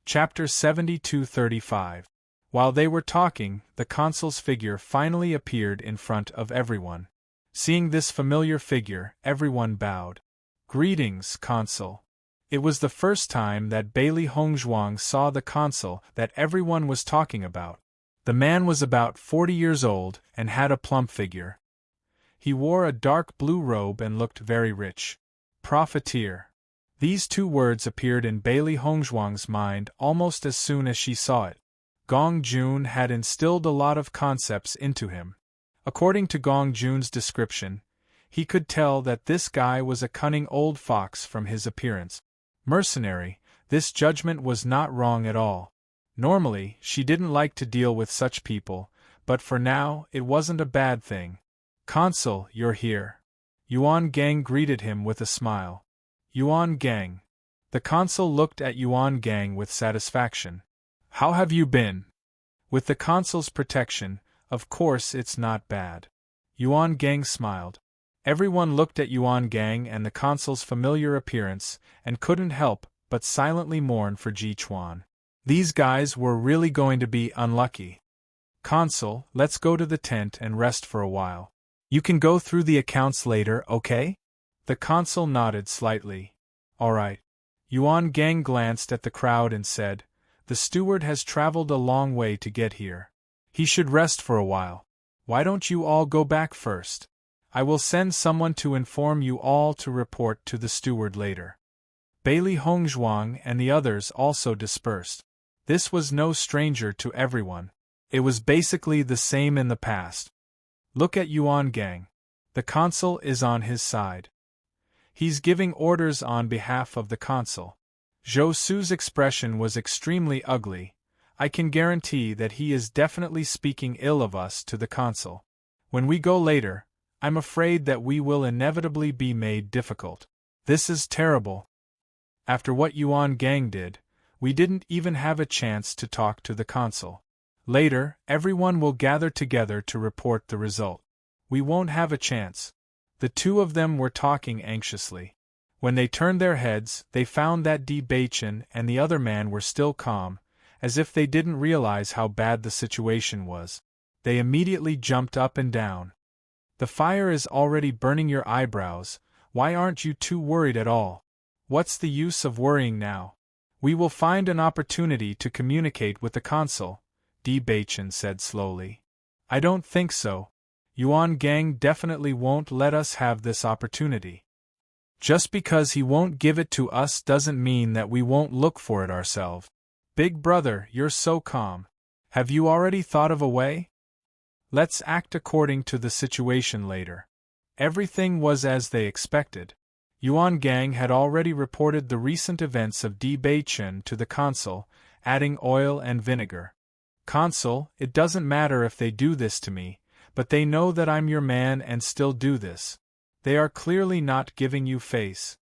Chapter 72-35. While they were talking, the consul's figure finally appeared in front of everyone. Seeing this familiar figure, everyone bowed. "Greetings, consul." It was the first time that Bailey Hongzhuang saw the consul that everyone was talking about. The man was about 40 years old and had a plump figure. He wore a dark blue robe and looked very rich. Profiteer. These two words appeared in Bailey Hongzhuang's mind almost as soon as she saw it. Gong Jun had instilled a lot of concepts into him. According to Gong Jun's description, he could tell that this guy was a cunning old fox from his appearance. Mercenary, this judgment was not wrong at all. Normally, she didn't like to deal with such people, but for now, it wasn't a bad thing. "Consul, you're here." Yuan Gang greeted him with a smile. Yuan Gang. The consul looked at Yuan Gang with satisfaction. "How have you been?" "With the consul's protection, of course it's not bad." Yuan Gang smiled. Everyone looked at Yuan Gang and the consul's familiar appearance, and couldn't help but silently mourn for Ji Chuan. These guys were really going to be unlucky. "Consul, let's go to the tent and rest for a while. You can go through the accounts later, okay?" The consul nodded slightly. "All right." Yuan Gang glanced at the crowd and said, "The steward has traveled a long way to get here. He should rest for a while. Why don't you all go back first? I will send someone to inform you all to report to the steward later." Bailey Hongzhuang and the others also dispersed. This was no stranger to everyone. It was basically the same in the past. Look at Yuan Gang. The consul is on his side. He's giving orders on behalf of the consul. Zhou Su's expression was extremely ugly. I can guarantee that he is definitely speaking ill of us to the consul. When we go later, I'm afraid that we will inevitably be made difficult. This is terrible. After what Yuan Gang did, we didn't even have a chance to talk to the consul. Later, everyone will gather together to report the result. We won't have a chance. The two of them were talking anxiously. When they turned their heads, they found that Di Baichen and the other man were still calm, as if they didn't realize how bad the situation was. They immediately jumped up and down. "The fire is already burning your eyebrows, why aren't you too worried at all? What's the use of worrying now? We will find an opportunity to communicate with the consul," Di Baichen said slowly. "I don't think so. Yuan Gang definitely won't let us have this opportunity. Just because he won't give it to us doesn't mean that we won't look for it ourselves. Big brother, you're so calm. Have you already thought of a way? Let's act according to the situation later." Everything was as they expected. Yuan Gang had already reported the recent events of Di Baichen to the consul, adding oil and vinegar. "Consul, it doesn't matter if they do this to me, but they know that I'm your man and still do this. They are clearly not giving you face,"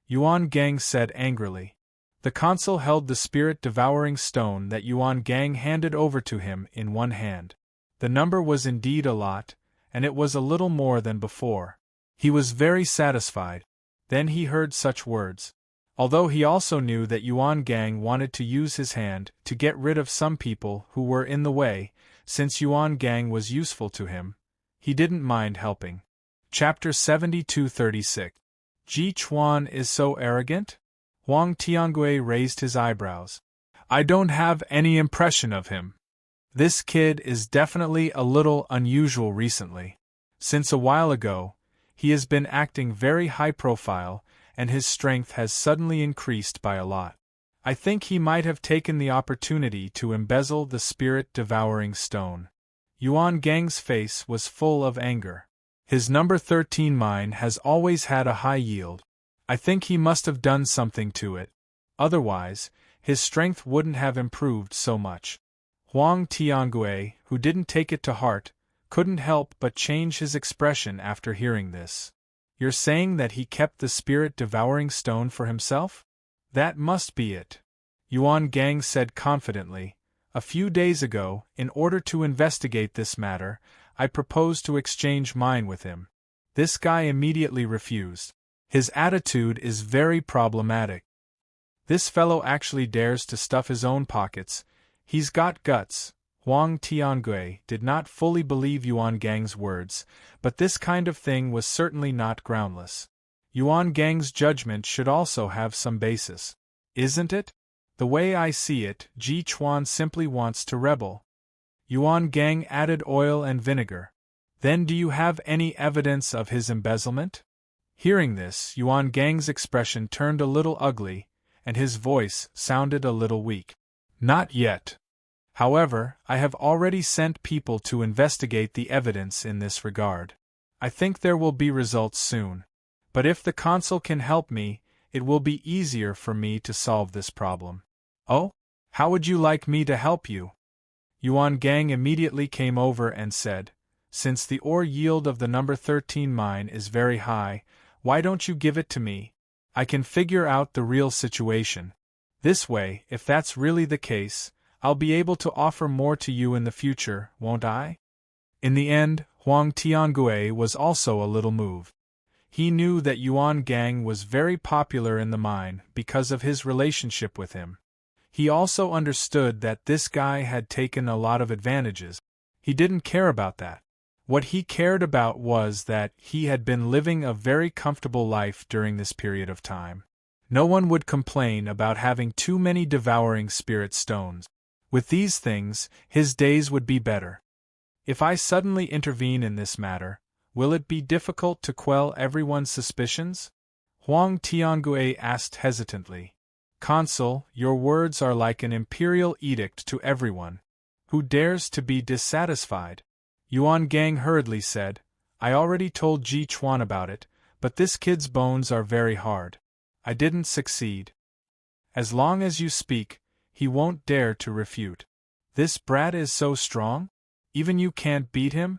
Yuan Gang said angrily. The consul held the spirit-devouring stone that Yuan Gang handed over to him in one hand. The number was indeed a lot, and it was a little more than before. He was very satisfied. Then he heard such words. Although he also knew that Yuan Gang wanted to use his hand to get rid of some people who were in the way, since Yuan Gang was useful to him, he didn't mind helping. Chapter 72-36. Ji Chuan is so arrogant? Huang Tiangui raised his eyebrows. "I don't have any impression of him. This kid is definitely a little unusual recently. Since a while ago, he has been acting very high profile, and his strength has suddenly increased by a lot. I think he might have taken the opportunity to embezzle the spirit-devouring stone." Yuan Gang's face was full of anger. "His number 13 mine has always had a high yield. I think he must have done something to it. Otherwise, his strength wouldn't have improved so much." Huang Tiangui, who didn't take it to heart, couldn't help but change his expression after hearing this. "You're saying that he kept the spirit-devouring stone for himself? That must be it," Yuan Gang said confidently. "A few days ago, in order to investigate this matter, I proposed to exchange mine with him. This guy immediately refused. His attitude is very problematic." This fellow actually dares to stuff his own pockets. He's got guts. Huang Tiangui did not fully believe Yuan Gang's words, but this kind of thing was certainly not groundless. Yuan Gang's judgment should also have some basis. Isn't it? The way I see it, Ji Chuan simply wants to rebel. Yuan Gang added oil and vinegar. Then do you have any evidence of his embezzlement? Hearing this, Yuan Gang's expression turned a little ugly, and his voice sounded a little weak. Not yet. However, I have already sent people to investigate the evidence in this regard. I think there will be results soon. But if the consul can help me, it will be easier for me to solve this problem. Oh? How would you like me to help you? Yuan Gang immediately came over and said, since the ore yield of the number 13 mine is very high, why don't you give it to me? I can figure out the real situation. This way, if that's really the case, I'll be able to offer more to you in the future, won't I? In the end, Huang Tiangui was also a little moved. He knew that Yuan Gang was very popular in the mine because of his relationship with him. He also understood that this guy had taken a lot of advantages. He didn't care about that. What he cared about was that he had been living a very comfortable life during this period of time. No one would complain about having too many devouring spirit stones. With these things, his days would be better. If I suddenly intervene in this matter, will it be difficult to quell everyone's suspicions? Huang Tiangui asked hesitantly. Consul, your words are like an imperial edict to everyone. Who dares to be dissatisfied? Yuan Gang hurriedly said, I already told Ji Chuan about it, but this kid's bones are very hard. I didn't succeed. As long as you speak, he won't dare to refute. This brat is so strong? Even you can't beat him?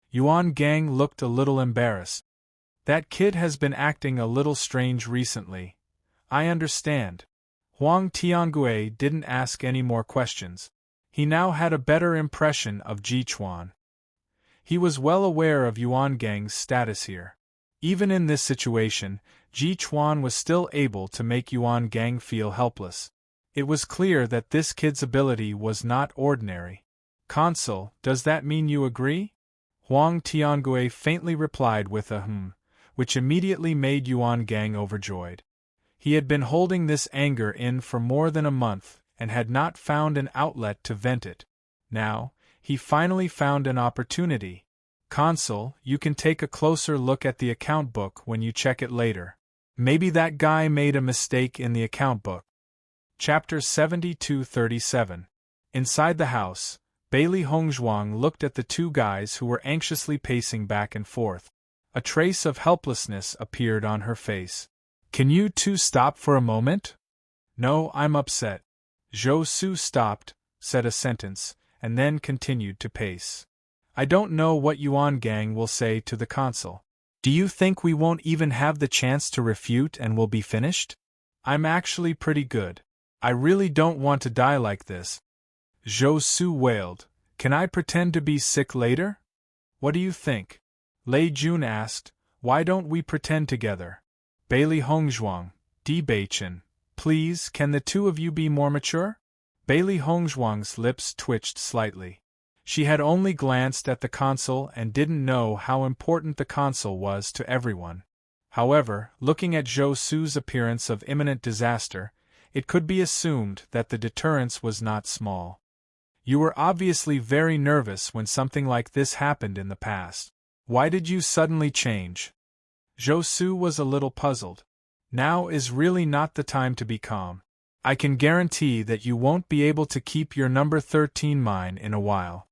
Yuan Gang looked a little embarrassed. That kid has been acting a little strange recently. I understand. Huang Tiangui didn't ask any more questions. He now had a better impression of Ji Chuan. He was well aware of Yuan Gang's status here. Even in this situation, Ji Chuan was still able to make Yuan Gang feel helpless. It was clear that this kid's ability was not ordinary. Consul, does that mean you agree? Huang Tiangui faintly replied with a which immediately made Yuan Gang overjoyed. He had been holding this anger in for more than a month, and had not found an outlet to vent it. Now, he finally found an opportunity. Consul, you can take a closer look at the account book when you check it later. Maybe that guy made a mistake in the account book. Chapter 72-37. Inside the house, Bailey Hongzhuang looked at the two guys who were anxiously pacing back and forth. A trace of helplessness appeared on her face. Can you two stop for a moment? No, I'm upset. Zhou Su stopped, said a sentence, and then continued to pace. I don't know what Yuan Gang will say to the consul. Do you think we won't even have the chance to refute and will be finished? I'm actually pretty good. I really don't want to die like this. Zhou Su wailed. Can I pretend to be sick later? What do you think? Lei Jun asked. Why don't we pretend together? Bailey Hongzhuang, Di Beichen, please, can the two of you be more mature? Bailey Hongzhuang's lips twitched slightly. She had only glanced at the consul and didn't know how important the consul was to everyone. However, looking at Zhou Su's appearance of imminent disaster, it could be assumed that the deterrence was not small. You were obviously very nervous when something like this happened in the past. Why did you suddenly change? Zhou Su was a little puzzled. Now is really not the time to be calm. I can guarantee that you won't be able to keep your number 13 mine in a while.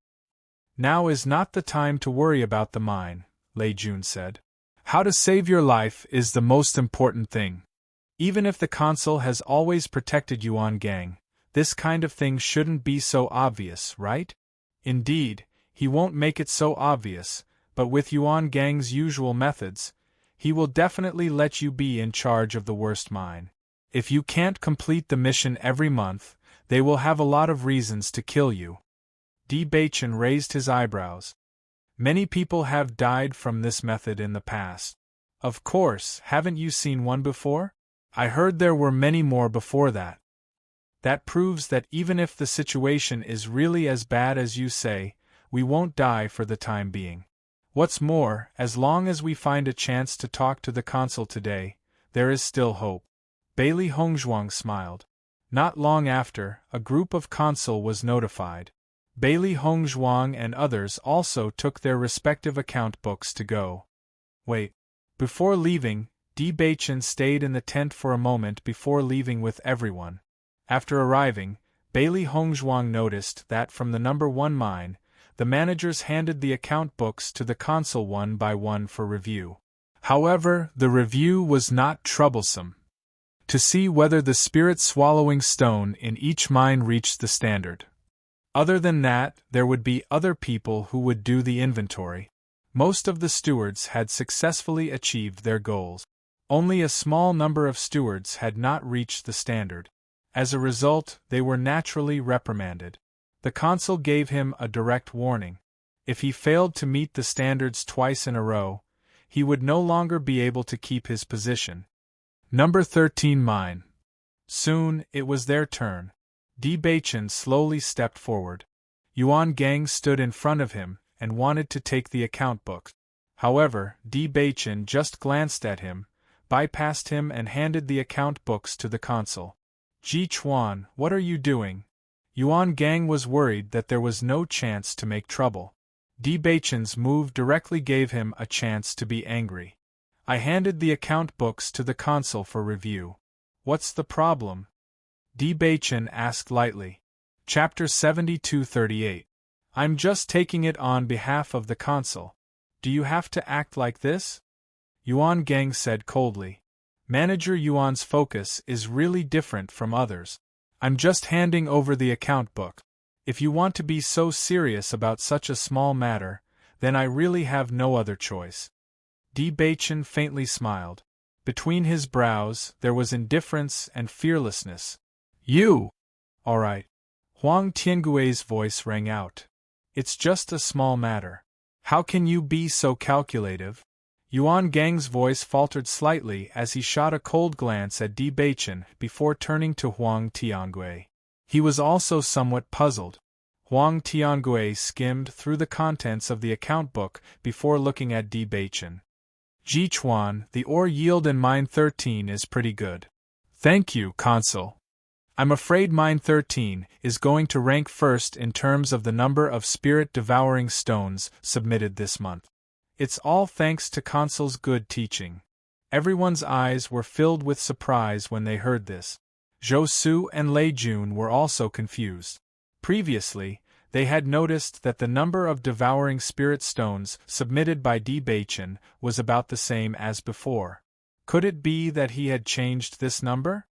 Now is not the time to worry about the mine, Lei Jun said. How to save your life is the most important thing. Even if the consul has always protected Yuan Gang, this kind of thing shouldn't be so obvious, right? Indeed, he won't make it so obvious, but with Yuan Gang's usual methods, he will definitely let you be in charge of the worst mine. If you can't complete the mission every month, they will have a lot of reasons to kill you. Di Beichen raised his eyebrows. Many people have died from this method in the past. Of course, haven't you seen one before? I heard there were many more before that. That proves that even if the situation is really as bad as you say, we won't die for the time being. What's more, as long as we find a chance to talk to the consul today, there is still hope. Bailey Hongzhuang smiled. Not long after, a group of consul was notified. Bailey Hongzhuang and others also took their respective account books to go. Wait. Before leaving, Di Baichen stayed in the tent for a moment before leaving with everyone. After arriving, Bailey Hongzhuang noticed that from the number 1 mine, the managers handed the account books to the consul one by one for review. However, the review was not troublesome. To see whether the spirit-swallowing stone in each mine reached the standard. Other than that, there would be other people who would do the inventory. Most of the stewards had successfully achieved their goals. Only a small number of stewards had not reached the standard. As a result, they were naturally reprimanded. The consul gave him a direct warning. If he failed to meet the standards twice in a row, he would no longer be able to keep his position. Number 13 mine. Soon, it was their turn. Di Baichen slowly stepped forward. Yuan Gang stood in front of him and wanted to take the account books. However, Di Baichen just glanced at him, bypassed him and handed the account books to the consul. Ji Chuan, what are you doing? Yuan Gang was worried that there was no chance to make trouble. Di Baichen's move directly gave him a chance to be angry. I handed the account books to the consul for review. What's the problem? Di Baichen asked lightly. Chapter 72-38. I'm just taking it on behalf of the consul. Do you have to act like this? Yuan Gang said coldly. Manager Yuan's focus is really different from others. I'm just handing over the account book. If you want to be so serious about such a small matter, then I really have no other choice. Di Baichen faintly smiled. Between his brows, there was indifference and fearlessness. You! All right. Huang Tiangui's voice rang out. It's just a small matter. How can you be so calculative? Yuan Gang's voice faltered slightly as he shot a cold glance at Di Baichen before turning to Huang Tiangui. He was also somewhat puzzled. Huang Tiangui skimmed through the contents of the account book before looking at Di Baichen. Ji Chuan, the ore yield in Mine 13 is pretty good. Thank you, Consul. I'm afraid Mine 13 is going to rank first in terms of the number of spirit-devouring stones submitted this month. It's all thanks to Consul's good teaching. Everyone's eyes were filled with surprise when they heard this. Zhou Su and Lei Jun were also confused. Previously, they had noticed that the number of devouring spirit stones submitted by Di Baichen was about the same as before. Could it be that he had changed this number?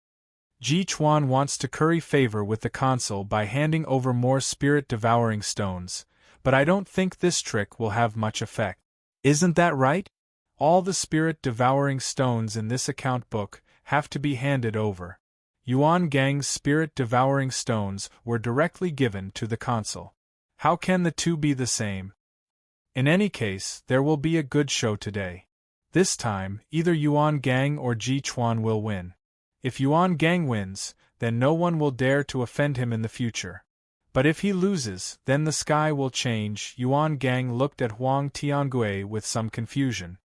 Ji Chuan wants to curry favor with the consul by handing over more spirit-devouring stones, but I don't think this trick will have much effect. Isn't that right? All the spirit-devouring stones in this account book have to be handed over. Yuan Gang's spirit-devouring stones were directly given to the consul. How can the two be the same? In any case, there will be a good show today. This time, either Yuan Gang or Ji Chuan will win. If Yuan Gang wins, then no one will dare to offend him in the future. But if he loses, then the sky will change. Yuan Gang looked at Huang Tiangui with some confusion.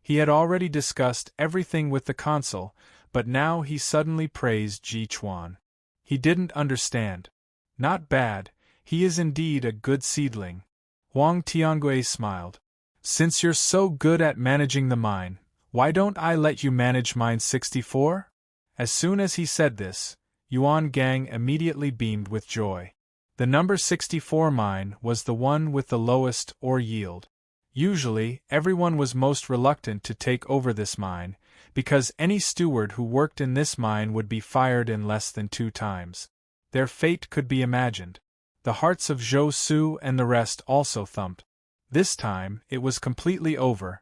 He had already discussed everything with the consul, but now he suddenly praised Ji Chuan. He didn't understand. Not bad, he is indeed a good seedling. Huang Tiangui smiled. Since you're so good at managing the mine, why don't I let you manage Mine 64? As soon as he said this, Yuan Gang immediately beamed with joy. The number 64 mine was the one with the lowest ore yield. Usually, everyone was most reluctant to take over this mine, because any steward who worked in this mine would be fired in less than 2 times. Their fate could be imagined. The hearts of Zhou Su and the rest also thumped. This time, it was completely over.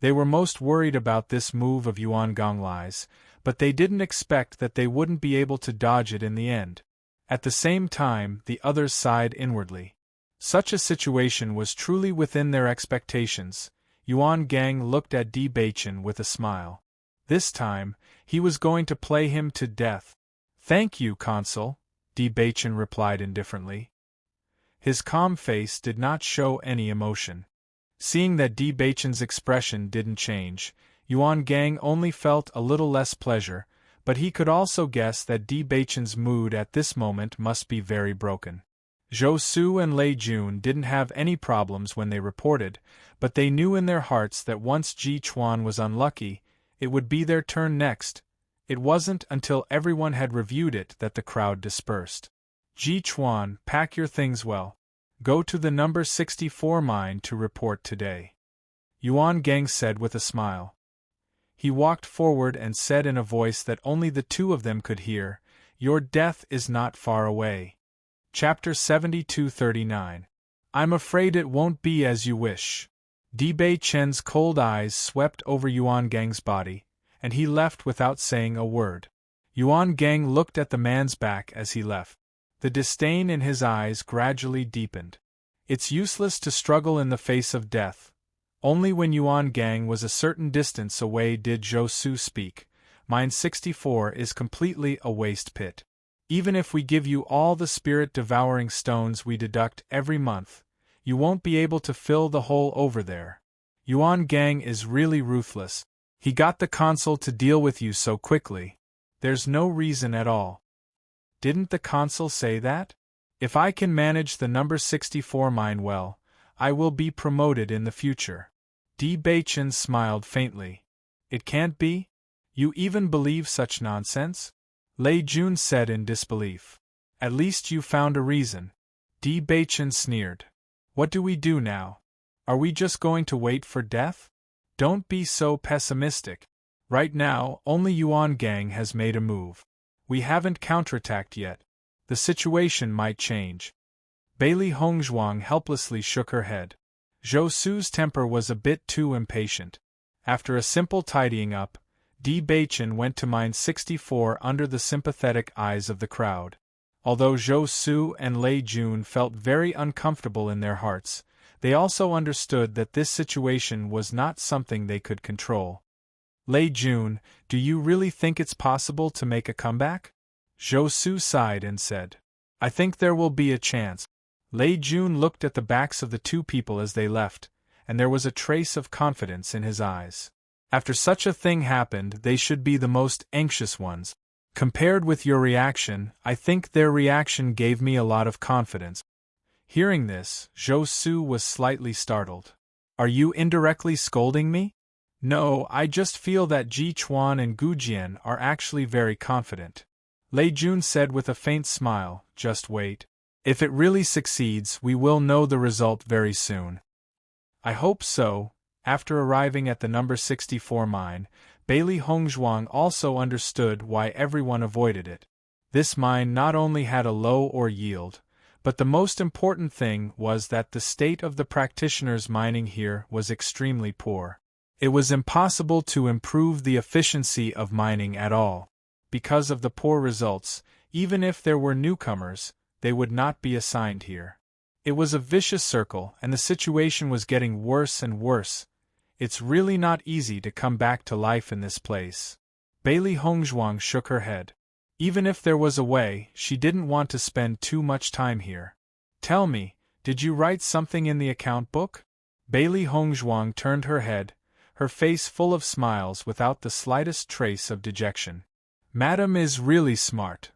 They were most worried about this move of Yuan Gonglai's, but they didn't expect that they wouldn't be able to dodge it in the end. At the same time, the others sighed inwardly. Such a situation was truly within their expectations. Yuan Gang looked at Di Baichen with a smile. This time, he was going to play him to death. "Thank you, Consul," Di Bachin replied indifferently. His calm face did not show any emotion. Seeing that Di Bachin's expression didn't change, Yuan Gang only felt a little less pleasure, but he could also guess that Di Bachin's mood at this moment must be very broken. Zhou Su and Lei Jun didn't have any problems when they reported, but they knew in their hearts that once Ji Chuan was unlucky, it would be their turn next. It wasn't until everyone had reviewed it that the crowd dispersed. "Ji Chuan, pack your things well. Go to the number 64 mine to report today," Yuan Gang said with a smile. He walked forward and said in a voice that only the two of them could hear, "Your death is not far away." Chapter 7239. "I'm afraid it won't be as you wish." Di Bachin's cold eyes swept over Yuan Gang's body, and he left without saying a word. Yuan Gang looked at the man's back as he left. The disdain in his eyes gradually deepened. It's useless to struggle in the face of death. Only when Yuan Gang was a certain distance away did Zhou Su speak. "Mine 64 is completely a waste pit. Even if we give you all the spirit-devouring stones we deduct every month, you won't be able to fill the hole over there. Yuan Gang is really ruthless. He got the consul to deal with you so quickly. There's no reason at all." "Didn't the consul say that? If I can manage the number 64 mine well, I will be promoted in the future." Di Bachin smiled faintly. "It can't be? You even believe such nonsense?" Lei Jun said in disbelief. "At least you found a reason." Di Bachin sneered. "What do we do now? Are we just going to wait for death? Don't be so pessimistic. Right now, only Yuan Gang has made a move. We haven't counterattacked yet. The situation might change." Bailey Hongzhuang helplessly shook her head. Zhou Su's temper was a bit too impatient. After a simple tidying up, Di Bachin went to mine 64 under the sympathetic eyes of the crowd. Although Zhou Su and Lei Jun felt very uncomfortable in their hearts, they also understood that this situation was not something they could control. "Lei Jun, do you really think it's possible to make a comeback?" Zhou Su sighed and said. "I think there will be a chance." Lei Jun looked at the backs of the two people as they left, and there was a trace of confidence in his eyes. After such a thing happened, they should be the most anxious ones. Compared with your reaction, I think their reaction gave me a lot of confidence. Hearing this, Zhou Su was slightly startled. "Are you indirectly scolding me?" "No, I just feel that Ji Chuan and Gu Jian are actually very confident," Lei Jun said with a faint smile. "Just wait. If it really succeeds, we will know the result very soon." "I hope so." After arriving at the number 64 mine, Bailey Hongzhuang also understood why everyone avoided it. This mine not only had a low ore yield, but the most important thing was that the state of the practitioners mining here was extremely poor. It was impossible to improve the efficiency of mining at all. Because of the poor results, even if there were newcomers, they would not be assigned here. It was a vicious circle, and the situation was getting worse and worse. It's really not easy to come back to life in this place. Bailey Hongzhuang shook her head. Even if there was a way, she didn't want to spend too much time here. "Tell me, did you write something in the account book?" Bailey Hongzhuang turned her head, her face full of smiles without the slightest trace of dejection. "Madam is really smart."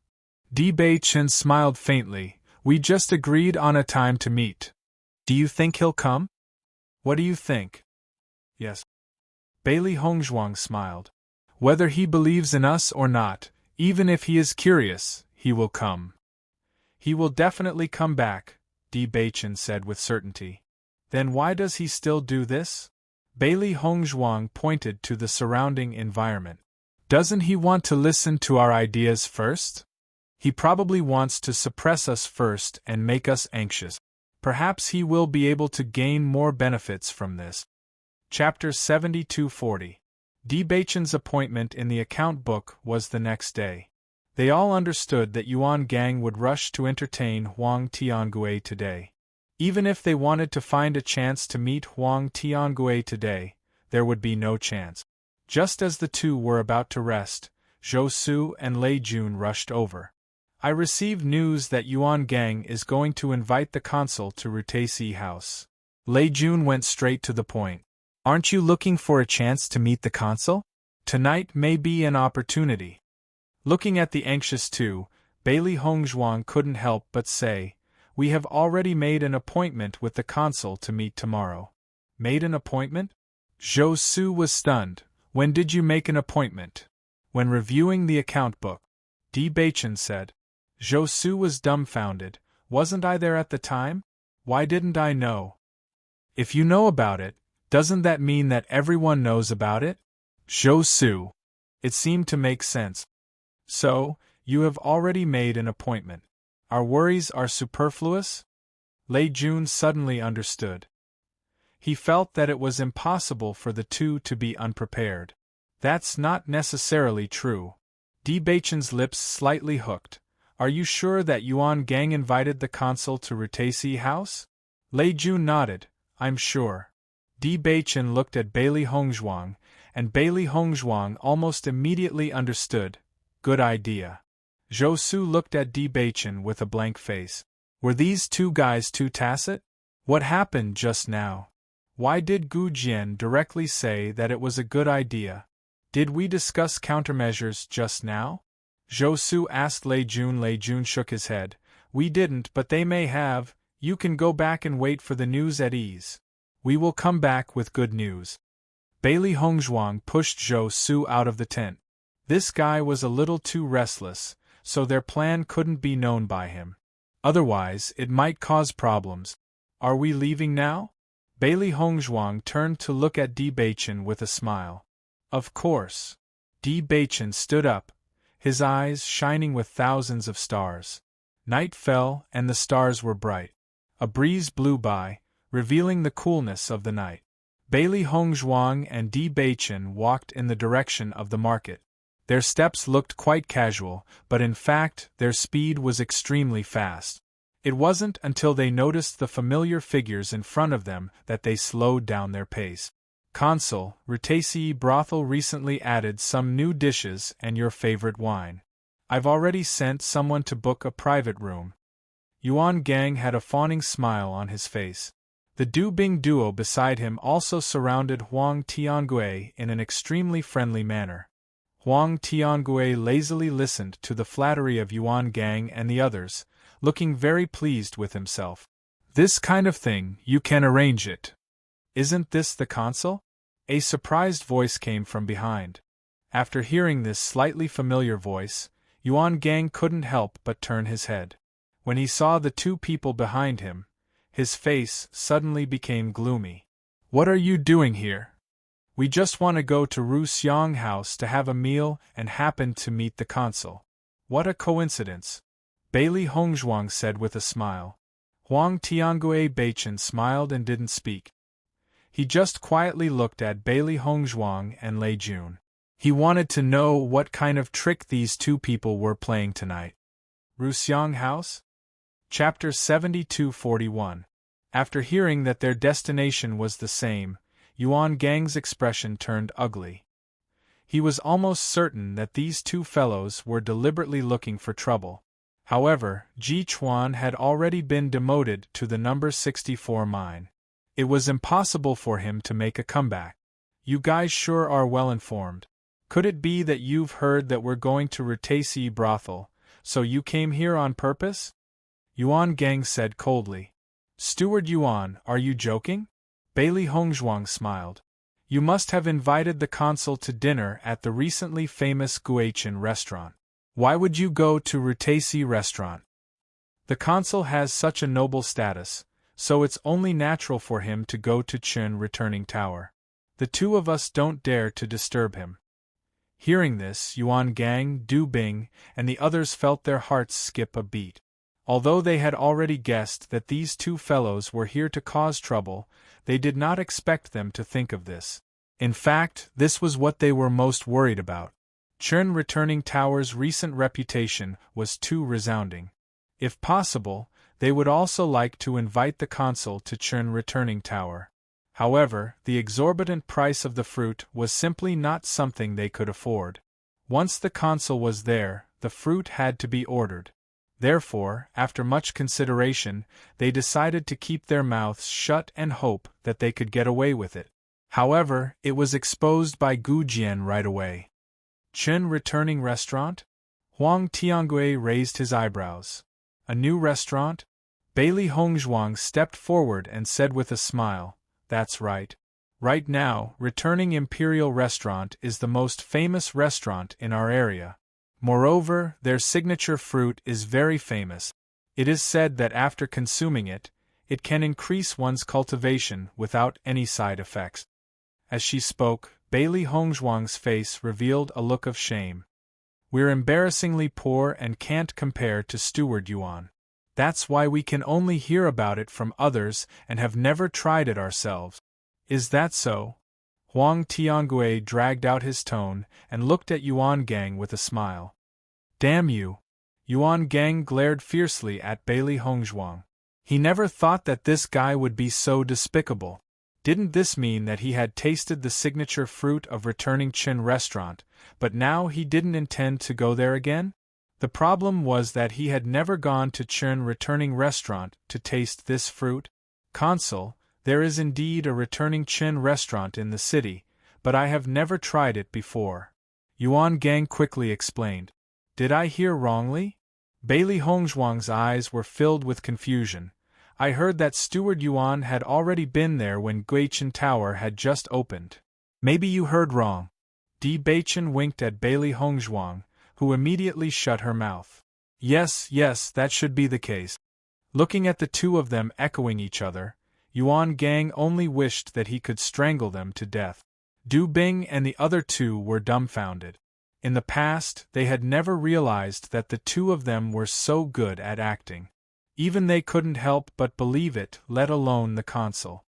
Di Bachin smiled faintly. "We just agreed on a time to meet. Do you think he'll come?" "What do you think?" "Yes." Bailey Hongzhuang smiled. "Whether he believes in us or not, even if he is curious, he will come." "He will definitely come back," Di Bachin said with certainty. "Then why does he still do this?" Bailey Hongzhuang pointed to the surrounding environment. "Doesn't he want to listen to our ideas first? He probably wants to suppress us first and make us anxious. Perhaps he will be able to gain more benefits from this." Chapter 7240. Di Bachin's appointment in the account book was the next day. They all understood that Yuan Gang would rush to entertain Huang Tiangue today. Even if they wanted to find a chance to meet Huang Tiangue today, there would be no chance. Just as the two were about to rest, Zhou Su and Lei Jun rushed over. I received news that Yuan Gang is going to invite the consul to Rutesi House. Lei Jun went straight to the point. Aren't you looking for a chance to meet the consul? Tonight may be an opportunity. Looking at the anxious two, Bailey Hongzhuang couldn't help but say, We have already made an appointment with the consul to meet tomorrow. Made an appointment? Zhou Su was stunned. When did you make an appointment? When reviewing the account book. Di Baichen said. Zhou Su was dumbfounded. Wasn't I there at the time? Why didn't I know? If you know about it, doesn't that mean that everyone knows about it? Zhou Su. It seemed to make sense. So, you have already made an appointment. Our worries are superfluous? Lei Jun suddenly understood. He felt that it was impossible for the two to be unprepared. That's not necessarily true. Di Baichen's lips slightly hooked. Are you sure that Yuan Gang invited the consul to Rutesi House? Lei Jun nodded. I'm sure. Di Baichen looked at Bailey Hongzhuang, and Bailey Hongzhuang almost immediately understood. Good idea. Zhou Su looked at Di Baichen with a blank face. Were these two guys too tacit? What happened just now? Why did Gu Jian directly say that it was a good idea? Did we discuss countermeasures just now? Zhou Su asked Lei Jun. Lei Jun shook his head. We didn't, but they may have. You can go back and wait for the news at ease. We will come back with good news. Bailey Hongzhuang pushed Zhou Su out of the tent. This guy was a little too restless, so their plan couldn't be known by him. Otherwise, it might cause problems. Are we leaving now? Bailey Hongzhuang turned to look at Di Baichen with a smile. Of course. Di Baichen stood up, his eyes shining with thousands of stars. Night fell and the stars were bright. A breeze blew by, revealing the coolness of the night. Bailey Hongzhuang and Di Baichen walked in the direction of the market. Their steps looked quite casual, but in fact their speed was extremely fast. It wasn't until they noticed the familiar figures in front of them that they slowed down their pace. Consul, Rutesi Brothel recently added some new dishes and your favorite wine. I've already sent someone to book a private room. Yuan Gang had a fawning smile on his face. The Du Bing duo beside him also surrounded Huang Tiangui in an extremely friendly manner. Huang Tiangui lazily listened to the flattery of Yuan Gang and the others, looking very pleased with himself. This kind of thing, you can arrange it. Isn't this the consul? A surprised voice came from behind. After hearing this slightly familiar voice, Yuan Gang couldn't help but turn his head. When he saw the two people behind him, his face suddenly became gloomy. What are you doing here? We just want to go to Ru Xiang House to have a meal and happened to meet the consul. What a coincidence. Bailey Hongzhuang said with a smile. Huang Tiangui Baichen smiled and didn't speak. He just quietly looked at Bailey Hongzhuang and Lei Jun. He wanted to know what kind of trick these two people were playing tonight. Ru Xiang House? Chapter 72-41. After hearing that their destination was the same, Yuan Gang's expression turned ugly. He was almost certain that these two fellows were deliberately looking for trouble. However, Ji Chuan had already been demoted to the number 64 mine. It was impossible for him to make a comeback. You guys sure are well informed. Could it be that you've heard that we're going to Rutesi Brothel, so you came here on purpose? Yuan Gang said coldly. Steward Yuan, are you joking? Bailey Hongzhuang smiled. You must have invited the consul to dinner at the recently famous Guichin restaurant. Why would you go to Rutesi restaurant? The consul has such a noble status, so it's only natural for him to go to Chun Returning Tower. The two of us don't dare to disturb him. Hearing this, Yuan Gang, Du Bing, and the others felt their hearts skip a beat. Although they had already guessed that these two fellows were here to cause trouble, they did not expect them to think of this. In fact, this was what they were most worried about. Chun Returning Tower's recent reputation was too resounding. If possible, they would also like to invite the consul to Chun Returning Tower. However, the exorbitant price of the fruit was simply not something they could afford. Once the consul was there, the fruit had to be ordered. Therefore, after much consideration, they decided to keep their mouths shut and hope that they could get away with it. However, it was exposed by Gu Jian right away. Chen returning restaurant? Huang Tiangue raised his eyebrows. A new restaurant? Bailey Hongzhuang stepped forward and said with a smile, "That's right. Right now, returning Imperial Restaurant is the most famous restaurant in our area. Moreover, their signature fruit is very famous. It is said that after consuming it, it can increase one's cultivation without any side effects." As she spoke, Bailey Hongzhuang's face revealed a look of shame. "We're embarrassingly poor and can't compare to Steward Yuan. That's why we can only hear about it from others and have never tried it ourselves." "Is that so?" Huang Tiangue dragged out his tone and looked at Yuan Gang with a smile. "Damn you!" Yuan Gang glared fiercely at Bailey Hongzhuang. He never thought that this guy would be so despicable. Didn't this mean that he had tasted the signature fruit of returning Qin Restaurant, but now he didn't intend to go there again? The problem was that he had never gone to Qin Returning Restaurant to taste this fruit. "Consul, there is indeed a returning Qin restaurant in the city, but I have never tried it before," Yuan Gang quickly explained. "Did I hear wrongly?" Bailey Hongzhuang's eyes were filled with confusion. "I heard that Steward Yuan had already been there when Guichen Tower had just opened." "Maybe you heard wrong." Di Beichen winked at Bailey Hongzhuang, who immediately shut her mouth. Yes, that should be the case." Looking at the two of them echoing each other, Yuan Gang only wished that he could strangle them to death. Du Bing and the other two were dumbfounded. In the past, they had never realized that the two of them were so good at acting. Even they couldn't help but believe it, let alone the consul.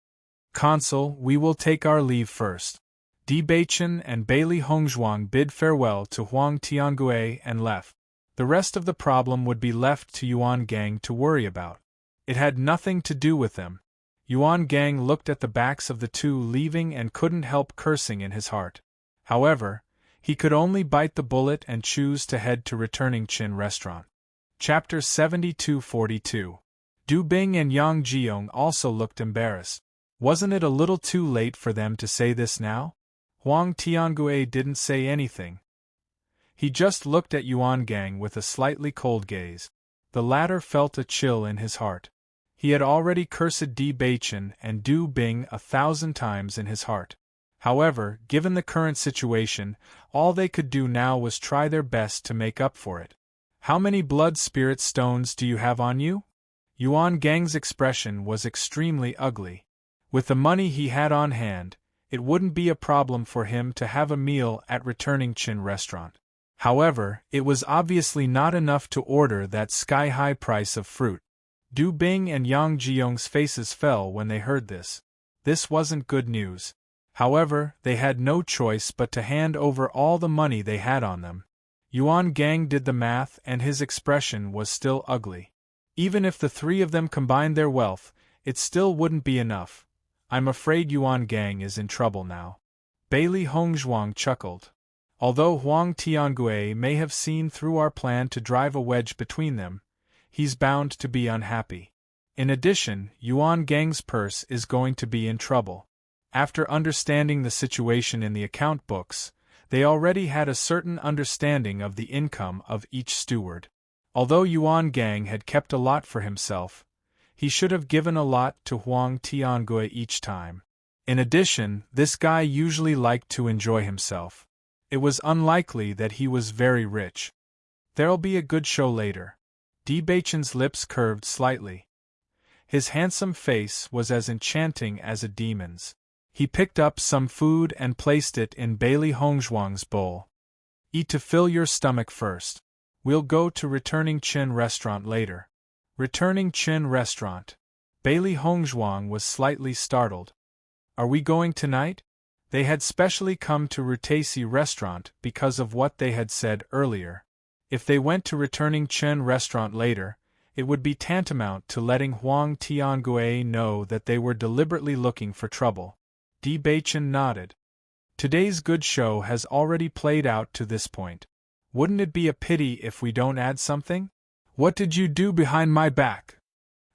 "Consul, we will take our leave first." Di Beichen and Bailey Hongzhuang bid farewell to Huang Tiangue and left. The rest of the problem would be left to Yuan Gang to worry about. It had nothing to do with them. Yuan Gang looked at the backs of the two leaving and couldn't help cursing in his heart. However, he could only bite the bullet and choose to head to returning Qin Restaurant. Chapter 7242. Du Bing and Yang Jiong also looked embarrassed. Wasn't it a little too late for them to say this now? Huang Tiangue didn't say anything. He just looked at Yuan Gang with a slightly cold gaze. The latter felt a chill in his heart. He had already cursed Di Beichen and Du Bing 1,000 times in his heart. However, given the current situation, all they could do now was try their best to make up for it. "How many blood spirit stones do you have on you?" Yuan Gang's expression was extremely ugly. With the money he had on hand, it wouldn't be a problem for him to have a meal at returning Qin Restaurant. However, it was obviously not enough to order that sky-high price of fruit. Du Bing and Yang Jiong's faces fell when they heard this. This wasn't good news. However, they had no choice but to hand over all the money they had on them. Yuan Gang did the math and his expression was still ugly. Even if the three of them combined their wealth, it still wouldn't be enough. "I'm afraid Yuan Gang is in trouble now." Bailey Hongzhuang chuckled. "Although Huang Tiangue may have seen through our plan to drive a wedge between them, he's bound to be unhappy. In addition, Yuan Gang's purse is going to be in trouble." After understanding the situation in the account books, they already had a certain understanding of the income of each steward. Although Yuan Gang had kept a lot for himself, he should have given a lot to Huang Tiangue each time. In addition, this guy usually liked to enjoy himself. It was unlikely that he was very rich. "There'll be a good show later." Di Beichen's lips curved slightly. His handsome face was as enchanting as a demon's. He picked up some food and placed it in Bailey Hongzhuang's bowl. "Eat to fill your stomach first. We'll go to returning Qin Restaurant later." Returning Qin Restaurant. Bailey Hongzhuang was slightly startled. "Are we going tonight?" They had specially come to Rutaisi Restaurant because of what they had said earlier. If they went to returning Qin Restaurant later, it would be tantamount to letting Huang Tiangui know that they were deliberately looking for trouble. Di Baichen nodded. Today's good show has already played out to this point. Wouldn't it be a pity if we don't add something? What did you do behind my back?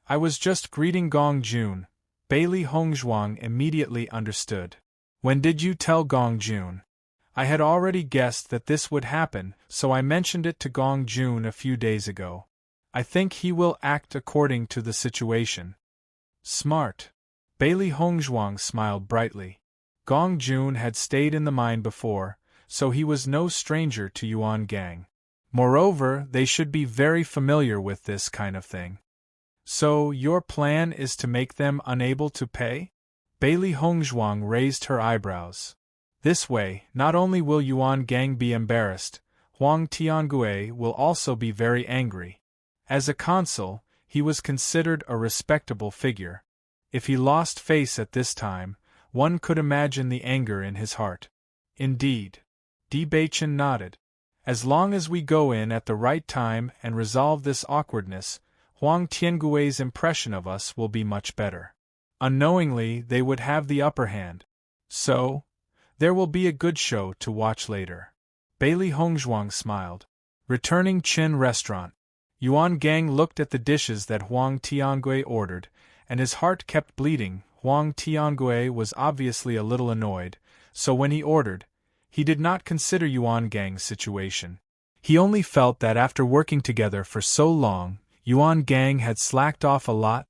I was just greeting Gong Jun. Bailey Hongzhuang immediately understood. When did you tell Gong Jun? I had already guessed that this would happen, so I mentioned it to Gong Jun a few days ago. I think he will act according to the situation. Smart. Bailey Hongzhuang smiled brightly. Gong Jun had stayed in the mine before, so he was no stranger to Yuan Gang. Moreover, they should be very familiar with this kind of thing. So, your plan is to make them unable to pay? Bailey Hongzhuang raised her eyebrows. This way, not only will Yuan Gang be embarrassed, Huang Tiangui will also be very angry. As a consul, he was considered a respectable figure. If he lost face at this time, one could imagine the anger in his heart. Indeed. Di Baichen nodded. As long as we go in at the right time and resolve this awkwardness, Huang Tiangui's impression of us will be much better. Unknowingly, they would have the upper hand. So, there will be a good show to watch later. Bailey Hongzhuang smiled. Returning Qin restaurant. Yuan Gang looked at the dishes that Huang Tiangui ordered, and his heart kept bleeding. Huang Tiangui was obviously a little annoyed, so when he ordered, he did not consider Yuan Gang's situation. He only felt that after working together for so long, Yuan Gang had slacked off a lot.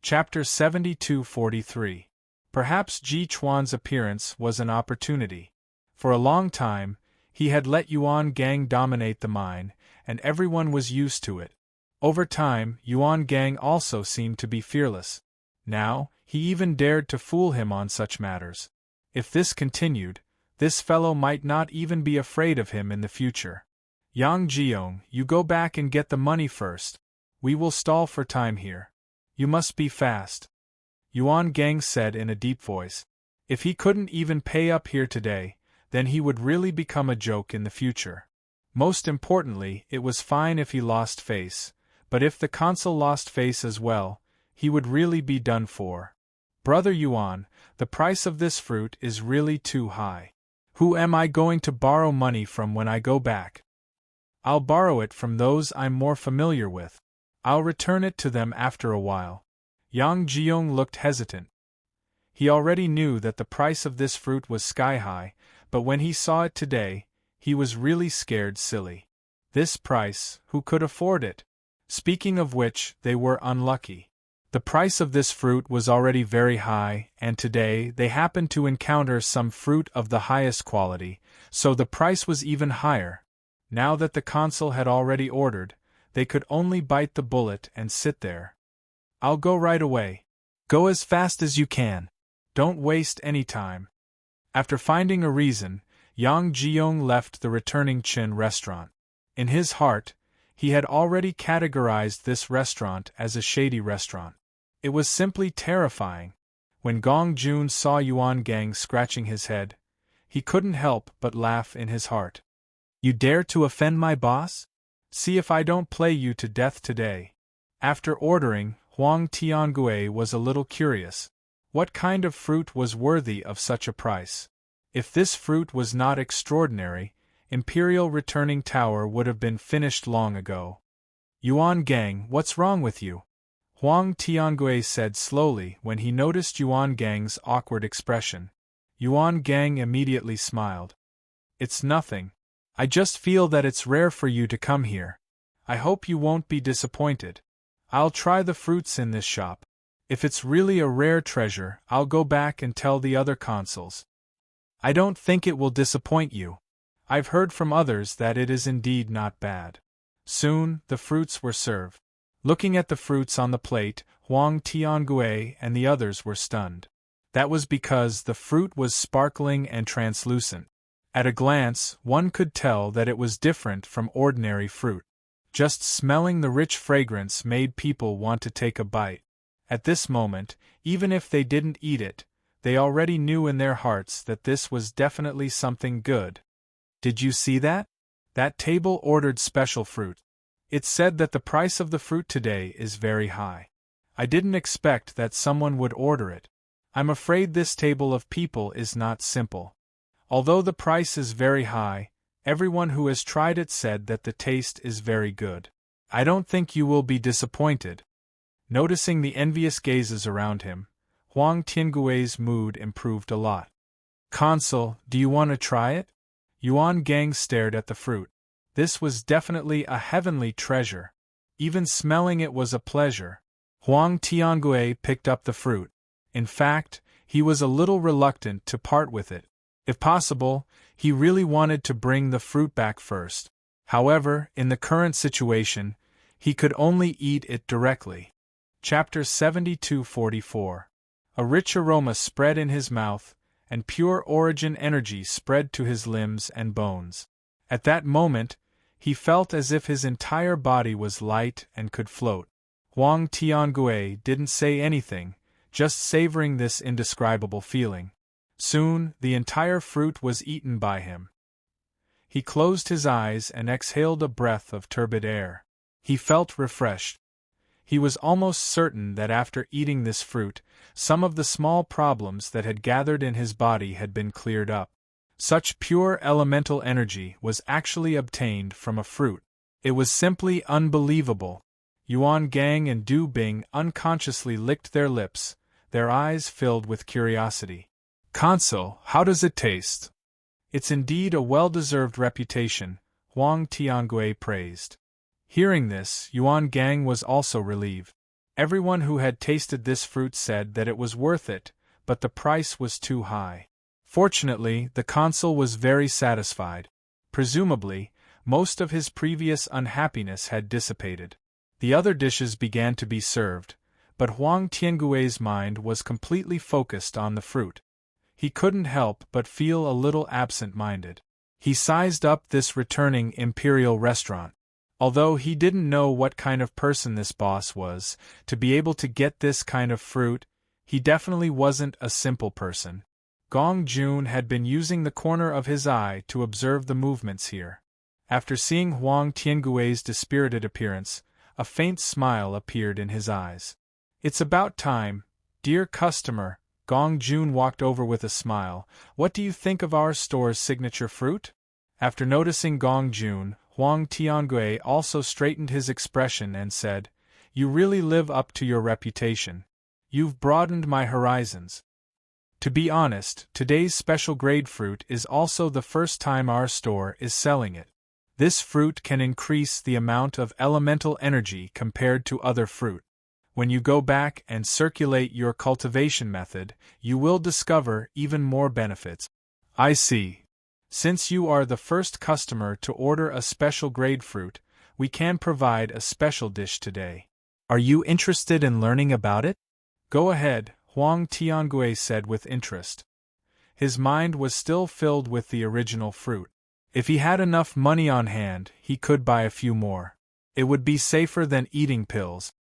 Chapter 72-43. Perhaps Ji Chuan's appearance was an opportunity. For a long time, he had let Yuan Gang dominate the mine, and everyone was used to it. Over time, Yuan Gang also seemed to be fearless. Now, he even dared to fool him on such matters. If this continued, this fellow might not even be afraid of him in the future. Yang Jiong, you go back and get the money first. We will stall for time here. You must be fast. Yuan Gang said in a deep voice. If he couldn't even pay up here today, then he would really become a joke in the future. Most importantly, it was fine if he lost face, but if the consul lost face as well, he would really be done for. Brother Yuan, the price of this fruit is really too high. Who am I going to borrow money from when I go back? I'll borrow it from those I'm more familiar with. I'll return it to them after a while. Yang Jiong looked hesitant. He already knew that the price of this fruit was sky-high, but when he saw it today, he was really scared silly. This price, who could afford it? Speaking of which, they were unlucky. The price of this fruit was already very high, and today they happened to encounter some fruit of the highest quality, so the price was even higher. Now that the consul had already ordered, they could only bite the bullet and sit there. I'll go right away. Go as fast as you can. Don't waste any time. After finding a reason, Yang Jiong left the returning Qin restaurant. In his heart, he had already categorized this restaurant as a shady restaurant. It was simply terrifying. When Gong Jun saw Yuan Gang scratching his head, he couldn't help but laugh in his heart. You dare to offend my boss? See if I don't play you to death today. After ordering, Huang Tiangui was a little curious. What kind of fruit was worthy of such a price? If this fruit was not extraordinary, Imperial Returning Tower would have been finished long ago. Yuan Gang, what's wrong with you? Huang Tiangui said slowly when he noticed Yuan Gang's awkward expression. Yuan Gang immediately smiled. It's nothing. I just feel that it's rare for you to come here. I hope you won't be disappointed. I'll try the fruits in this shop. If it's really a rare treasure, I'll go back and tell the other consuls. I don't think it will disappoint you. I've heard from others that it is indeed not bad. Soon, the fruits were served. Looking at the fruits on the plate, Huang Tiangui and the others were stunned. That was because the fruit was sparkling and translucent. At a glance, one could tell that it was different from ordinary fruit. Just smelling the rich fragrance made people want to take a bite. At this moment, even if they didn't eat it, they already knew in their hearts that this was definitely something good. Did you see that? That table ordered special fruit. It's said that the price of the fruit today is very high. I didn't expect that someone would order it. I'm afraid this table of people is not simple. Although the price is very high, everyone who has tried it said that the taste is very good. I don't think you will be disappointed. Noticing the envious gazes around him, Huang Tiangui's mood improved a lot. Consul, do you want to try it? Yuan Gang stared at the fruit. This was definitely a heavenly treasure. Even smelling it was a pleasure. Huang Tiangui picked up the fruit. In fact, he was a little reluctant to part with it. If possible, he really wanted to bring the fruit back first. However, in the current situation, he could only eat it directly. Chapter 72-44. A rich aroma spread in his mouth, and pure origin energy spread to his limbs and bones. At that moment, he felt as if his entire body was light and could float. Huang Tiangui didn't say anything, just savoring this indescribable feeling. Soon, the entire fruit was eaten by him. He closed his eyes and exhaled a breath of turbid air. He felt refreshed. He was almost certain that after eating this fruit, some of the small problems that had gathered in his body had been cleared up. Such pure elemental energy was actually obtained from a fruit. It was simply unbelievable. Yuan Gang and Du Bing unconsciously licked their lips, their eyes filled with curiosity. Consul, how does it taste? It's indeed a well-deserved reputation, Huang Tiangui praised. Hearing this, Yuan Gang was also relieved. Everyone who had tasted this fruit said that it was worth it, but the price was too high. Fortunately, the consul was very satisfied. Presumably, most of his previous unhappiness had dissipated. The other dishes began to be served, but Huang Tiangui's mind was completely focused on the fruit. He couldn't help but feel a little absent-minded. He sized up this returning imperial restaurant. Although he didn't know what kind of person this boss was, to be able to get this kind of fruit, he definitely wasn't a simple person. Gong Jun had been using the corner of his eye to observe the movements here. After seeing Huang Tiangui's dispirited appearance, a faint smile appeared in his eyes. It's about time, dear customer. Gong Jun walked over with a smile. What do you think of our store's signature fruit? After noticing Gong Jun, Huang Tiangui also straightened his expression and said, You really live up to your reputation. You've broadened my horizons. To be honest, today's special grade fruit is also the first time our store is selling it. This fruit can increase the amount of elemental energy compared to other fruit. When you go back and circulate your cultivation method, you will discover even more benefits. I see. Since you are the first customer to order a special grade fruit, we can provide a special dish today. Are you interested in learning about it? Go ahead, Huang Tiangui said with interest. His mind was still filled with the original fruit. If he had enough money on hand, he could buy a few more. It would be safer than eating pills.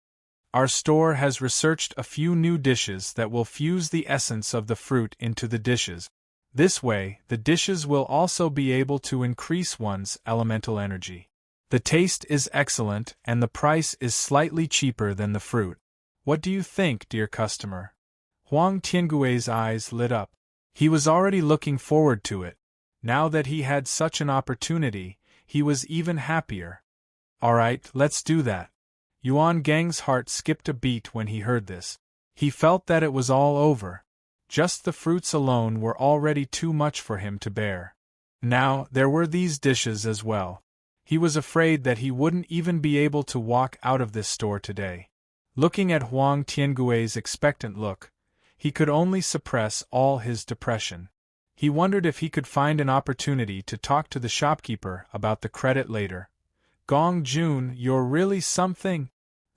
Our store has researched a few new dishes that will fuse the essence of the fruit into the dishes. This way, the dishes will also be able to increase one's elemental energy. The taste is excellent and the price is slightly cheaper than the fruit. What do you think, dear customer? Huang Tiangui's eyes lit up. He was already looking forward to it. Now that he had such an opportunity, he was even happier. All right, let's do that. Yuan Gang's heart skipped a beat when he heard this. He felt that it was all over. Just the fruits alone were already too much for him to bear. Now, there were these dishes as well. He was afraid that he wouldn't even be able to walk out of this store today. Looking at Huang Tiangui's expectant look, he could only suppress all his depression. He wondered if he could find an opportunity to talk to the shopkeeper about the credit later. Gong Jun, you're really something.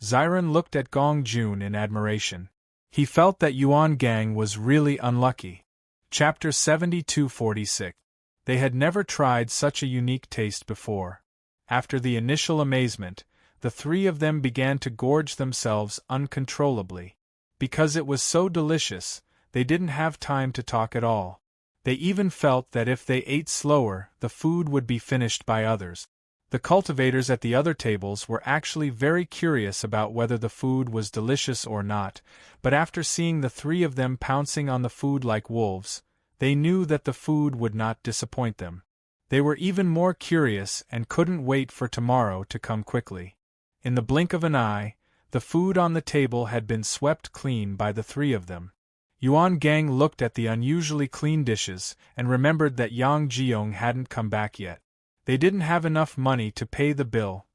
Ziren looked at Gong Jun in admiration. He felt that Yuan Gang was really unlucky. Chapter 72-46. They had never tried such a unique taste before. After the initial amazement, the three of them began to gorge themselves uncontrollably. Because it was so delicious, they didn't have time to talk at all. They even felt that if they ate slower, the food would be finished by others. The cultivators at the other tables were actually very curious about whether the food was delicious or not, but after seeing the three of them pouncing on the food like wolves, they knew that the food would not disappoint them. They were even more curious and couldn't wait for tomorrow to come quickly. In the blink of an eye, the food on the table had been swept clean by the three of them. Yuan Gang looked at the unusually clean dishes and remembered that Yang Jiong hadn't come back yet. They didn't have enough money to pay the bill.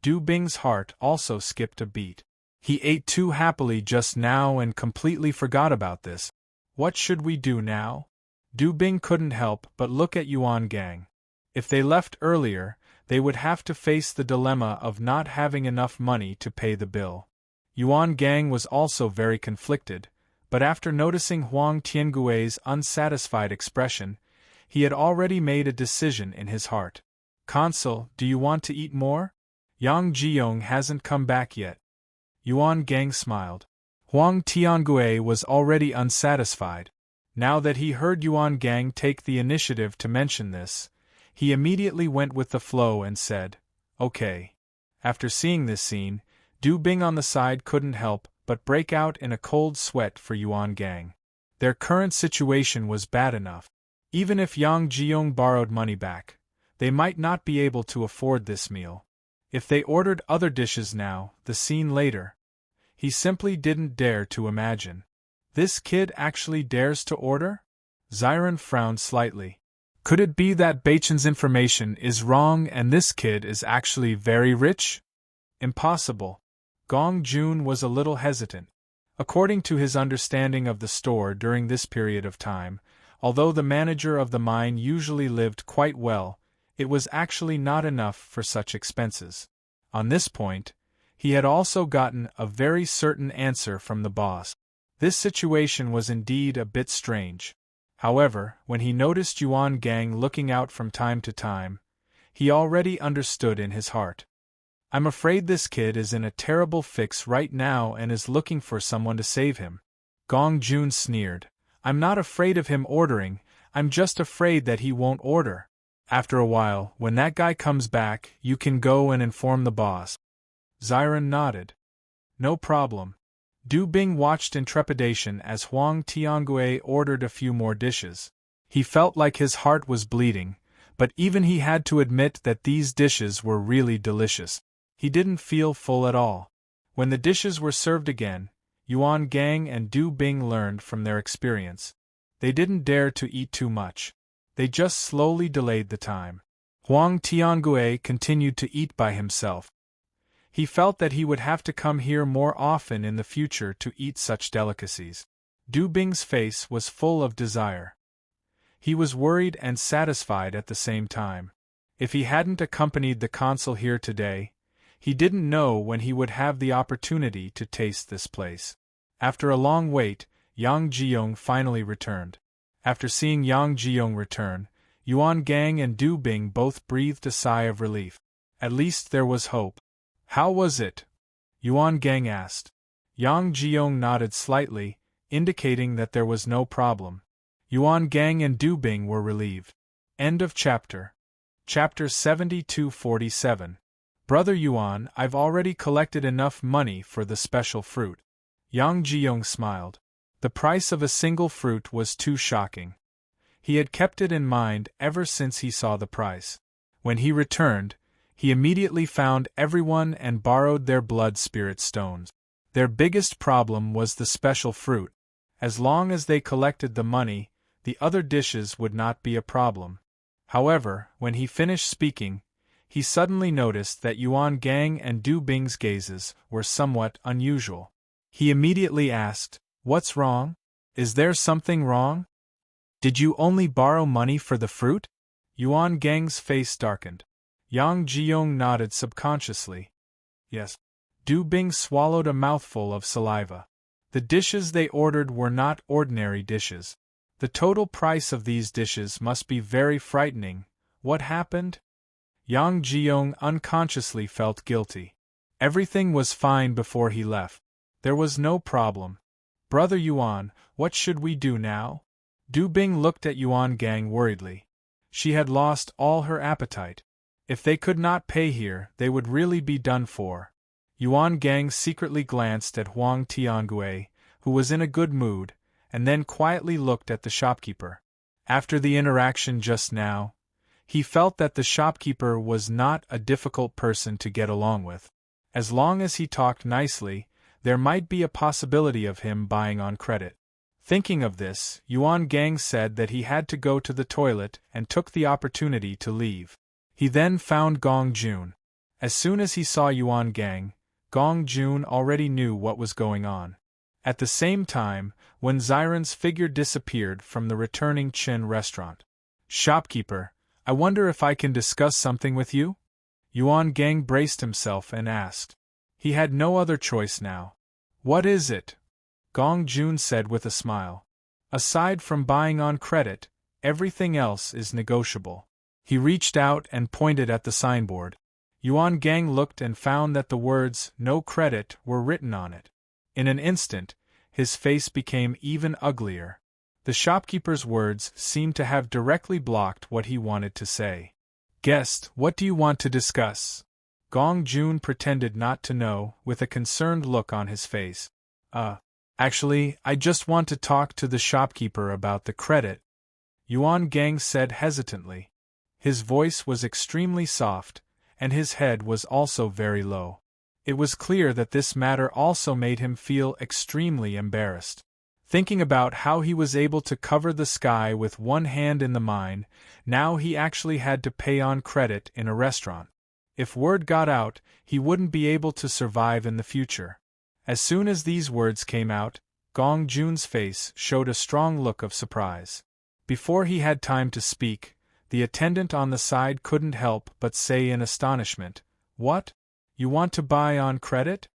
Du Bing's heart also skipped a beat. He ate too happily just now and completely forgot about this. What should we do now? Du Bing couldn't help but look at Yuan Gang. If they left earlier, they would have to face the dilemma of not having enough money to pay the bill. Yuan Gang was also very conflicted, but after noticing Huang Tiangui's unsatisfied expression, he had already made a decision in his heart. Consul, do you want to eat more? Yang Jiong hasn't come back yet. Yuan Gang smiled. Huang Tiangui was already unsatisfied. Now that he heard Yuan Gang take the initiative to mention this, he immediately went with the flow and said, "Okay." After seeing this scene, Du Bing on the side couldn't help but break out in a cold sweat for Yuan Gang. Their current situation was bad enough. Even if Yang Jiong borrowed money back, they might not be able to afford this meal. If they ordered other dishes now, the scene later, he simply didn't dare to imagine. This kid actually dares to order? Ziren frowned slightly. Could it be that Beichen's information is wrong and this kid is actually very rich? Impossible. Gong Jun was a little hesitant. According to his understanding of the store during this period of time, although the manager of the mine usually lived quite well, it was actually not enough for such expenses. On this point, he had also gotten a very certain answer from the boss. This situation was indeed a bit strange. However, when he noticed Yuan Gang looking out from time to time, he already understood in his heart. I'm afraid this kid is in a terrible fix right now and is looking for someone to save him. Gong Jun sneered. I'm not afraid of him ordering, I'm just afraid that he won't order. After a while, when that guy comes back, you can go and inform the boss. Ziren nodded. No problem. Du Bing watched in trepidation as Huang Tiangui ordered a few more dishes. He felt like his heart was bleeding, but even he had to admit that these dishes were really delicious. He didn't feel full at all. When the dishes were served again, Yuan Gang and Du Bing learned from their experience. They didn't dare to eat too much. They just slowly delayed the time. Huang Tiangui continued to eat by himself. He felt that he would have to come here more often in the future to eat such delicacies. Du Bing's face was full of desire. He was worried and satisfied at the same time. If he hadn't accompanied the consul here today, he didn't know when he would have the opportunity to taste this place. After a long wait, Yang Jiong finally returned. After seeing Yang Jiong return, Yuan Gang and Du Bing both breathed a sigh of relief. At least there was hope. How was it? Yuan Gang asked. Yang Jiong nodded slightly, indicating that there was no problem. Yuan Gang and Du Bing were relieved. End of chapter. Chapter 72-47. Brother Yuan, I've already collected enough money for the special fruit. Yang Jiong smiled. The price of a single fruit was too shocking. He had kept it in mind ever since he saw the price. When he returned, he immediately found everyone and borrowed their blood spirit stones. Their biggest problem was the special fruit. As long as they collected the money, the other dishes would not be a problem. However, when he finished speaking, he suddenly noticed that Yuan Gang and Du Bing's gazes were somewhat unusual. He immediately asked, "What's wrong? Is there something wrong? Did you only borrow money for the fruit?" Yuan Gang's face darkened. Yang Jiong nodded subconsciously. Yes. Du Bing swallowed a mouthful of saliva. The dishes they ordered were not ordinary dishes. The total price of these dishes must be very frightening. What happened? Yang Jiong unconsciously felt guilty. Everything was fine before he left. There was no problem. Brother Yuan, what should we do now? Du Bing looked at Yuan Gang worriedly. She had lost all her appetite. If they could not pay here, they would really be done for. Yuan Gang secretly glanced at Huang Tiangue, who was in a good mood, and then quietly looked at the shopkeeper. After the interaction just now, he felt that the shopkeeper was not a difficult person to get along with. As long as he talked nicely, there might be a possibility of him buying on credit. Thinking of this, Yuan Gang said that he had to go to the toilet and took the opportunity to leave. He then found Gong Jun. As soon as he saw Yuan Gang, Gong Jun already knew what was going on. At the same time, when Xiren's figure disappeared from the returning Qin restaurant. "Shopkeeper, I wonder if I can discuss something with you?" Yuan Gang braced himself and asked. He had no other choice now. "What is it?" Gong Jun said with a smile. "Aside from buying on credit, everything else is negotiable." He reached out and pointed at the signboard. Yuan Gang looked and found that the words, "No credit," were written on it. In an instant, his face became even uglier. The shopkeeper's words seemed to have directly blocked what he wanted to say. "Guest, what do you want to discuss?" Gong Jun pretended not to know, with a concerned look on his face. Actually, I just want to talk to the shopkeeper about the credit," Yuan Gang said hesitantly. His voice was extremely soft, and his head was also very low. It was clear that this matter also made him feel extremely embarrassed. Thinking about how he was able to cover the sky with one hand in the mine, now he actually had to pay on credit in a restaurant. If word got out, he wouldn't be able to survive in the future. As soon as these words came out, Gong Jun's face showed a strong look of surprise. Before he had time to speak, the attendant on the side couldn't help but say in astonishment, "What? You want to buy on credit?"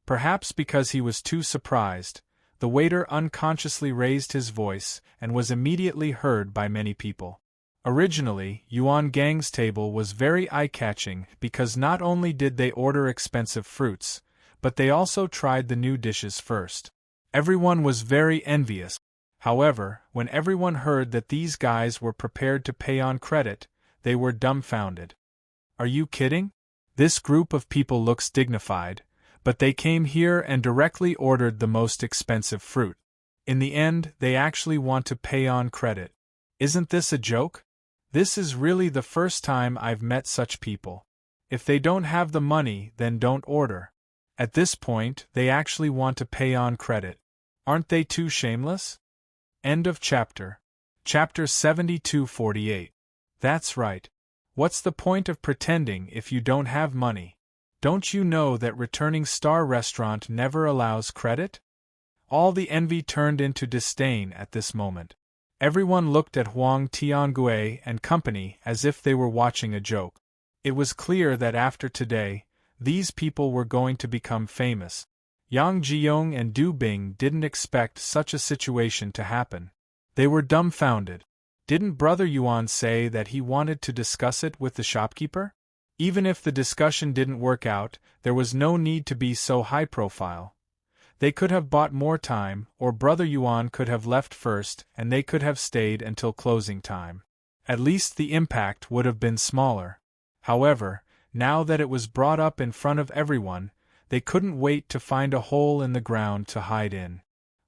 Perhaps because he was too surprised, the waiter unconsciously raised his voice and was immediately heard by many people. Originally, Yuan Gang's table was very eye-catching because not only did they order expensive fruits, but they also tried the new dishes first. Everyone was very envious. However, when everyone heard that these guys were prepared to pay on credit, they were dumbfounded. "Are you kidding? This group of people looks dignified, but they came here and directly ordered the most expensive fruit. In the end, they actually want to pay on credit. Isn't this a joke? This is really the first time I've met such people. If they don't have the money, then don't order. At this point, they actually want to pay on credit. Aren't they too shameless?" End of chapter. Chapter 72-48. That's right. What's the point of pretending if you don't have money? Don't you know that returning star restaurant never allows credit? All the envy turned into disdain at this moment. Everyone looked at Huang Tiangue and company as if they were watching a joke. It was clear that after today, these people were going to become famous. Yang Jiong and Du Bing didn't expect such a situation to happen. They were dumbfounded. Didn't Brother Yuan say that he wanted to discuss it with the shopkeeper? Even if the discussion didn't work out, there was no need to be so high-profile. They could have bought more time, or Brother Yuan could have left first and they could have stayed until closing time. At least the impact would have been smaller. However, now that it was brought up in front of everyone, they couldn't wait to find a hole in the ground to hide in.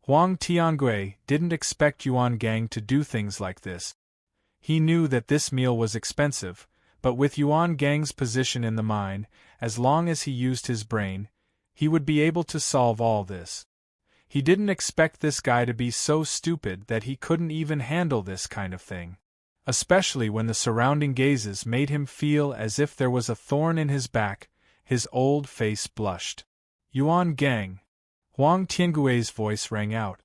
Huang Tiangue didn't expect Yuan Gang to do things like this. He knew that this meal was expensive, but with Yuan Gang's position in the mine, as long as he used his brain, he would be able to solve all this. He didn't expect this guy to be so stupid that he couldn't even handle this kind of thing. Especially when the surrounding gazes made him feel as if there was a thorn in his back. His old face blushed. "Yuan Gang." Huang Tiangue's voice rang out.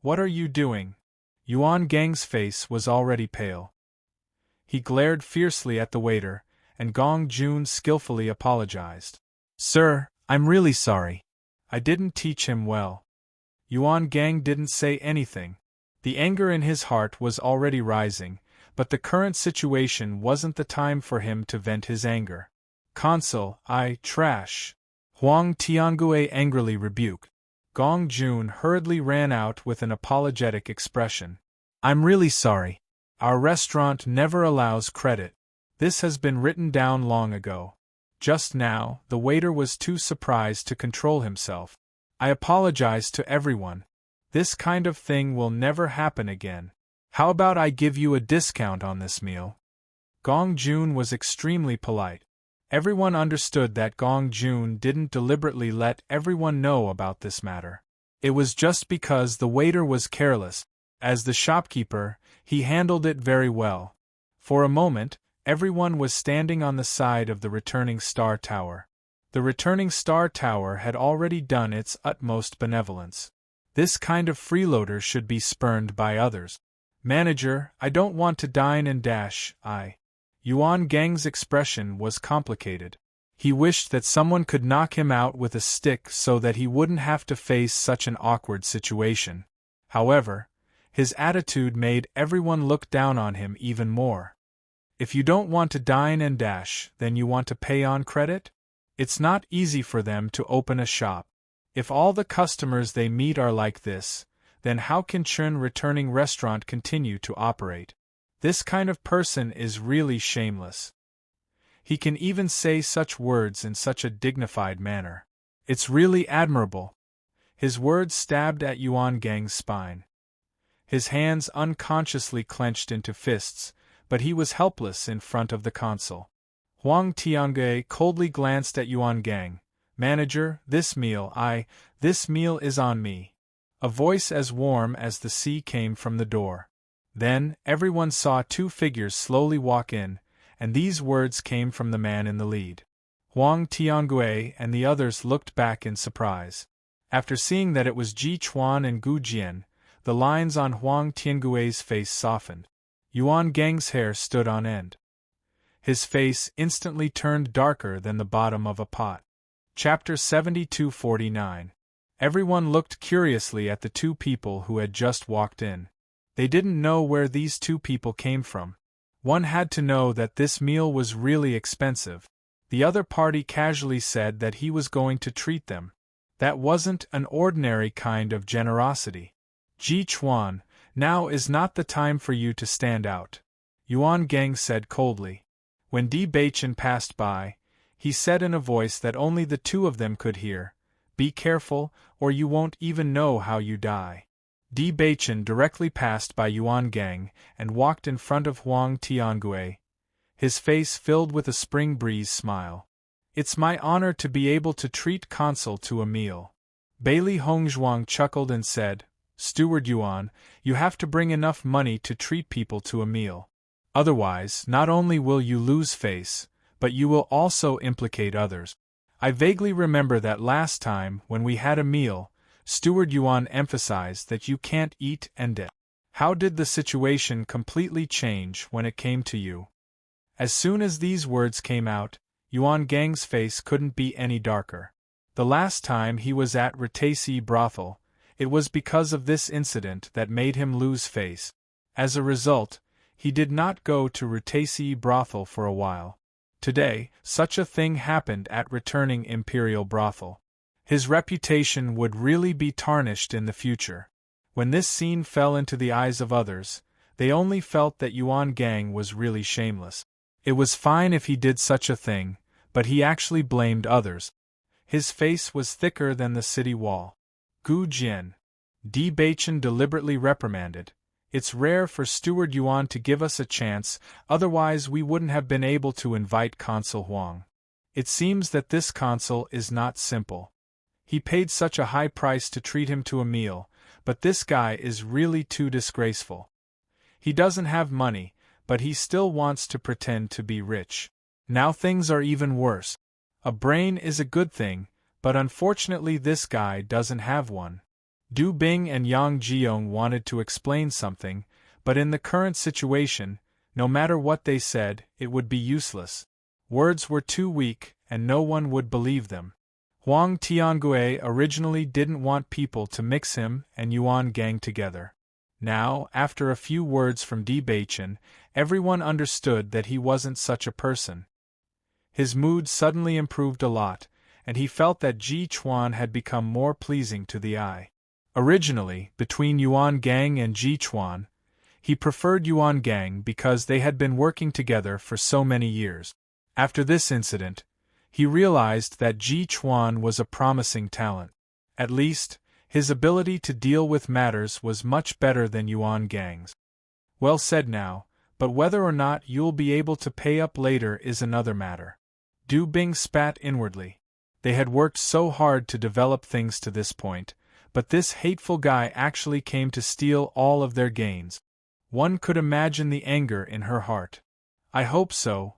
"What are you doing?" Yuan Gang's face was already pale. He glared fiercely at the waiter, and Gong Jun skillfully apologized. "Sir, I'm really sorry. I didn't teach him well." Yuan Gang didn't say anything. The anger in his heart was already rising, but the current situation wasn't the time for him to vent his anger. "Console, trash," Huang Tiangue angrily rebuked. Gong Jun hurriedly ran out with an apologetic expression. "I'm really sorry. Our restaurant never allows credit." This has been written down long ago. Just now, the waiter was too surprised to control himself. I apologize to everyone. This kind of thing will never happen again. How about I give you a discount on this meal? Gong Jun was extremely polite. Everyone understood that Gong Jun didn't deliberately let everyone know about this matter. It was just because the waiter was careless. As the shopkeeper, he handled it very well. For a moment, everyone was standing on the side of the returning star tower. The returning star tower had already done its utmost benevolence. This kind of freeloader should be spurned by others. Manager, I don't want to dine and dash, Yuan Gang's expression was complicated. He wished that someone could knock him out with a stick so that he wouldn't have to face such an awkward situation. However, his attitude made everyone look down on him even more. If you don't want to dine and dash, then you want to pay on credit? It's not easy for them to open a shop. If all the customers they meet are like this, then how can Chun returning restaurant continue to operate? This kind of person is really shameless. He can even say such words in such a dignified manner. It's really admirable. His words stabbed at Yuan Gang's spine. His hands unconsciously clenched into fists, but he was helpless in front of the consul. Huang Tiangue coldly glanced at Yuan Gang. Manager, this meal is on me. A voice as warm as the sea came from the door. Then, everyone saw two figures slowly walk in, and these words came from the man in the lead. Huang Tiangue and the others looked back in surprise. After seeing that it was Ji Chuan and Gu Jian, the lines on Huang Tiangue's face softened. Yuan Gang's hair stood on end. His face instantly turned darker than the bottom of a pot. Chapter 72-49. Everyone looked curiously at the two people who had just walked in. They didn't know where these two people came from. One had to know that this meal was really expensive. The other party casually said that he was going to treat them. That wasn't an ordinary kind of generosity. Ji Chuan, now is not the time for you to stand out, Yuan Gang said coldly. When Di Baichen passed by, he said in a voice that only the two of them could hear, "Be careful, or you won't even know how you die." Di Baichen directly passed by Yuan Gang and walked in front of Huang Tiangue. His face filled with a spring breeze smile. It's my honor to be able to treat Consul to a meal. Bailey Hongzhuang chuckled and said, Steward Yuan, you have to bring enough money to treat people to a meal. Otherwise, not only will you lose face, but you will also implicate others. I vaguely remember that last time when we had a meal, Steward Yuan emphasized that you can't eat and eat. How did the situation completely change when it came to you? As soon as these words came out, Yuan Gang's face couldn't be any darker. The last time he was at Ritasi brothel, it was because of this incident that made him lose face. As a result, he did not go to Ritasi brothel for a while. Today, such a thing happened at returning Imperial brothel. His reputation would really be tarnished in the future. When this scene fell into the eyes of others, they only felt that Yuan Gang was really shameless. It was fine if he did such a thing, but he actually blamed others. His face was thicker than the city wall. Gu Jian. Di Baichen deliberately reprimanded. It's rare for Steward Yuan to give us a chance, otherwise we wouldn't have been able to invite Consul Huang. It seems that this consul is not simple. He paid such a high price to treat him to a meal, but this guy is really too disgraceful. He doesn't have money, but he still wants to pretend to be rich. Now things are even worse. A brain is a good thing, but unfortunately this guy doesn't have one. Du Bing and Yang Jiong wanted to explain something, but in the current situation, no matter what they said, it would be useless. Words were too weak, and no one would believe them. Huang Tiangue originally didn't want people to mix him and Yuan Gang together. Now, after a few words from Di Baichen, everyone understood that he wasn't such a person. His mood suddenly improved a lot, and he felt that Ji Chuan had become more pleasing to the eye. Originally, between Yuan Gang and Ji Chuan, He preferred Yuan Gang because they had been working together for so many years. After this incident, he realized that Ji Chuan was a promising talent. At least, his ability to deal with matters was much better than Yuan Gang's. Well said now, but whether or not you'll be able to pay up later is another matter. Du Bing spat inwardly. They had worked so hard to develop things to this point, but this hateful guy actually came to steal all of their gains. One could imagine the anger in her heart. I hope so.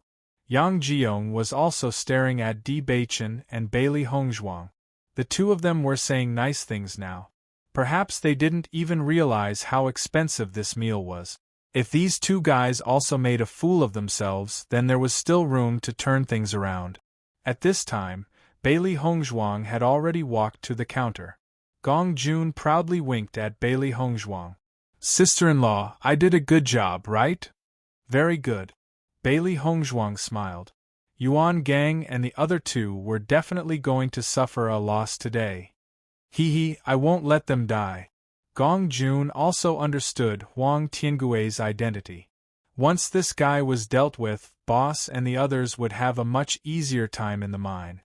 Yang Jiong was also staring at Di Beichen and Bailey Hongzhuang. The two of them were saying nice things now. Perhaps they didn't even realize how expensive this meal was. If these two guys also made a fool of themselves, then there was still room to turn things around. At this time, Bailey Hongzhuang had already walked to the counter. Gong Jun proudly winked at Bailey Hongzhuang. Sister-in-law, I did a good job, right? Very good. Bailey Hongzhuang smiled. Yuan Gang and the other two were definitely going to suffer a loss today. Hee, I won't let them die. Gong Jun also understood Huang Tiangui's identity. Once this guy was dealt with, Boss and the others would have a much easier time in the mine.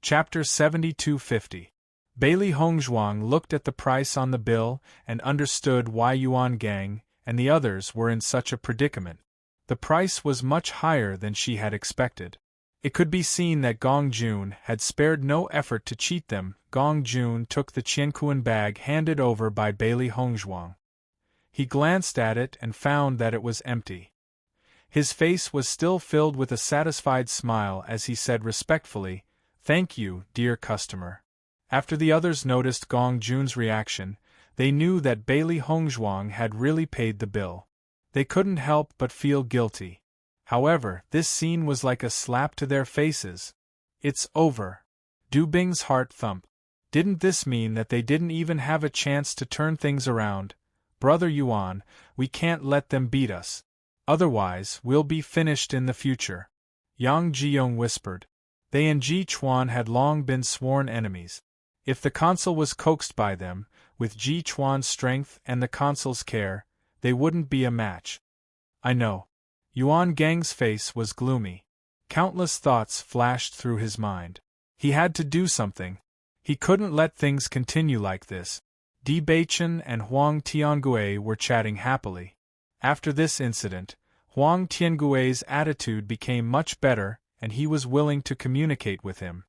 Chapter 7250. Bailey Hongzhuang looked at the price on the bill and understood why Yuan Gang and the others were in such a predicament. The price was much higher than she had expected. It could be seen that Gong Jun had spared no effort to cheat them. Gong Jun took the Qianquan bag handed over by Bailey Hongzhuang. He glanced at it and found that it was empty. His face was still filled with a satisfied smile as he said respectfully, "Thank you, dear customer." After the others noticed Gong Jun's reaction, they knew that Bailey Hongzhuang had really paid the bill. They couldn't help but feel guilty. However, this scene was like a slap to their faces. It's over. Du Bing's heart thumped. Didn't this mean that they didn't even have a chance to turn things around? Brother Yuan, we can't let them beat us. Otherwise, we'll be finished in the future. Yang Jiong whispered. They and Ji Chuan had long been sworn enemies. If the consul was coaxed by them, with Ji Chuan's strength and the consul's care, they wouldn't be a match. I know. Yuan Gang's face was gloomy. Countless thoughts flashed through his mind. He had to do something. He couldn't let things continue like this. Di Beichen and Huang Tiangui were chatting happily. After this incident, Huang Tiangui's attitude became much better, and he was willing to communicate with him.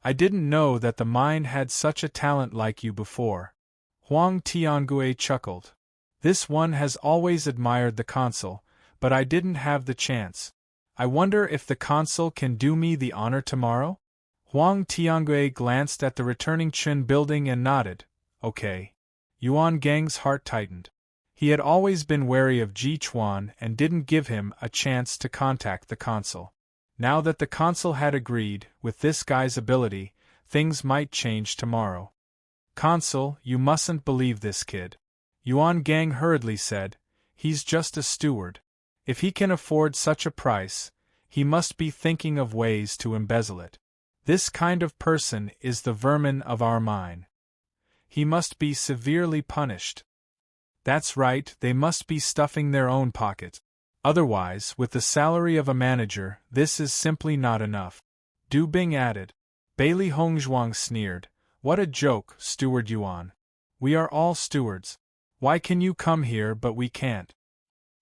I didn't know that the mine had such a talent like you before. Huang Tiangui chuckled. This one has always admired the consul, but I didn't have the chance. I wonder if the consul can do me the honor tomorrow? Huang Tiangui glanced at the returning Chun building and nodded. Okay. Yuan Gang's heart tightened. He had always been wary of Ji Chuan and didn't give him a chance to contact the consul. Now that the consul had agreed, with this guy's ability, things might change tomorrow. Consul, you mustn't believe this kid. Yuan Gang hurriedly said, he's just a steward. If he can afford such a price, he must be thinking of ways to embezzle it. This kind of person is the vermin of our mine. He must be severely punished. That's right, they must be stuffing their own pockets. Otherwise, with the salary of a manager, this is simply not enough. Du Bing added. Bailey Hongzhuang sneered. What a joke, Steward Yuan. We are all stewards. Why can you come here but we can't?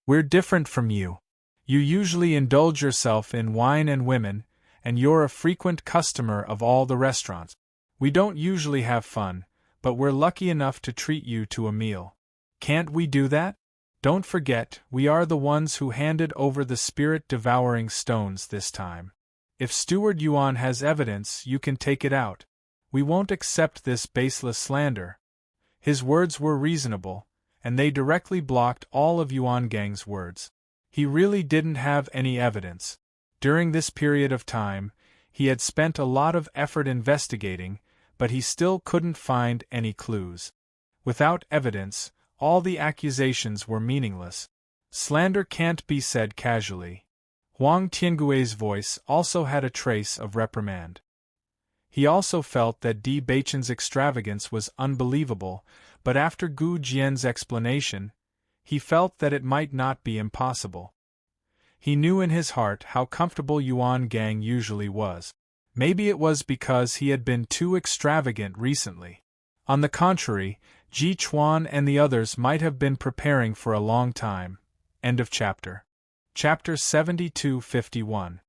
We're different from you. You usually indulge yourself in wine and women, and you're a frequent customer of all the restaurants. We don't usually have fun, but we're lucky enough to treat you to a meal. Can't we do that? Don't forget, we are the ones who handed over the spirit-devouring stones this time. If Steward Yuan has evidence, you can take it out. We won't accept this baseless slander. His words were reasonable, and they directly blocked all of Yuan Gang's words. He really didn't have any evidence. During this period of time, he had spent a lot of effort investigating, but he still couldn't find any clues. Without evidence, all the accusations were meaningless. Slander can't be said casually. Huang Tiangui's voice also had a trace of reprimand. He also felt that Di Beichen's extravagance was unbelievable, but after Gu Jian's explanation, He felt that it might not be impossible. He knew in his heart how comfortable Yuan Gang usually was. Maybe it was because he had been too extravagant recently. On the contrary, Ji Chuan and the others might have been preparing for a long time. End of chapter. Chapter 72-51.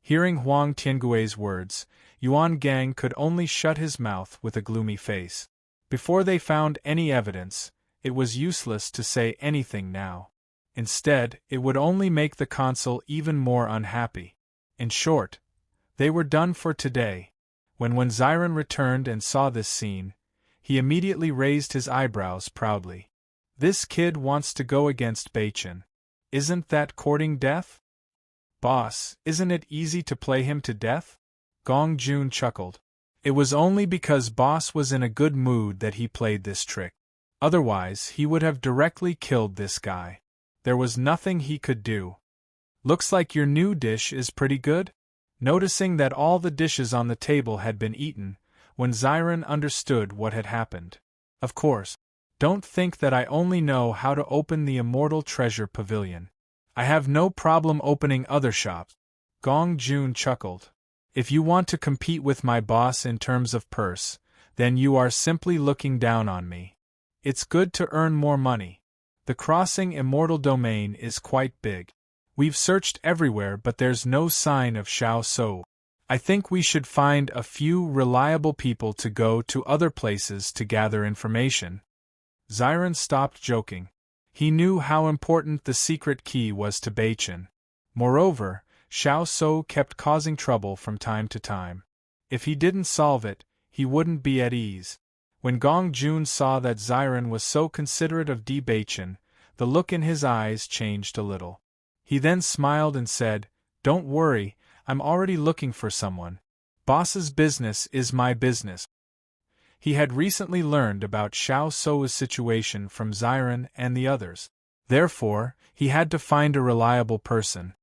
Hearing Huang Tiangui's words, Yuan Gang could only shut his mouth with a gloomy face. Before they found any evidence, it was useless to say anything now. Instead, it would only make the consul even more unhappy. In short, they were done for today. When Ziren returned and saw this scene, he immediately raised his eyebrows proudly. This kid wants to go against Beichen. Isn't that courting death? Boss, isn't it easy to play him to death? Gong Jun chuckled. It was only because Boss was in a good mood that he played this trick. Otherwise, he would have directly killed this guy. There was nothing he could do. Looks like your new dish is pretty good? Noticing that all the dishes on the table had been eaten, Ziren understood what had happened. Of course, don't think that I only know how to open the Immortal Treasure Pavilion. I have no problem opening other shops. Gong Jun chuckled. If you want to compete with my boss in terms of purse, then you are simply looking down on me. It's good to earn more money. The crossing Immortal Domain is quite big. We've searched everywhere but there's no sign of Xiao Sou. I think we should find a few reliable people to go to other places to gather information. Ziren stopped joking. He knew how important the secret key was to Beichen. Moreover, Xiao Sou kept causing trouble from time to time. If he didn't solve it, he wouldn't be at ease. When Gong Jun saw that Ziren was so considerate of Di Beichen, the look in his eyes changed a little. He then smiled and said, "Don't worry, I'm already looking for someone. Boss's business is my business." He had recently learned about Xiao Sou's situation from Ziren and the others. Therefore, he had to find a reliable person.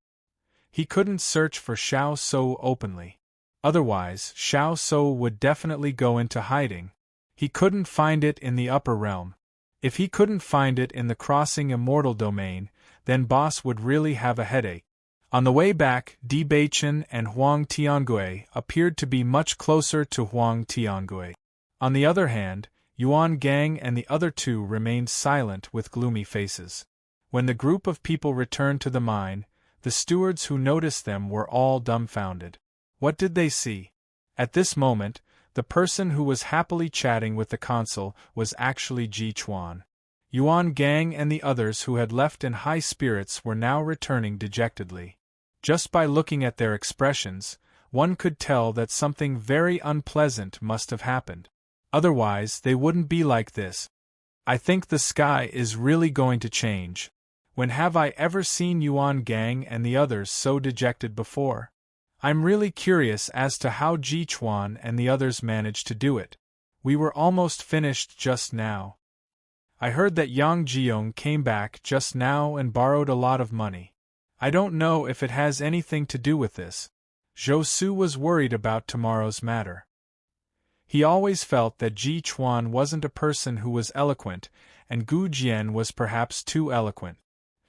He couldn't search for Xiao Sou openly. Otherwise, Xiao Sou would definitely go into hiding. He couldn't find it in the upper realm. If he couldn't find it in the crossing Immortal Domain, then Boss would really have a headache. On the way back, Di Beichen and Huang Tiangui appeared to be much closer to Huang Tiangui. On the other hand, Yuan Gang and the other two remained silent with gloomy faces. When the group of people returned to the mine, the stewards who noticed them were all dumbfounded. What did they see? At this moment, the person who was happily chatting with the consul was actually Ji Chuan. Yuan Gang and the others who had left in high spirits were now returning dejectedly. Just by looking at their expressions, one could tell that something very unpleasant must have happened. Otherwise, they wouldn't be like this. I think the sky is really going to change. When have I ever seen Yuan Gang and the others so dejected before? I'm really curious as to how Ji Chuan and the others managed to do it. We were almost finished just now. I heard that Yang Jiong came back just now and borrowed a lot of money. I don't know if it has anything to do with this. Zhou Su was worried about tomorrow's matter. He always felt that Ji Chuan wasn't a person who was eloquent, and Gu Jian was perhaps too eloquent.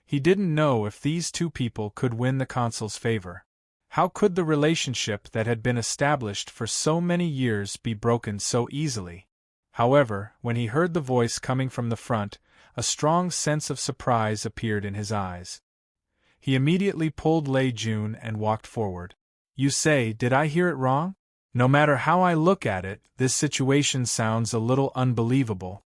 He didn't know if these two people could win the consul's favor. How could the relationship that had been established for so many years be broken so easily? However, when he heard the voice coming from the front, a strong sense of surprise appeared in his eyes. He immediately pulled Lei Jun and walked forward. You say, did I hear it wrong? No matter how I look at it, this situation sounds a little unbelievable.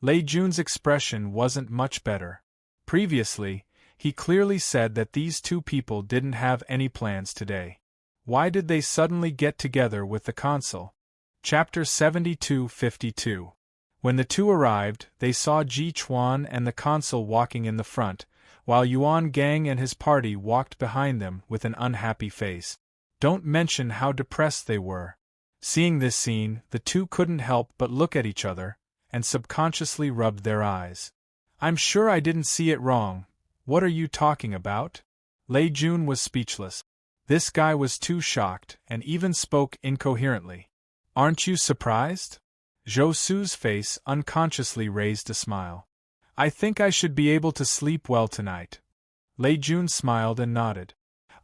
Lei Jun's expression wasn't much better. Previously, he clearly said that these two people didn't have any plans today. Why did they suddenly get together with the consul? Chapter 72-52. When the two arrived, they saw Ji Chuan and the consul walking in the front, while Yuan Gang and his party walked behind them with an unhappy face. Don't mention how depressed they were. Seeing this scene, the two couldn't help but look at each other, and subconsciously rubbed their eyes. I'm sure I didn't see it wrong. What are you talking about? Lei Jun was speechless. This guy was too shocked, and even spoke incoherently. Aren't you surprised? Zhou Su's face unconsciously raised a smile. I think I should be able to sleep well tonight. Lei Jun smiled and nodded.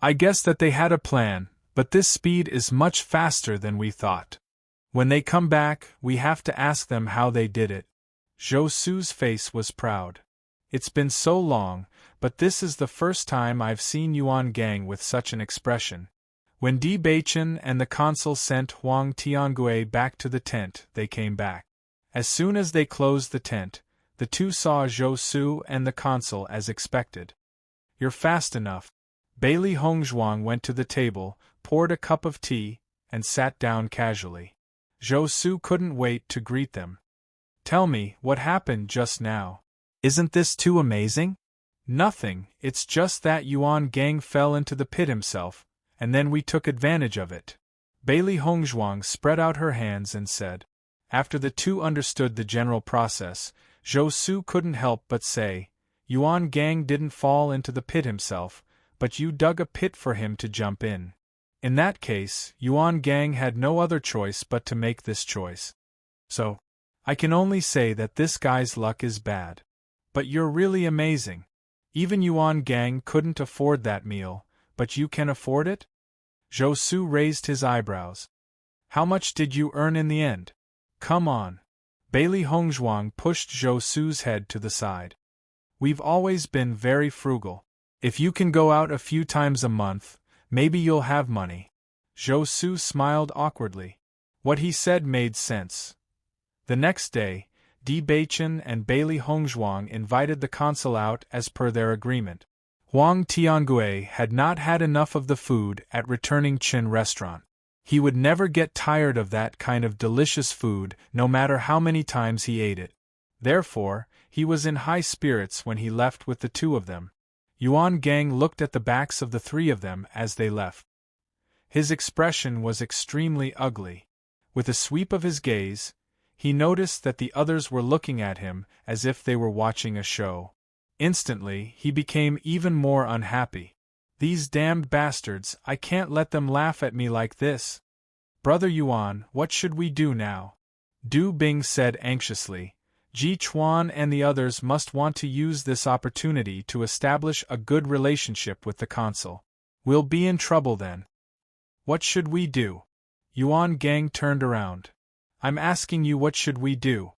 I guess that they had a plan, but this speed is much faster than we thought. When they come back, we have to ask them how they did it. Zhou Su's face was proud. It's been so long, but this is the first time I've seen Yuan Gang with such an expression. When Di Beichen and the consul sent Huang Tiangui back to the tent, they came back. As soon as they closed the tent, the two saw Zhou Su and the consul as expected. You're fast enough. Bailey Hongzhuang went to the table, poured a cup of tea, and sat down casually. Zhou Su couldn't wait to greet them. Tell me, what happened just now? Isn't this too amazing? Nothing, it's just that Yuan Gang fell into the pit himself, and then we took advantage of it. Bailey Hongzhuang spread out her hands and said. After the two understood the general process, Zhou Su couldn't help but say, Yuan Gang didn't fall into the pit himself, but you dug a pit for him to jump in. In that case, Yuan Gang had no other choice but to make this choice. So, I can only say that this guy's luck is bad. But you're really amazing. Even Yuan Gang couldn't afford that meal, but you can afford it? Zhou Su raised his eyebrows. How much did you earn in the end? Come on. Bailey Hongzhuang pushed Zhou Su's head to the side. We've always been very frugal. If you can go out a few times a month, maybe you'll have money. Zhou Su smiled awkwardly. What he said made sense. The next day, Di Beichen and Bailey Hongzhuang invited the consul out as per their agreement. Huang Tiangui had not had enough of the food at returning Qin restaurant. He would never get tired of that kind of delicious food, no matter how many times he ate it. Therefore, he was in high spirits when he left with the two of them. Yuan Gang looked at the backs of the three of them as they left. His expression was extremely ugly. With a sweep of his gaze, he noticed that the others were looking at him as if they were watching a show. Instantly, he became even more unhappy. These damned bastards, I can't let them laugh at me like this. Brother Yuan, what should we do now? Du Bing said anxiously. Ji Chuan and the others must want to use this opportunity to establish a good relationship with the consul. We'll be in trouble then. What should we do? Yuan Gang turned around. I'm asking you, what should we do?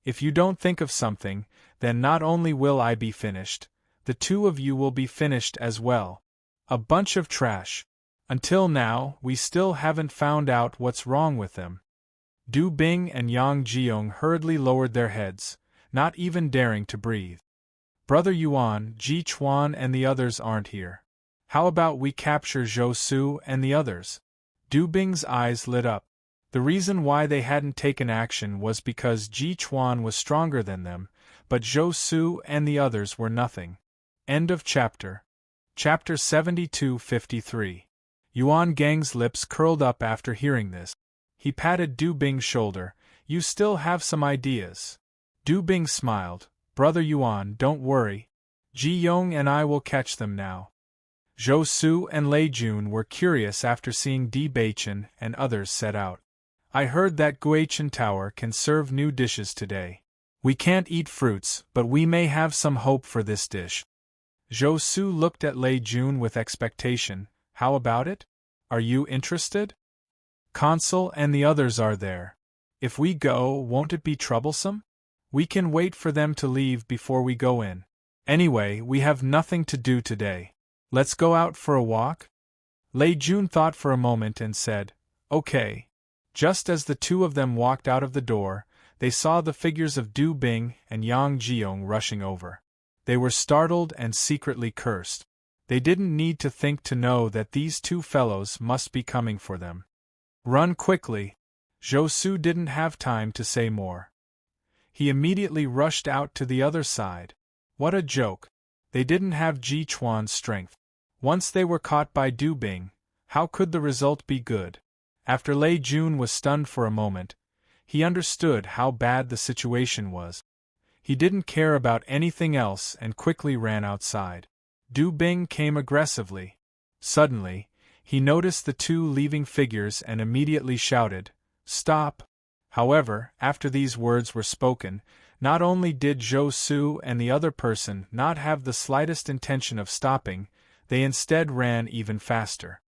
If you don't think of something, then not only will I be finished, the two of you will be finished as well. A bunch of trash. Until now, we still haven't found out what's wrong with them. Du Bing and Yang Jiong hurriedly lowered their heads, not even daring to breathe. Brother Yuan, Ji Chuan and the others aren't here. How about we capture Zhou Su and the others? Du Bing's eyes lit up. The reason why they hadn't taken action was because Ji Chuan was stronger than them, but Zhou Su and the others were nothing. End of chapter. Chapter 72-53. Yuan Gang's lips curled up after hearing this. He patted Du Bing's shoulder. You still have some ideas. Du Bing smiled. Brother Yuan, don't worry. Ji Yong and I will catch them now. Zhou Su and Lei Jun were curious after seeing Di Beichen and others set out. I heard that Guichen Tower can serve new dishes today. We can't eat fruits, but we may have some hope for this dish. Zhou Su looked at Lei Jun with expectation. How about it? Are you interested? Consul and the others are there. If we go, won't it be troublesome? We can wait for them to leave before we go in. Anyway, we have nothing to do today. Let's go out for a walk? Lei Jun thought for a moment and said, Okay. Just as the two of them walked out of the door, they saw the figures of Du Bing and Yang Jiong rushing over. They were startled and secretly cursed. They didn't need to think to know that these two fellows must be coming for them. Run quickly. Zhou Su didn't have time to say more. He immediately rushed out to the other side. What a joke. They didn't have Ji Chuan's strength. Once they were caught by Du Bing, how could the result be good? After Lei Jun was stunned for a moment, he understood how bad the situation was. He didn't care about anything else and quickly ran outside. Du Bing came aggressively. Suddenly, he noticed the two leaving figures and immediately shouted, Stop! However, after these words were spoken, not only did Zhou Su and the other person not have the slightest intention of stopping, they instead ran even faster.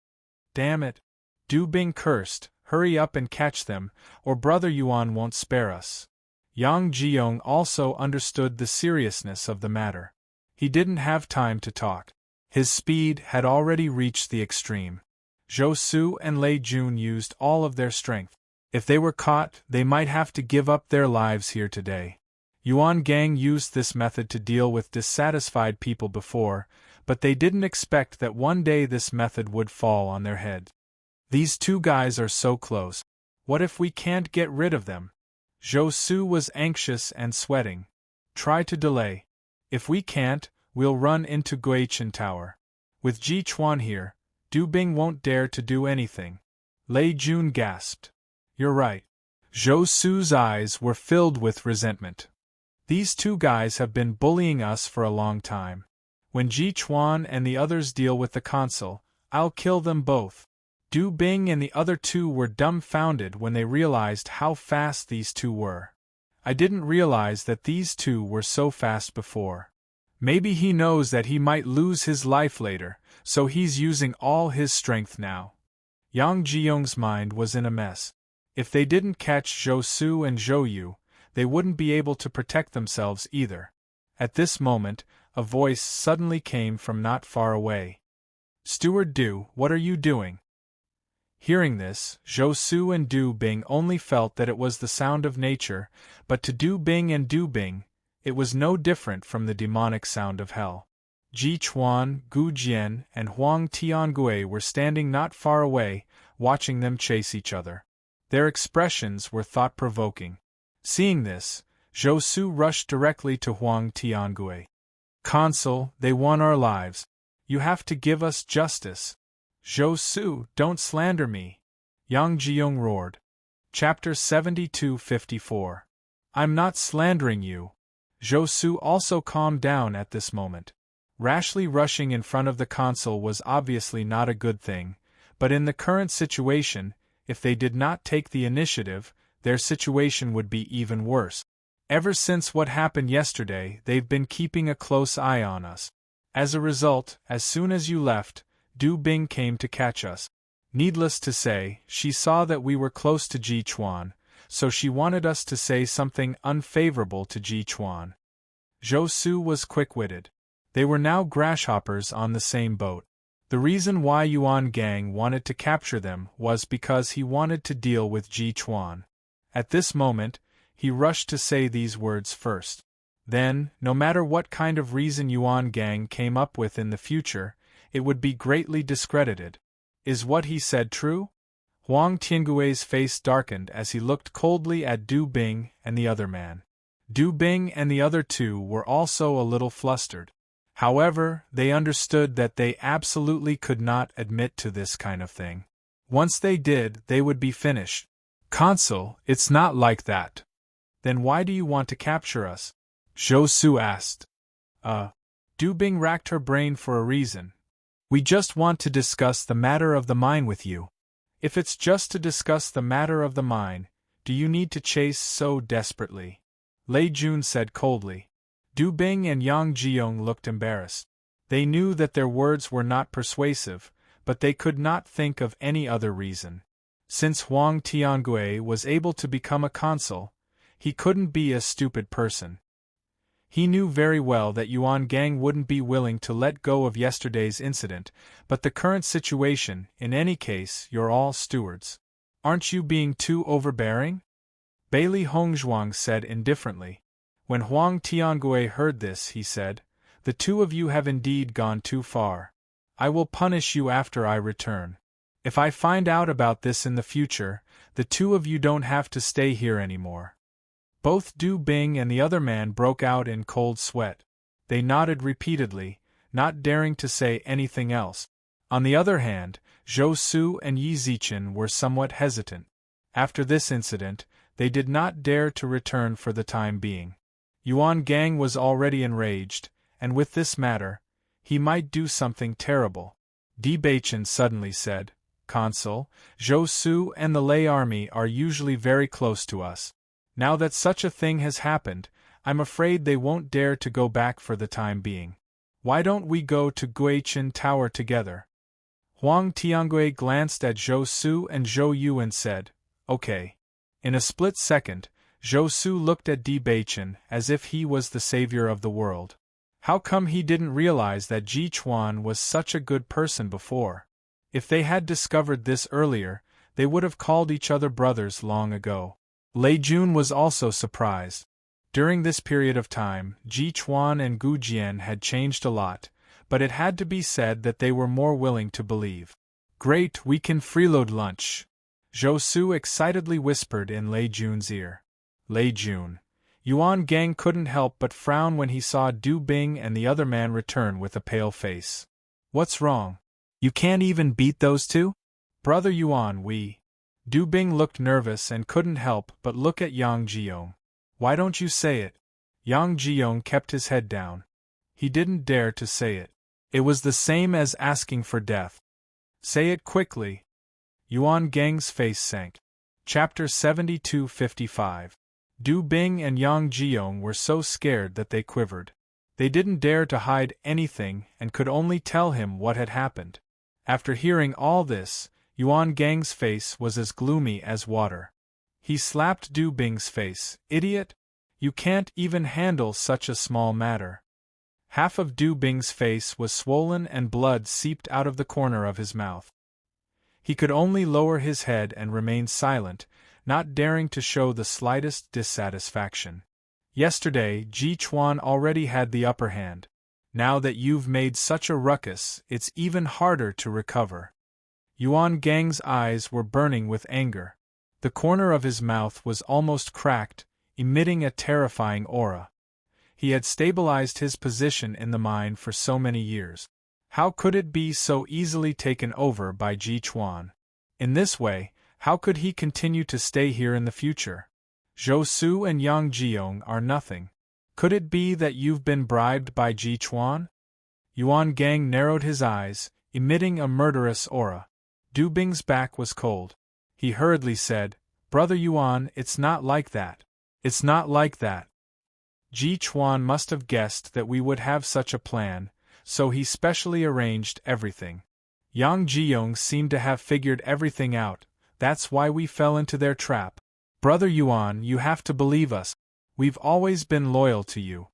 Damn it! Du Bing cursed, hurry up and catch them, or Brother Yuan won't spare us. Yang Jiong also understood the seriousness of the matter. He didn't have time to talk. His speed had already reached the extreme. Zhou Su and Lei Jun used all of their strength. If they were caught, they might have to give up their lives here today. Yuan Gang used this method to deal with dissatisfied people before, but they didn't expect that one day this method would fall on their head. These two guys are so close. What if we can't get rid of them? Zhou Su was anxious and sweating. Try to delay. If we can't, we'll run into Guichen Tower. With Ji Chuan here, Du Bing won't dare to do anything. Lei Jun gasped. You're right. Zhou Su's eyes were filled with resentment. These two guys have been bullying us for a long time. When Ji Chuan and the others deal with the consul, I'll kill them both. Du Bing and the other two were dumbfounded when they realized how fast these two were. I didn't realize that these two were so fast before. Maybe he knows that he might lose his life later, so he's using all his strength now. Yang Jiong's mind was in a mess. If they didn't catch Zhou Su and Zhou Yu, they wouldn't be able to protect themselves either. At this moment, a voice suddenly came from not far away. Steward Du, what are you doing? Hearing this, Zhou Su and Du Bing only felt that it was the sound of nature, but to Du Bing and Du Bing, it was no different from the demonic sound of hell. Ji Chuan, Gu Jian, and Huang Tiangui were standing not far away, watching them chase each other. Their expressions were thought-provoking. Seeing this, Zhou Su rushed directly to Huang Tiangui. Consul, they won our lives. You have to give us justice. Zhou Su, don't slander me. Yang Jiong roared. Chapter 72-54. I'm not slandering you. Zhou Su also calmed down at this moment. Rashly rushing in front of the consul was obviously not a good thing, but in the current situation, if they did not take the initiative, their situation would be even worse. Ever since what happened yesterday, they've been keeping a close eye on us. As a result, as soon as you left, Du Bing came to catch us. Needless to say, she saw that we were close to Ji Chuan, so she wanted us to say something unfavorable to Ji Chuan. Zhou Su was quick-witted. They were now grasshoppers on the same boat. The reason why Yuan Gang wanted to capture them was because he wanted to deal with Ji Chuan. At this moment, he rushed to say these words first. Then, no matter what kind of reason Yuan Gang came up with in the future, it would be greatly discredited. Is what he said true? Huang Tiangui's face darkened as he looked coldly at Du Bing and the other man. Du Bing and the other two were also a little flustered. However, they understood that they absolutely could not admit to this kind of thing. Once they did, they would be finished. Consul, it's not like that. Then why do you want to capture us? Zhou Su asked. Du Bing racked her brain for a reason. We just want to discuss the matter of the mine with you. If it's just to discuss the matter of the mine, do you need to chase so desperately? Lei Jun said coldly. Du Bing and Yang Jiong looked embarrassed. They knew that their words were not persuasive, but they could not think of any other reason. Since Huang Tiangui was able to become a consul, he couldn't be a stupid person. He knew very well that Yuan Gang wouldn't be willing to let go of yesterday's incident, but the current situation, in any case, you're all stewards. Aren't you being too overbearing? Bailey Hongzhuang said indifferently. When Huang Tiangui heard this, he said, The two of you have indeed gone too far. I will punish you after I return. If I find out about this in the future, the two of you don't have to stay here anymore. Both Du Bing and the other man broke out in cold sweat. They nodded repeatedly, not daring to say anything else. On the other hand, Zhou Su and Yi Zichen were somewhat hesitant. After this incident, they did not dare to return for the time being. Yuan Gang was already enraged, and with this matter, he might do something terrible. Di Baichen suddenly said, Consul, Zhou Su and the Lei army are usually very close to us. Now that such a thing has happened, I'm afraid they won't dare to go back for the time being. Why don't we go to Guichen Tower together? Huang Tiangui glanced at Zhou Su and Zhou Yu and said, "Okay." In a split second, Zhou Su looked at Di Baichen as if he was the savior of the world. How come he didn't realize that Ji Chuan was such a good person before? If they had discovered this earlier, they would have called each other brothers long ago. Lei Jun was also surprised. During this period of time, Ji Chuan and Gu Jian had changed a lot, but it had to be said that they were more willing to believe. "Great, we can freeload lunch," Zhou Su excitedly whispered in Lei Jun's ear. Lei Jun. Yuan Gang couldn't help but frown when he saw Du Bing and the other man return with a pale face. "What's wrong? You can't even beat those two?" "Brother Yuan, Du Bing looked nervous and couldn't help but look at Yang Jiong. "Why don't you say it?" Yang Jiong kept his head down. He didn't dare to say it. It was the same as asking for death. "Say it quickly." Yuan Gang's face sank. Chapter 72-55. Du Bing and Yang Jiong were so scared that they quivered. They didn't dare to hide anything and could only tell him what had happened. After hearing all this, Yuan Gang's face was as gloomy as water. He slapped Du Bing's face. "Idiot! You can't even handle such a small matter." Half of Du Bing's face was swollen and blood seeped out of the corner of his mouth. He could only lower his head and remain silent, not daring to show the slightest dissatisfaction. Yesterday, Ji Chuan already had the upper hand. Now that you've made such a ruckus, it's even harder to recover. Yuan Gang's eyes were burning with anger. The corner of his mouth was almost cracked, emitting a terrifying aura. He had stabilized his position in the mine for so many years. How could it be so easily taken over by Ji Chuan? In this way, how could he continue to stay here in the future? Zhou Su and Yang Jiong are nothing. Could it be that you've been bribed by Ji Chuan? Yuan Gang narrowed his eyes, emitting a murderous aura. Du Bing's back was cold. He hurriedly said, "Brother Yuan, it's not like that. It's not like that. Ji Chuan must have guessed that we would have such a plan, so he specially arranged everything. Yang Jiong seemed to have figured everything out, that's why we fell into their trap. Brother Yuan, you have to believe us. We've always been loyal to you."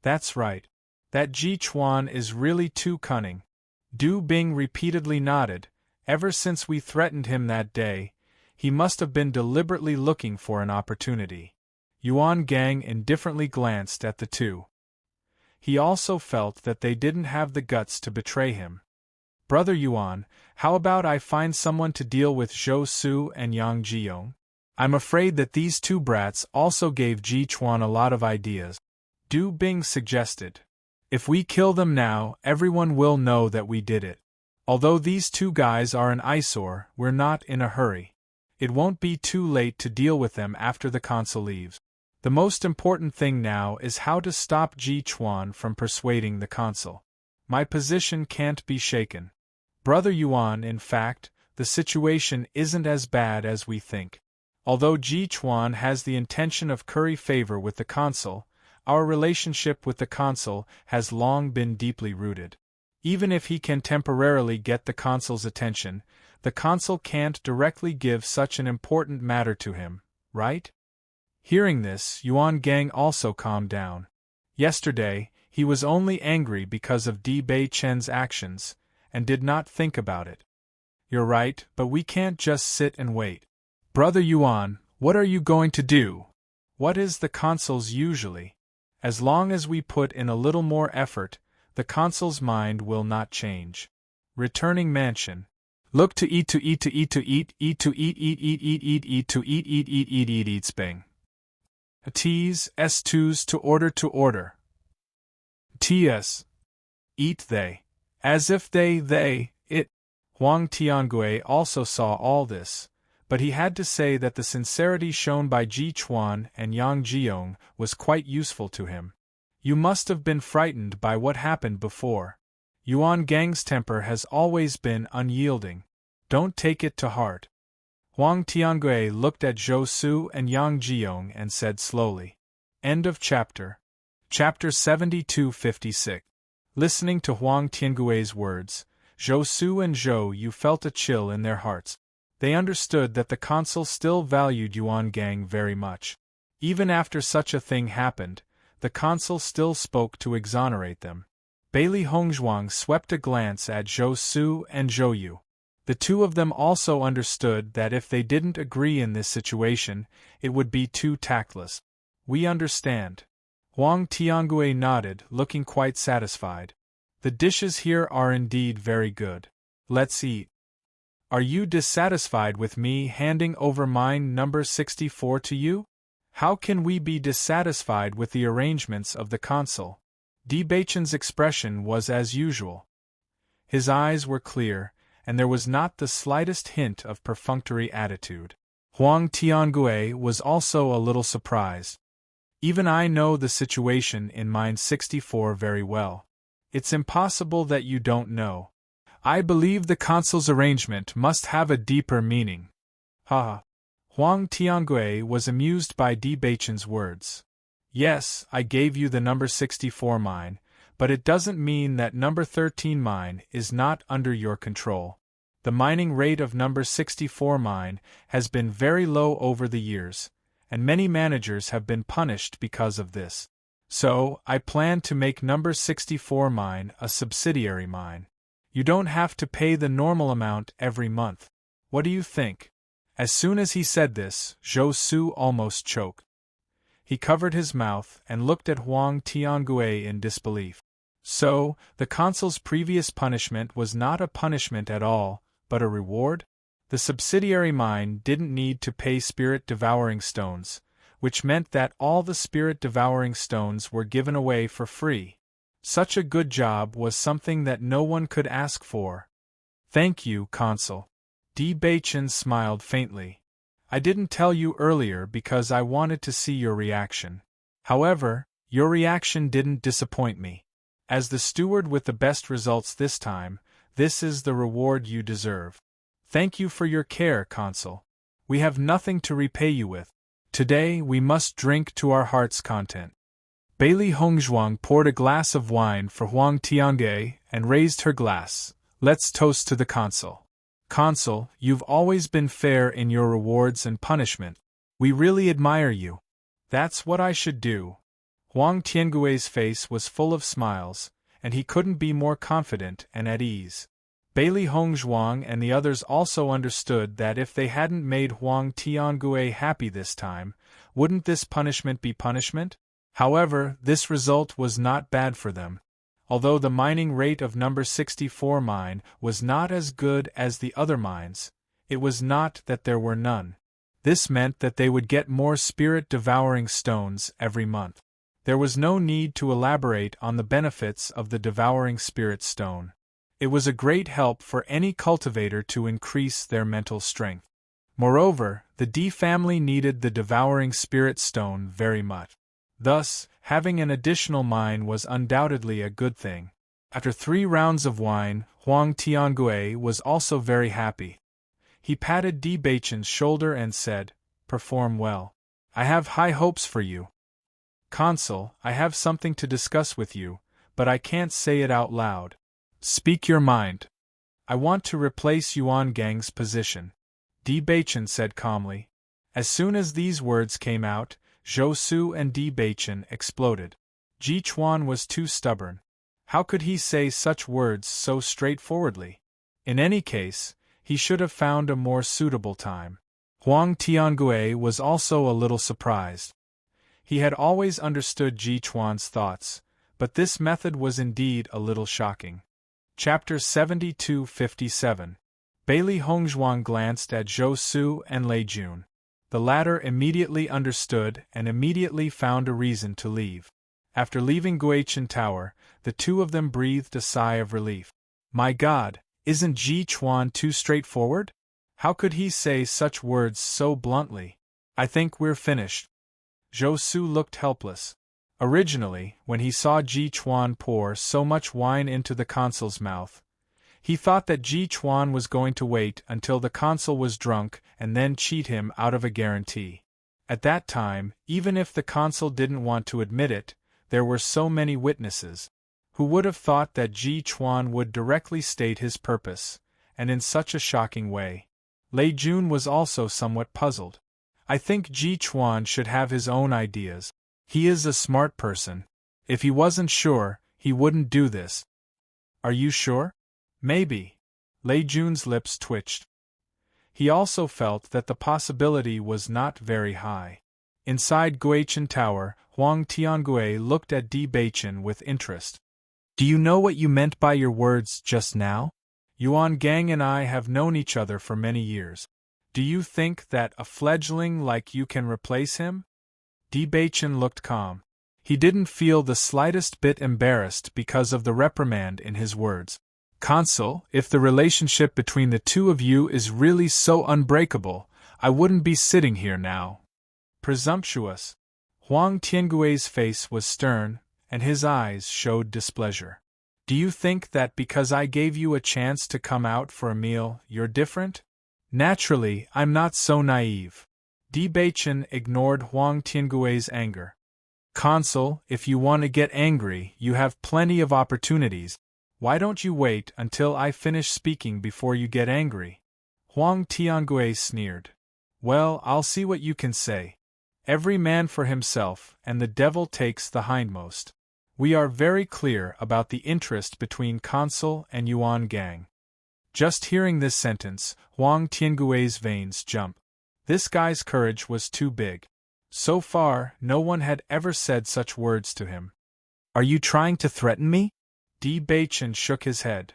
"That's right. That Ji Chuan is really too cunning." Du Bing repeatedly nodded. "Ever since we threatened him that day, he must have been deliberately looking for an opportunity." Yuan Gang indifferently glanced at the two. He also felt that they didn't have the guts to betray him. "Brother Yuan, how about I find someone to deal with Zhou Su and Yang Jiong? I'm afraid that these two brats also gave Ji Chuan a lot of ideas," Du Bing suggested. "If we kill them now, everyone will know that we did it. Although these two guys are an eyesore, we're not in a hurry. It won't be too late to deal with them after the consul leaves. The most important thing now is how to stop Ji Chuan from persuading the consul. My position can't be shaken. Brother Yuan, in fact, the situation isn't as bad as we think. Although Ji Chuan has the intention of curry favor with the consul, our relationship with the consul has long been deeply rooted. Even if he can temporarily get the consul's attention, the consul can't directly give such an important matter to him, right?" Hearing this, Yuan Gang also calmed down. Yesterday, he was only angry because of Di Baichen's actions, and did not think about it. "You're right, but we can't just sit and wait. Brother Yuan, what are you going to do? What is the consul's usually? As long as we put in a little more effort, the consul's mind will not change. Returning mansion. Look to eat to eat to eat to eat eat to eat eat eat eat eat eat to eat eat eat eat eat eat sping. T's S2's to order. Ts. Eat they. As if they, it. Huang Tiangui also saw all this, but he had to say that the sincerity shown by Ji Chuan and Yang Jiong was quite useful to him. "You must have been frightened by what happened before. Yuan Gang's temper has always been unyielding. Don't take it to heart. Huang Tiangui looked at Zhou Su and Yang Jiong and said slowly. End of chapter. Chapter 7256. Listening to Huang Tiangui's words, Zhou Su and Zhou Yu felt a chill in their hearts. They understood that the consul still valued Yuan Gang very much. Even after such a thing happened, the consul still spoke to exonerate them. Bailey Hongzhuang swept a glance at Zhou Su and Zhou Yu. The two of them also understood that if they didn't agree in this situation, it would be too tactless. We understand. Huang Tiangui nodded, looking quite satisfied. The dishes here are indeed very good. Let's eat. Are you dissatisfied with me handing over mine number 64 to you? How can we be dissatisfied with the arrangements of the consul? Di Baichen's expression was as usual. His eyes were clear, and there was not the slightest hint of perfunctory attitude. Huang Tiangui was also a little surprised. Even I know the situation in mine 64 very well. It's impossible that you don't know. I believe the consul's arrangement must have a deeper meaning. Ha! Huang Tiangui was amused by Di Baichen's words. Yes, I gave you the number 64 mine, but it doesn't mean that number 13 mine is not under your control. The mining rate of number 64 mine has been very low over the years, and many managers have been punished because of this. So, I plan to make number 64 mine a subsidiary mine. You don't have to pay the normal amount every month. What do you think? As soon as he said this, Zhou Su almost choked. He covered his mouth and looked at Huang Tiangui in disbelief. So, the consul's previous punishment was not a punishment at all, but a reward? The subsidiary mine didn't need to pay spirit-devouring stones, which meant that all the spirit-devouring stones were given away for free. Such a good job was something that no one could ask for. Thank you, consul. Di Baichen smiled faintly. I didn't tell you earlier because I wanted to see your reaction. However, your reaction didn't disappoint me. As the steward with the best results this time, this is the reward you deserve. Thank you for your care, consul. We have nothing to repay you with. Today we must drink to our heart's content. Bailey Hongzhuang poured a glass of wine for Huang Tiangui and raised her glass. Let's toast to the consul. Consul, you've always been fair in your rewards and punishment. We really admire you. That's what I should do. Huang Tiangui's face was full of smiles, and he couldn't be more confident and at ease. Bailey Hongzhuang and the others also understood that if they hadn't made Huang Tiangui happy this time, wouldn't this punishment be punishment? However, this result was not bad for them. Although the mining rate of number 64 mine was not as good as the other mines, it was not that there were none. This meant that they would get more spirit-devouring stones every month. There was no need to elaborate on the benefits of the devouring spirit stone. It was a great help for any cultivator to increase their mental strength. Moreover, the D family needed the devouring spirit stone very much. Thus, having an additional mine was undoubtedly a good thing. After 3 rounds of wine, Huang Tiangui was also very happy. He patted Di Baichen's shoulder and said, "Perform well. I have high hopes for you. Consul, I have something to discuss with you, but I can't say it out loud. Speak your mind. I want to replace Yuan Gang's position," Di Baichen said calmly. As soon as these words came out, Zhou Su and Di Baichen exploded. Ji Chuan was too stubborn. How could he say such words so straightforwardly? In any case, he should have found a more suitable time. Huang Tiangui was also a little surprised. He had always understood Ji Chuan's thoughts, but this method was indeed a little shocking. Chapter 7257. Bailey Hongzhuang glanced at Zhou Su and Lei Jun. The latter immediately understood and immediately found a reason to leave. After leaving Guichen Tower, the two of them breathed a sigh of relief. My God, isn't Ji Chuan too straightforward? How could he say such words so bluntly? I think we're finished. Zhou Su looked helpless. Originally, when he saw Ji Chuan pour so much wine into the consul's mouth, He thought that Ji Chuan was going to wait until the consul was drunk and then cheat him out of a guarantee. At that time, even if the consul didn't want to admit it, there were so many witnesses. Who would have thought that Ji Chuan would directly state his purpose, and in such a shocking way? Lei Jun was also somewhat puzzled. I think Ji Chuan should have his own ideas. He is a smart person. If he wasn't sure, he wouldn't do this. Are you sure? Maybe. Lei Jun's lips twitched. He also felt that the possibility was not very high. Inside Guichen Tower, Huang Tiangui looked at Di Beichen with interest. Do you know what you meant by your words just now? Yuan Gang and I have known each other for many years. Do you think that a fledgling like you can replace him? Di Beichen looked calm. He didn't feel the slightest bit embarrassed because of the reprimand in his words. Consul, if the relationship between the two of you is really so unbreakable, I wouldn't be sitting here now. Presumptuous. Huang Tiangui's face was stern, and his eyes showed displeasure. Do you think that because I gave you a chance to come out for a meal, you're different? Naturally, I'm not so naive. Di Beichen ignored Huang Tiangui's anger. Consul, if you want to get angry, you have plenty of opportunities. Why don't you wait until I finish speaking before you get angry? Huang Tiangui sneered. Well, I'll see what you can say. Every man for himself, and the devil takes the hindmost. We are very clear about the interest between Consul and Yuan Gang. Just hearing this sentence, Huang Tiangui's veins jump. This guy's courage was too big. So far, no one had ever said such words to him. Are you trying to threaten me? Di Beichen shook his head.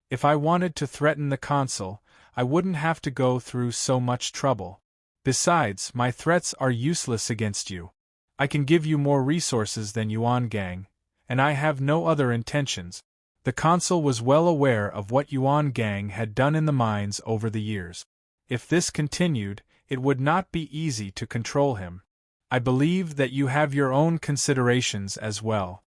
If I wanted to threaten the consul, I wouldn't have to go through so much trouble. Besides, my threats are useless against you. I can give you more resources than Yuan Gang, and I have no other intentions. The consul was well aware of what Yuan Gang had done in the mines over the years. If this continued, it would not be easy to control him. I believe that you have your own considerations as well.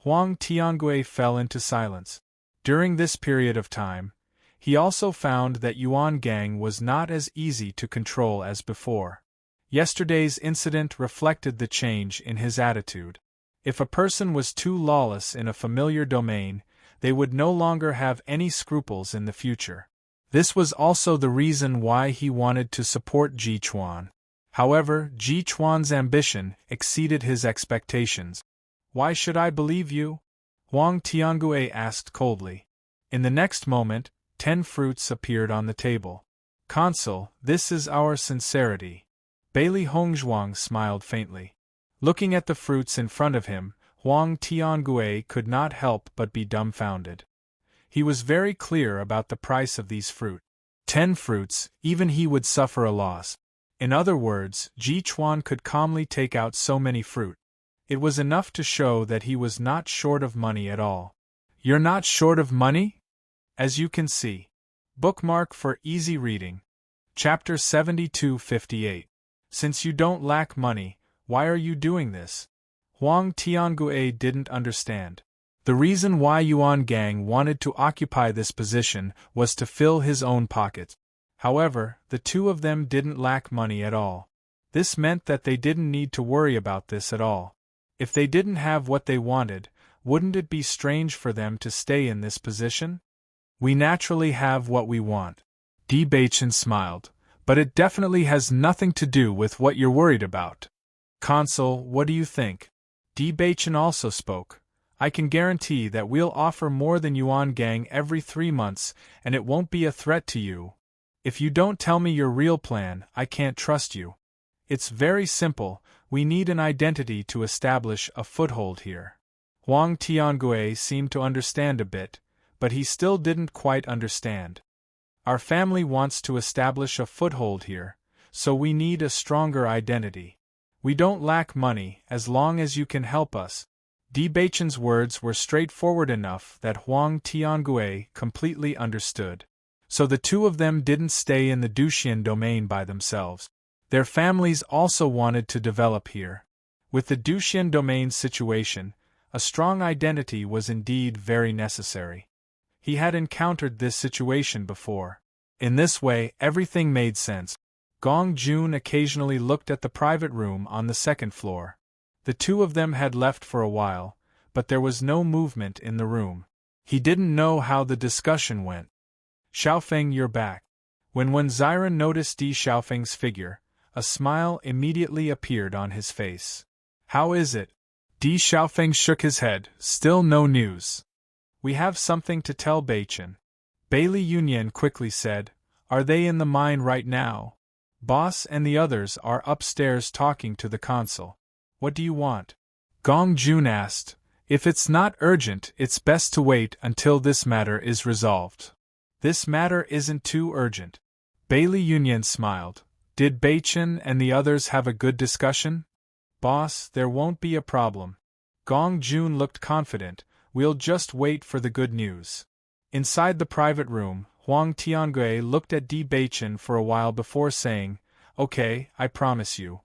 Huang Tiangui fell into silence. During this period of time, he also found that Yuan Gang was not as easy to control as before. Yesterday's incident reflected the change in his attitude. If a person was too lawless in a familiar domain, they would no longer have any scruples in the future. This was also the reason why he wanted to support Ji Chuan. However, Ji Chuan's ambition exceeded his expectations. Why should I believe you? Huang Tiangui asked coldly. In the next moment, 10 fruits appeared on the table. Consul, this is our sincerity. Bailey Hongzhuang smiled faintly. Looking at the fruits in front of him, Huang Tiangui could not help but be dumbfounded. He was very clear about the price of these fruit. 10 fruits, even he would suffer a loss. In other words, Ji Chuan could calmly take out so many fruit. It was enough to show that he was not short of money at all. You're not short of money? As you can see. Bookmark for easy reading. Chapter 72-58. Since you don't lack money, why are you doing this? Huang Tiangui didn't understand. The reason why Yuan Gang wanted to occupy this position was to fill his own pockets. However, the two of them didn't lack money at all. This meant that they didn't need to worry about this at all. If they didn't have what they wanted, wouldn't it be strange for them to stay in this position? We naturally have what we want. Di Beichen smiled, but it definitely has nothing to do with what you're worried about. Consul, what do you think? Di Beichen also spoke. I can guarantee that we'll offer more than Yuan Gang every 3 months, and it won't be a threat to you. If you don't tell me your real plan, I can't trust you. It's very simple, we need an identity to establish a foothold here. Huang Tiangui seemed to understand a bit, but he still didn't quite understand. Our family wants to establish a foothold here, so we need a stronger identity. We don't lack money as long as you can help us. Di Beichen's words were straightforward enough that Huang Tiangui completely understood. So the two of them didn't stay in the Duxian domain by themselves. Their families also wanted to develop here. With the Duxian domain situation, a strong identity was indeed very necessary. He had encountered this situation before. In this way, everything made sense. Gong Jun occasionally looked at the private room on the second floor. The two of them had left for a while, but there was no movement in the room. He didn't know how the discussion went. Xiaofeng, you're back. When Ziran noticed Di Xiaofeng's figure, a smile immediately appeared on his face. How is it? Di Xiaofeng shook his head. Still no news. We have something to tell Beichen. Bailey Yunyan quickly said. Are they in the mine right now? Boss and the others are upstairs talking to the consul. What do you want? Gong Jun asked. If it's not urgent, it's best to wait until this matter is resolved. This matter isn't too urgent. Bailey Yunyan smiled. Did Beichen and the others have a good discussion? Boss, there won't be a problem. Gong Jun looked confident. We'll just wait for the good news. Inside the private room, Huang Tiangui looked at Di Beichen for a while before saying, Okay, I promise you.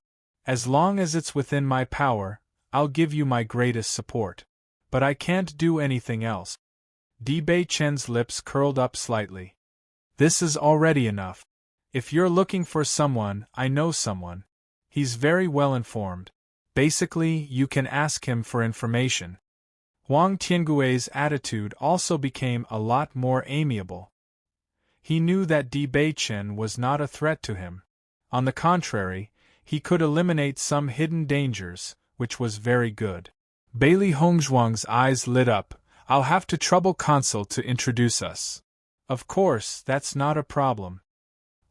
As long as it's within my power, I'll give you my greatest support. But I can't do anything else. Di Beichen's lips curled up slightly. This is already enough. If you're looking for someone, I know someone. He's very well informed. Basically, you can ask him for information. Huang Tiangui's attitude also became a lot more amiable. He knew that Di Beichen was not a threat to him. On the contrary, he could eliminate some hidden dangers, which was very good. Bailey Hongzhuang's eyes lit up. I'll have to trouble Consul to introduce us. Of course, that's not a problem.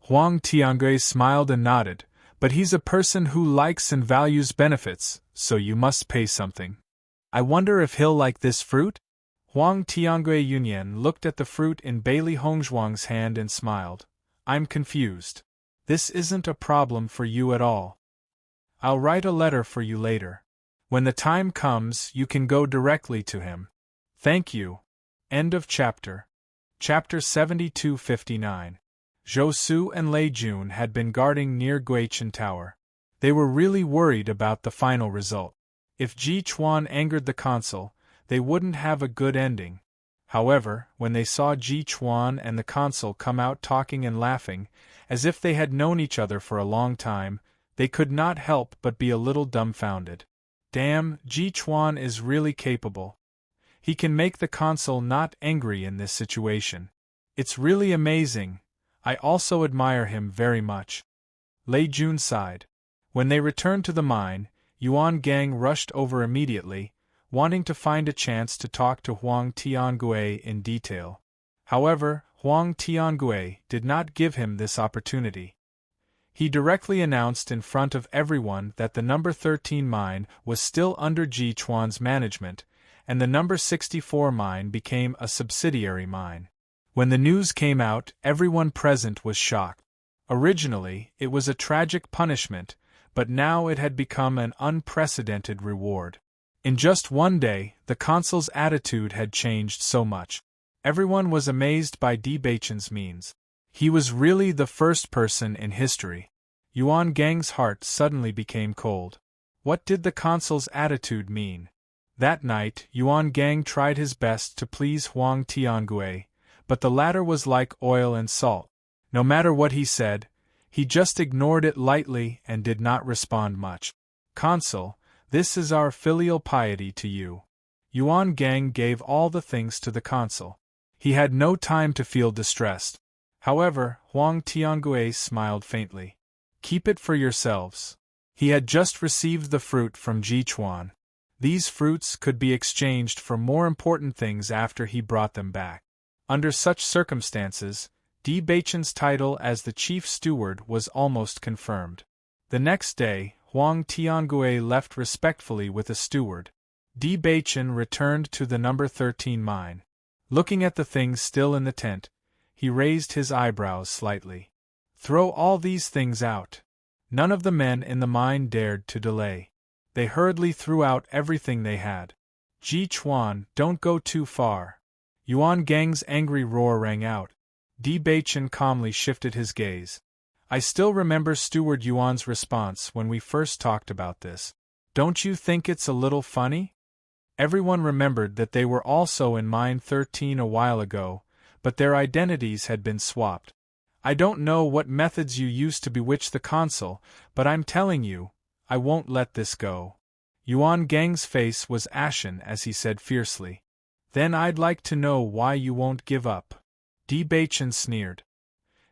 Huang Tiangui smiled and nodded, but he's a person who likes and values benefits, so you must pay something. I wonder if he'll like this fruit? Huang Tiangui Yunyan looked at the fruit in Bailey Hongzhuang's hand and smiled. I'm confused. This isn't a problem for you at all. I'll write a letter for you later. When the time comes, you can go directly to him. Thank you. End of chapter. Chapter 7259. Zhou Su and Lei Jun had been guarding near Guichen Tower. They were really worried about the final result. If Ji Chuan angered the consul, they wouldn't have a good ending. However, when they saw Ji Chuan and the consul come out talking and laughing, as if they had known each other for a long time, they could not help but be a little dumbfounded. Damn, Ji Chuan is really capable. He can make the consul not angry in this situation. It's really amazing. I also admire him very much. Lei Jun sighed. When they returned to the mine, Yuan Gang rushed over immediately, wanting to find a chance to talk to Huang Tiangui in detail. However, Huang Tiangui did not give him this opportunity. He directly announced in front of everyone that the number 13 mine was still under Ji Chuan's management, and the number 64 mine became a subsidiary mine. When the news came out, everyone present was shocked. Originally, it was a tragic punishment, but now it had become an unprecedented reward. In just one day, the consul's attitude had changed so much. Everyone was amazed by Di Beichen's means. He was really the first person in history. Yuan Gang's heart suddenly became cold. What did the consul's attitude mean? That night, Yuan Gang tried his best to please Huang Tiangui, but the latter was like oil and salt. No matter what he said, he just ignored it lightly and did not respond much. Consul, this is our filial piety to you. Yuan Gang gave all the things to the consul. He had no time to feel distressed. However, Huang Tiangui smiled faintly. Keep it for yourselves. He had just received the fruit from Ji Chuan. These fruits could be exchanged for more important things after he brought them back. Under such circumstances, Di Beichen's title as the chief steward was almost confirmed. The next day, Huang Tiangui left respectfully with a steward. Di Beichen returned to the number 13 mine. Looking at the things still in the tent, he raised his eyebrows slightly. Throw all these things out. None of the men in the mine dared to delay. They hurriedly threw out everything they had. Ji Chuan, don't go too far. Yuan Gang's angry roar rang out. Di Beichen calmly shifted his gaze. I still remember Steward Yuan's response when we first talked about this. Don't you think it's a little funny? Everyone remembered that they were also in Mine 13 a while ago, but their identities had been swapped. I don't know what methods you used to bewitch the consul, but I'm telling you, I won't let this go. Yuan Gang's face was ashen as he said fiercely. Then I'd like to know why you won't give up. Di Baichen sneered.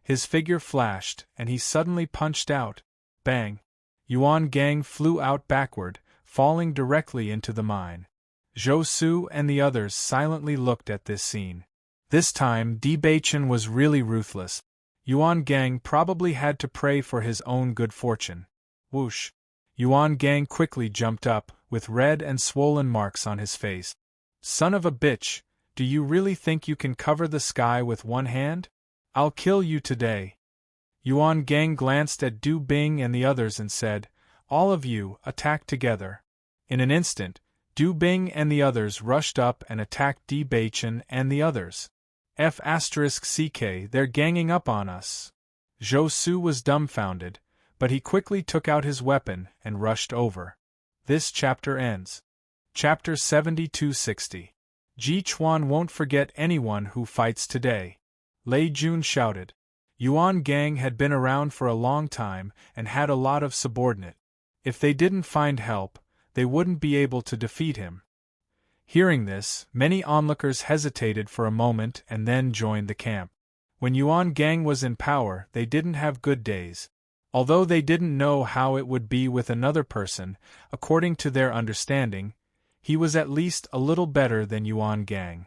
His figure flashed, and he suddenly punched out. Bang! Yuan Gang flew out backward, falling directly into the mine. Zhou Su and the others silently looked at this scene. This time Di Baichen was really ruthless. Yuan Gang probably had to pray for his own good fortune. Whoosh! Yuan Gang quickly jumped up, with red and swollen marks on his face. Son of a bitch, do you really think you can cover the sky with one hand? I'll kill you today. Yuan Gang glanced at Du Bing and the others and said, All of you, attack together. In an instant, Du Bing and the others rushed up and attacked Di Baichen and the others. F***CK, they're ganging up on us. Zhou Su was dumbfounded, but he quickly took out his weapon and rushed over. This chapter ends. Chapter 7260. Ji Chuan won't forget anyone who fights today. Lei Jun shouted. Yuan Gang had been around for a long time and had a lot of subordinate. If they didn't find help, they wouldn't be able to defeat him. Hearing this, many onlookers hesitated for a moment and then joined the camp. When Yuan Gang was in power, they didn't have good days. Although they didn't know how it would be with another person, according to their understanding, he was at least a little better than Yuan Gang.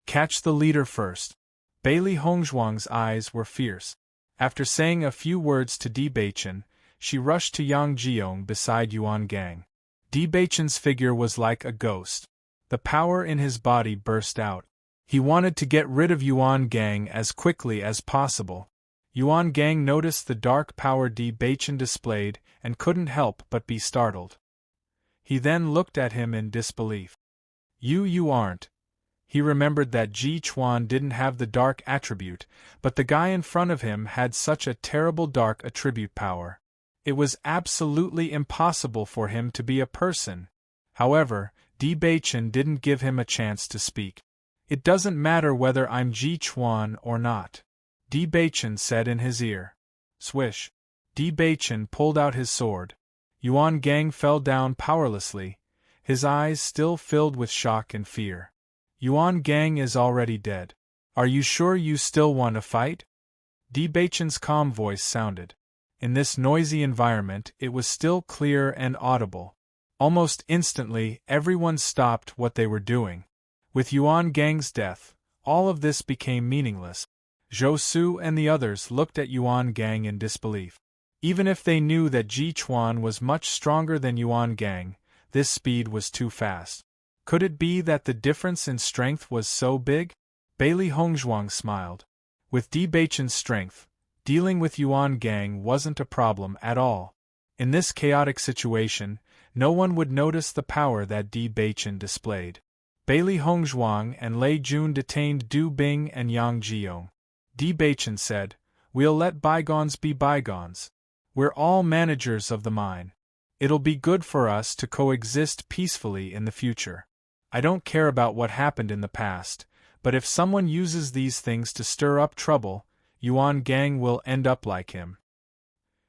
Catch the leader first. Bailey Hongzhuang's eyes were fierce. After saying a few words to Di Baichen, she rushed to Yang Jiong beside Yuan Gang. Di Baichen's figure was like a ghost. The power in his body burst out. He wanted to get rid of Yuan Gang as quickly as possible. Yuan Gang noticed the dark power Di Baichen displayed and couldn't help but be startled. He then looked at him in disbelief. You aren't. He remembered that Ji Chuan didn't have the dark attribute, but the guy in front of him had such a terrible dark attribute power. It was absolutely impossible for him to be a person. However, Di Baichen didn't give him a chance to speak. It doesn't matter whether I'm Ji Chuan or not, Di Baichen said in his ear. Swish. Di Baichen pulled out his sword. Yuan Gang fell down powerlessly, his eyes still filled with shock and fear. Yuan Gang is already dead. Are you sure you still want to fight? Di Baichen's calm voice sounded. In this noisy environment, it was still clear and audible. Almost instantly, everyone stopped what they were doing. With Yuan Gang's death, all of this became meaningless. Zhou Su and the others looked at Yuan Gang in disbelief. Even if they knew that Ji Chuan was much stronger than Yuan Gang, this speed was too fast. Could it be that the difference in strength was so big? Bailey Hongzhuang smiled. With Di Baichen's strength, dealing with Yuan Gang wasn't a problem at all. In this chaotic situation, no one would notice the power that Di Baichen displayed. Bailey Hongzhuang and Lei Jun detained Du Bing and Yang Jiong. Di Baichen said, We'll let bygones be bygones. We're all managers of the mine. It'll be good for us to coexist peacefully in the future. I don't care about what happened in the past, but if someone uses these things to stir up trouble, Yuan Gang will end up like him.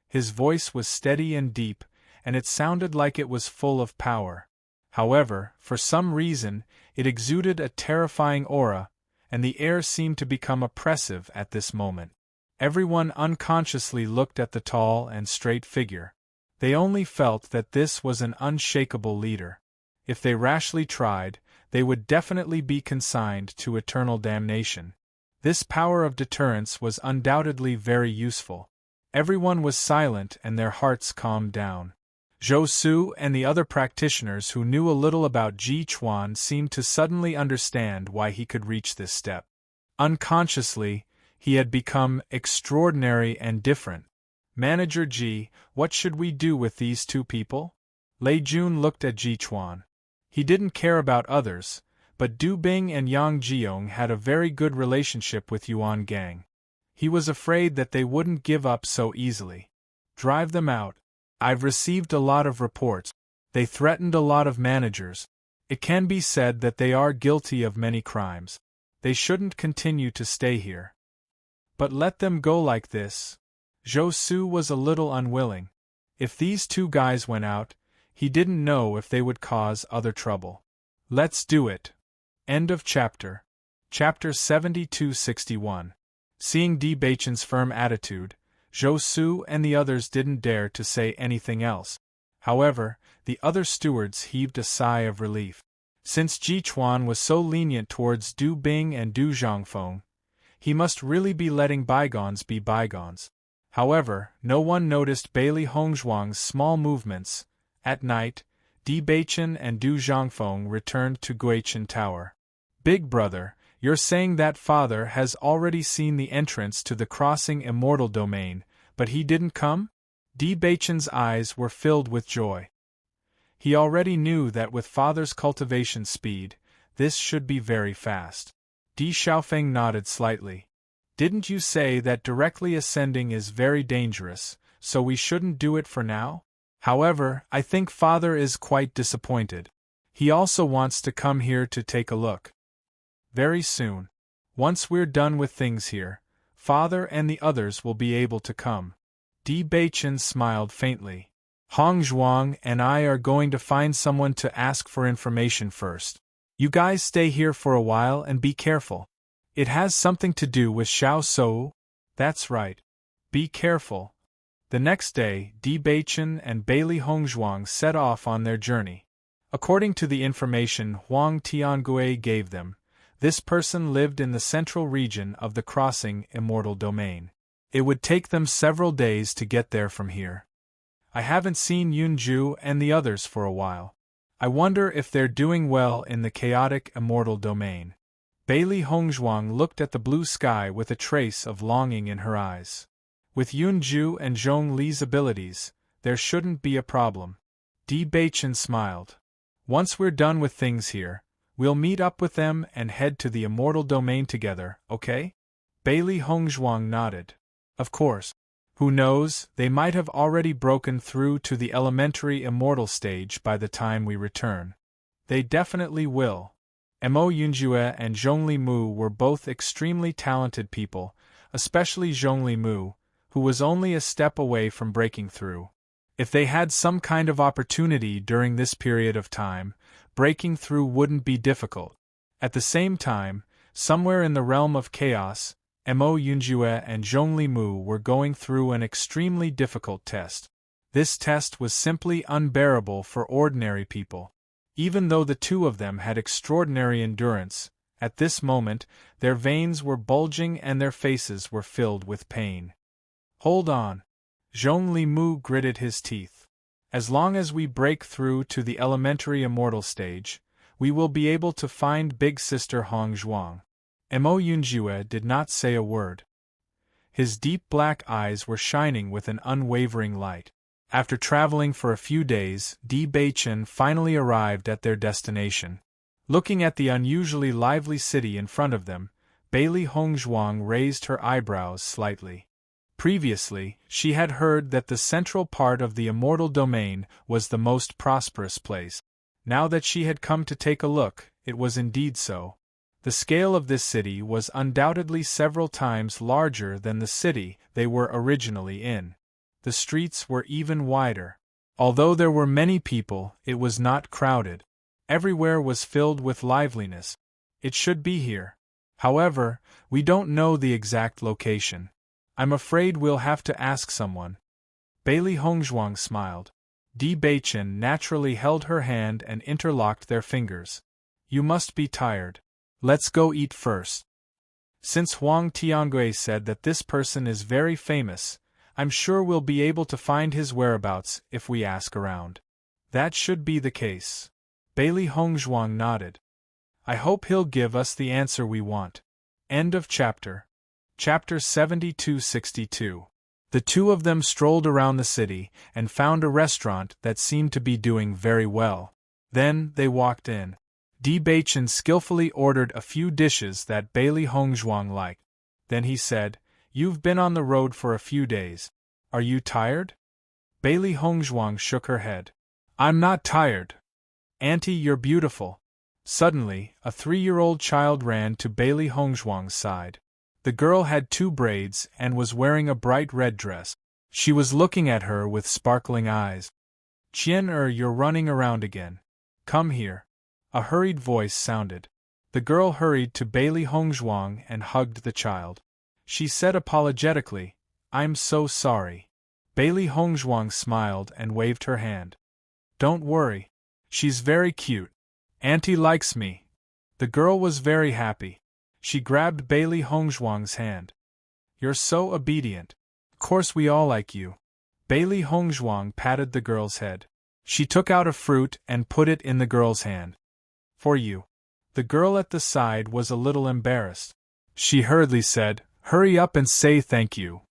His voice was steady and deep, and it sounded like it was full of power. However, for some reason, it exuded a terrifying aura, and the air seemed to become oppressive at this moment. Everyone unconsciously looked at the tall and straight figure. They only felt that this was an unshakable leader. If they rashly tried, they would definitely be consigned to eternal damnation. This power of deterrence was undoubtedly very useful. Everyone was silent and their hearts calmed down. Zhou Su and the other practitioners who knew a little about Ji Chuan seemed to suddenly understand why he could reach this step. Unconsciously, he had become extraordinary and different. Manager Ji, what should we do with these two people? Lei Jun looked at Ji Chuan. He didn't care about others, but Du Bing and Yang Jiong had a very good relationship with Yuan Gang. He was afraid that they wouldn't give up so easily. Drive them out. I've received a lot of reports. They threatened a lot of managers. It can be said that they are guilty of many crimes. They shouldn't continue to stay here. But let them go like this. Zhou Su was a little unwilling. If these two guys went out, he didn't know if they would cause other trouble. Let's do it. End of chapter. Chapter 72-61. Seeing Di Baichen's firm attitude, Zhou Su and the others didn't dare to say anything else. However, the other stewards heaved a sigh of relief. Since Ji Chuan was so lenient towards Du Bing and Du Zhangfeng, he must really be letting bygones be bygones. However, no one noticed Bailey Hongzhuang's small movements. At night, Di Baichen and Du Zhangfeng returned to Guichen Tower. Big brother, you're saying that father has already seen the entrance to the crossing immortal domain, but he didn't come? Di Baichen's eyes were filled with joy. He already knew that with father's cultivation speed, this should be very fast. Di Xiaofeng nodded slightly. Didn't you say that directly ascending is very dangerous, so we shouldn't do it for now? However, I think father is quite disappointed. He also wants to come here to take a look. Very soon. Once we're done with things here, father and the others will be able to come. Di Baichen smiled faintly. Hongzhuang and I are going to find someone to ask for information first. You guys stay here for a while and be careful. It has something to do with Xiao Sou? That's right. Be careful. The next day, Di Baichen and Bailey Hongzhuang set off on their journey. According to the information Huang Tiangui gave them, this person lived in the central region of the crossing immortal domain. It would take them several days to get there from here. I haven't seen Yunju and the others for a while. I wonder if they're doing well in the chaotic immortal domain. Bailey Hongzhuang looked at the blue sky with a trace of longing in her eyes. With Yunju and Zhong Li's abilities, there shouldn't be a problem. Di Baichen smiled. Once we're done with things here, we'll meet up with them and head to the immortal domain together, okay? Bailey Hongzhuang nodded. Of course. Who knows, they might have already broken through to the elementary immortal stage by the time we return. They definitely will. Mo Yunjue and Zhongli Mu were both extremely talented people, especially Zhongli Mu, who was only a step away from breaking through. If they had some kind of opportunity during this period of time, breaking through wouldn't be difficult. At the same time, somewhere in the realm of chaos, Mo Yunjue and Zhongli Mu were going through an extremely difficult test. This test was simply unbearable for ordinary people. Even though the two of them had extraordinary endurance, at this moment, their veins were bulging and their faces were filled with pain. Hold on. Zhongli Mu gritted his teeth. As long as we break through to the elementary immortal stage, we will be able to find Big Sister Hongzhuang. Mo Yunjue did not say a word. His deep black eyes were shining with an unwavering light. After traveling for a few days, Di Baichen finally arrived at their destination. Looking at the unusually lively city in front of them, Bailey Hongzhuang raised her eyebrows slightly. Previously, she had heard that the central part of the immortal domain was the most prosperous place. Now that she had come to take a look, it was indeed so. The scale of this city was undoubtedly several times larger than the city they were originally in. The streets were even wider. Although there were many people, it was not crowded. Everywhere was filled with liveliness. It should be here. However, we don't know the exact location. I'm afraid we'll have to ask someone. Bailey Hongzhuang smiled. Di Baichen naturally held her hand and interlocked their fingers. You must be tired. Let's go eat first. Since Huang Tiangui said that this person is very famous, I'm sure we'll be able to find his whereabouts if we ask around. That should be the case. Bailey Hongzhuang nodded. I hope he'll give us the answer we want. End of chapter. Chapter 72-62. The two of them strolled around the city and found a restaurant that seemed to be doing very well. Then they walked in. Di Baichen skillfully ordered a few dishes that Bailey Hongzhuang liked. Then he said, You've been on the road for a few days. Are you tired? Bailey Hongzhuang shook her head. I'm not tired. Auntie, you're beautiful. Suddenly, a 3-year-old child ran to Bailey Hongzhuang's side. The girl had 2 braids and was wearing a bright red dress. She was looking at her with sparkling eyes. Qian, you're running around again. Come here. A hurried voice sounded. The girl hurried to Bailey Hongzhuang and hugged the child. She said apologetically, I'm so sorry. Bailey Hongzhuang smiled and waved her hand. Don't worry. She's very cute. Auntie likes me. The girl was very happy. She grabbed Bailey Hongzhuang's hand. You're so obedient. Of course we all like you. Bailey Hongzhuang patted the girl's head. She took out a fruit and put it in the girl's hand. For you. The girl at the side was a little embarrassed. She hurriedly said, Hurry up and say thank you.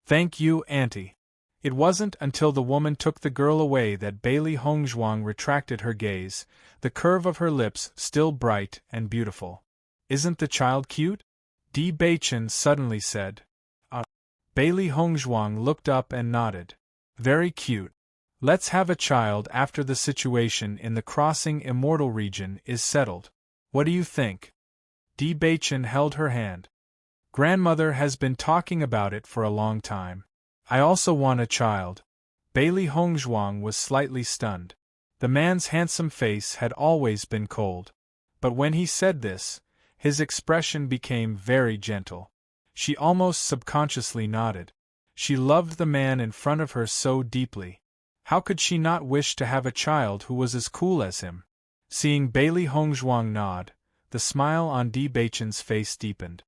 Thank you, Auntie. It wasn't until the woman took the girl away that Bailey Hongzhuang retracted her gaze, the curve of her lips still bright and beautiful. Isn't the child cute? Di Beichen suddenly said. Bailey Hongzhuang looked up and nodded. Very cute. Let's have a child after the situation in the Crossing Immortal region is settled. What do you think? Di Beichen held her hand. Grandmother has been talking about it for a long time. I also want a child. Bailey Hongzhuang was slightly stunned. The man's handsome face had always been cold. But when he said this, his expression became very gentle. She almost subconsciously nodded. She loved the man in front of her so deeply. How could she not wish to have a child who was as cool as him? Seeing Bailey Hongzhuang nod, the smile on Di Beichen's face deepened.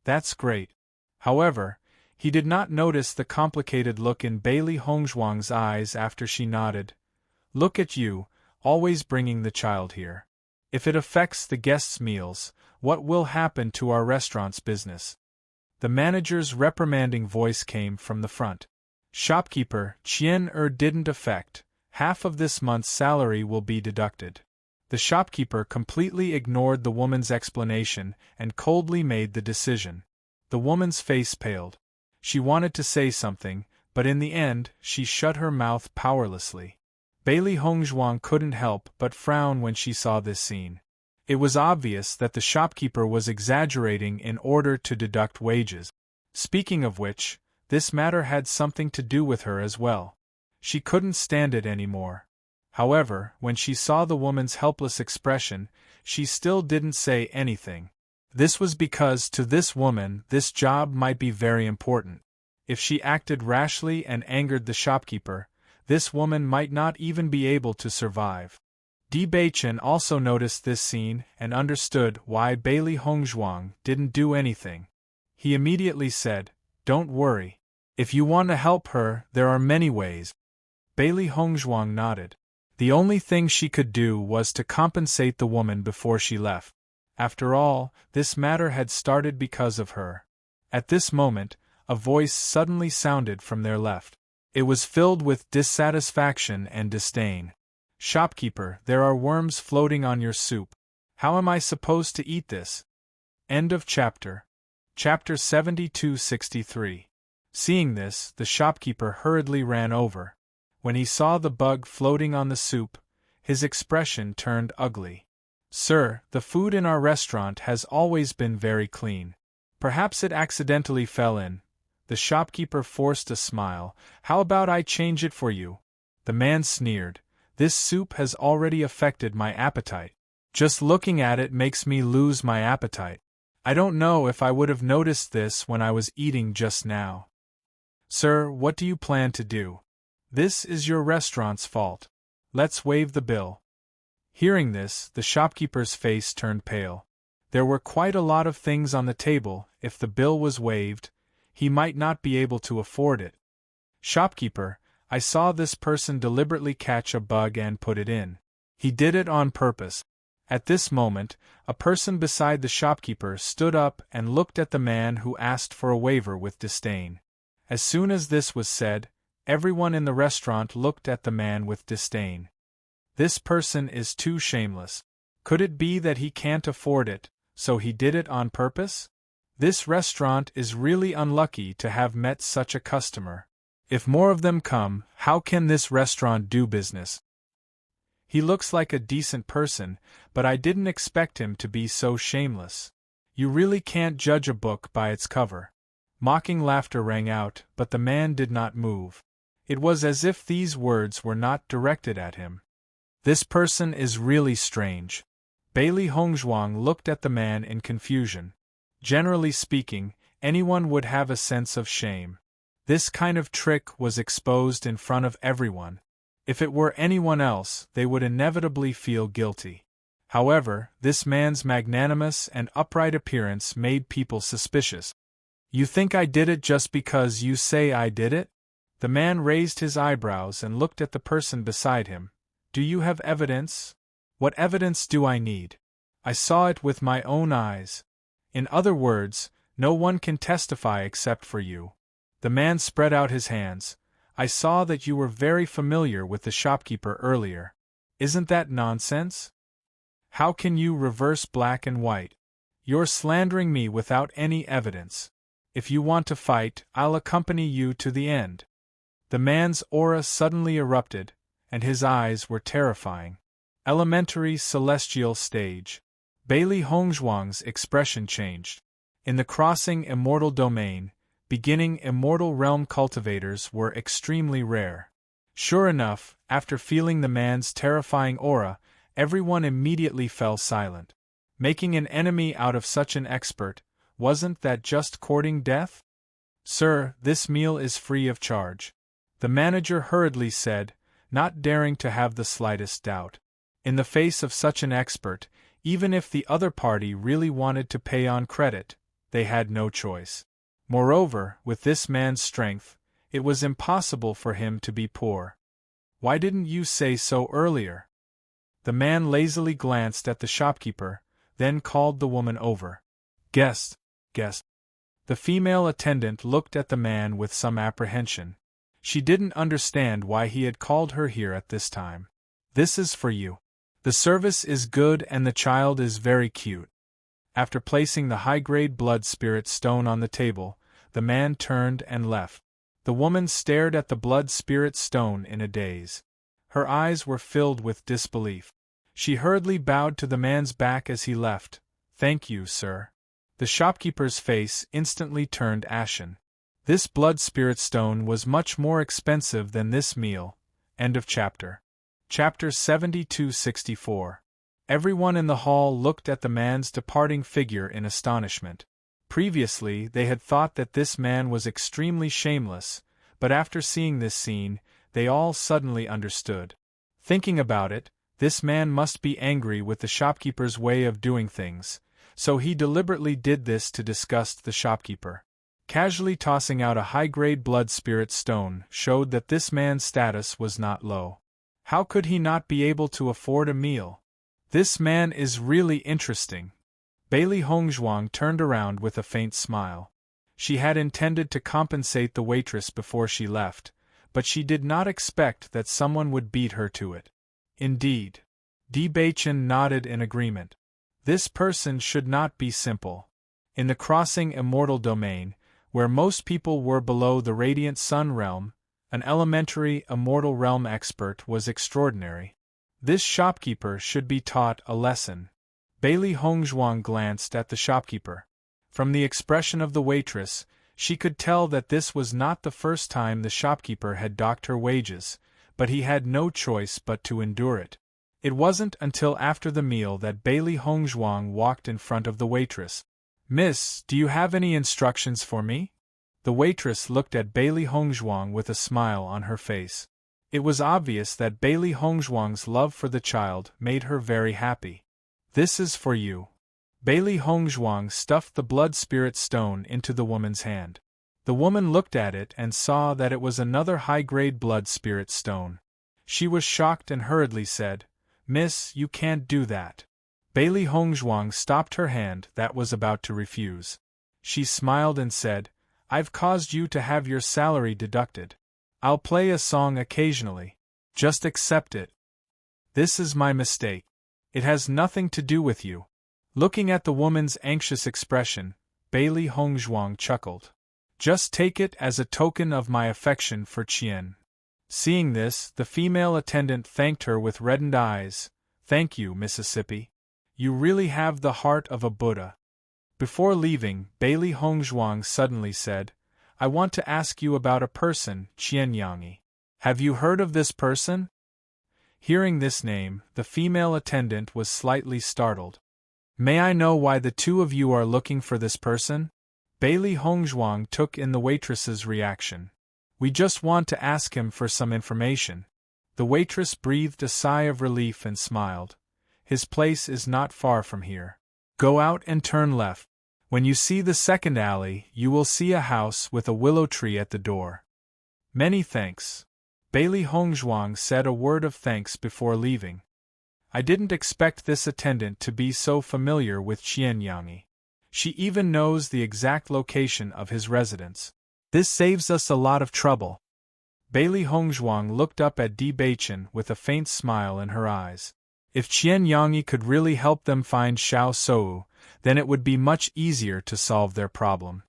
That's great. However, he did not notice the complicated look in Bailey Hongzhuang's eyes after she nodded. Look at you, always bringing the child here. If it affects the guests' meals, what will happen to our restaurant's business? The manager's reprimanding voice came from the front. Shopkeeper, Qian didn't affect. Half of this month's salary will be deducted. The shopkeeper completely ignored the woman's explanation and coldly made the decision. The woman's face paled. She wanted to say something, but in the end, she shut her mouth powerlessly. Bailey Hongzhuang couldn't help but frown when she saw this scene. It was obvious that the shopkeeper was exaggerating in order to deduct wages. Speaking of which, this matter had something to do with her as well. She couldn't stand it anymore. However, when she saw the woman's helpless expression, she still didn't say anything. This was because to this woman this job might be very important. If she acted rashly and angered the shopkeeper, this woman might not even be able to survive. Di Beichen also noticed this scene and understood why Bailey Hongzhuang didn't do anything. He immediately said, Don't worry. If you want to help her, there are many ways. Bailey Hongzhuang nodded. The only thing she could do was to compensate the woman before she left. After all, this matter had started because of her. At this moment, a voice suddenly sounded from their left. It was filled with dissatisfaction and disdain. Shopkeeper, there are worms floating on your soup. How am I supposed to eat this? End of chapter. Chapter 72-63. Seeing this, the shopkeeper hurriedly ran over. When he saw the bug floating on the soup, his expression turned ugly. Sir, the food in our restaurant has always been very clean. Perhaps it accidentally fell in. The shopkeeper forced a smile. How about I change it for you? The man sneered. This soup has already affected my appetite. Just looking at it makes me lose my appetite. I don't know if I would have noticed this when I was eating just now. Sir, what do you plan to do? This is your restaurant's fault. Let's waive the bill. Hearing this, the shopkeeper's face turned pale. There were quite a lot of things on the table. If the bill was waived, he might not be able to afford it. Shopkeeper, I saw this person deliberately catch a bug and put it in. He did it on purpose. At this moment, a person beside the shopkeeper stood up and looked at the man who asked for a waiver with disdain. As soon as this was said, everyone in the restaurant looked at the man with disdain. This person is too shameless. Could it be that he can't afford it, so he did it on purpose? This restaurant is really unlucky to have met such a customer. If more of them come, how can this restaurant do business? He looks like a decent person, but I didn't expect him to be so shameless. You really can't judge a book by its cover." Mocking laughter rang out, but the man did not move. It was as if these words were not directed at him. "This person is really strange." Bailey Hongzhuang looked at the man in confusion. Generally speaking, anyone would have a sense of shame. This kind of trick was exposed in front of everyone. If it were anyone else, they would inevitably feel guilty. However, this man's magnanimous and upright appearance made people suspicious. "You think I did it just because you say I did it?" The man raised his eyebrows and looked at the person beside him. "Do you have evidence?" "What evidence do I need? I saw it with my own eyes. In other words, no one can testify except for you." The man spread out his hands. "I saw that you were very familiar with the shopkeeper earlier. Isn't that nonsense? How can you reverse black and white? You're slandering me without any evidence. If you want to fight, I'll accompany you to the end." The man's aura suddenly erupted, and his eyes were terrifying. Elementary celestial stage. Bailey Hongzhuang's expression changed. In the crossing immortal domain, beginning immortal realm cultivators were extremely rare. Sure enough, after feeling the man's terrifying aura, everyone immediately fell silent. Making an enemy out of such an expert, wasn't that just courting death? "Sir, this meal is free of charge," the manager hurriedly said, not daring to have the slightest doubt. In the face of such an expert, even if the other party really wanted to pay on credit, they had no choice. Moreover, with this man's strength, it was impossible for him to be poor. "Why didn't you say so earlier?" The man lazily glanced at the shopkeeper, then called the woman over. Guest. The female attendant looked at the man with some apprehension. She didn't understand why he had called her here at this time. "This is for you. The service is good and the child is very cute." After placing the high-grade blood spirit stone on the table, the man turned and left. The woman stared at the blood spirit stone in a daze. Her eyes were filled with disbelief. She hurriedly bowed to the man's back as he left. "Thank you, sir." The shopkeeper's face instantly turned ashen. This blood spirit stone was much more expensive than this meal. End of chapter. Chapter 72-64. Everyone in the hall looked at the man's departing figure in astonishment. Previously, they had thought that this man was extremely shameless, but after seeing this scene, they all suddenly understood. Thinking about it, this man must be angry with the shopkeeper's way of doing things, so he deliberately did this to disgust the shopkeeper. Casually tossing out a high-grade blood spirit stone showed that this man's status was not low. How could he not be able to afford a meal? This man is really interesting. Bailey Hongzhuang turned around with a faint smile. She had intended to compensate the waitress before she left, but she did not expect that someone would beat her to it. Indeed. Di Baichen nodded in agreement. This person should not be simple. In the crossing immortal domain, where most people were below the radiant sun realm, an elementary immortal realm expert was extraordinary. This shopkeeper should be taught a lesson. Bailey Hongzhuang glanced at the shopkeeper. From the expression of the waitress, she could tell that this was not the first time the shopkeeper had docked her wages, but he had no choice but to endure it. It wasn't until after the meal that Bailey Hongzhuang walked in front of the waitress. "Miss, do you have any instructions for me?" The waitress looked at Bailey Hongzhuang with a smile on her face. It was obvious that Bailey Hongzhuang's love for the child made her very happy. "This is for you." Bailey Hongzhuang stuffed the blood spirit stone into the woman's hand. The woman looked at it and saw that it was another high-grade blood spirit stone. She was shocked and hurriedly said, "Miss, you can't do that." Bailey Hongzhuang stopped her hand that was about to refuse. She smiled and said, "I've caused you to have your salary deducted. I'll play a song occasionally. Just accept it." "This is my mistake. It has nothing to do with you." Looking at the woman's anxious expression, Bailey Hongzhuang chuckled. "Just take it as a token of my affection for Qian." Seeing this, the female attendant thanked her with reddened eyes. "Thank you, Mississippi. You really have the heart of a Buddha." Before leaving, Bailey Hongzhuang suddenly said, "I want to ask you about a person, Qian Yangi. Have you heard of this person?" Hearing this name, the female attendant was slightly startled. "May I know why the two of you are looking for this person?" Bailey Hongzhuang took in the waitress's reaction. "We just want to ask him for some information." The waitress breathed a sigh of relief and smiled. "His place is not far from here. Go out and turn left. When you see the second alley, you will see a house with a willow tree at the door." "Many thanks." Bailey Hongzhuang said a word of thanks before leaving. "I didn't expect this attendant to be so familiar with Qian Yangi. She even knows the exact location of his residence. This saves us a lot of trouble." Bailey Hongzhuang looked up at Di Beichen with a faint smile in her eyes. If Qian Yangi could really help them find Xiao Sou, then it would be much easier to solve their problem.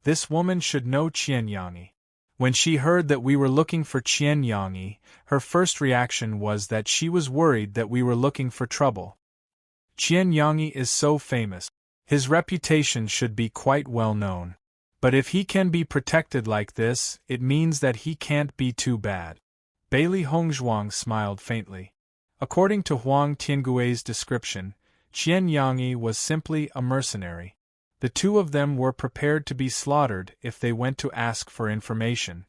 This woman should know Qian Yangi. When she heard that we were looking for Qian Yangi, her first reaction was that she was worried that we were looking for trouble. Qian Yangi is so famous. His reputation should be quite well known. But if he can be protected like this, it means that he can't be too bad. Bailey Hongzhuang smiled faintly. According to Huang Tiangui's description, Qian Yangi was simply a mercenary. The two of them were prepared to be slaughtered if they went to ask for information.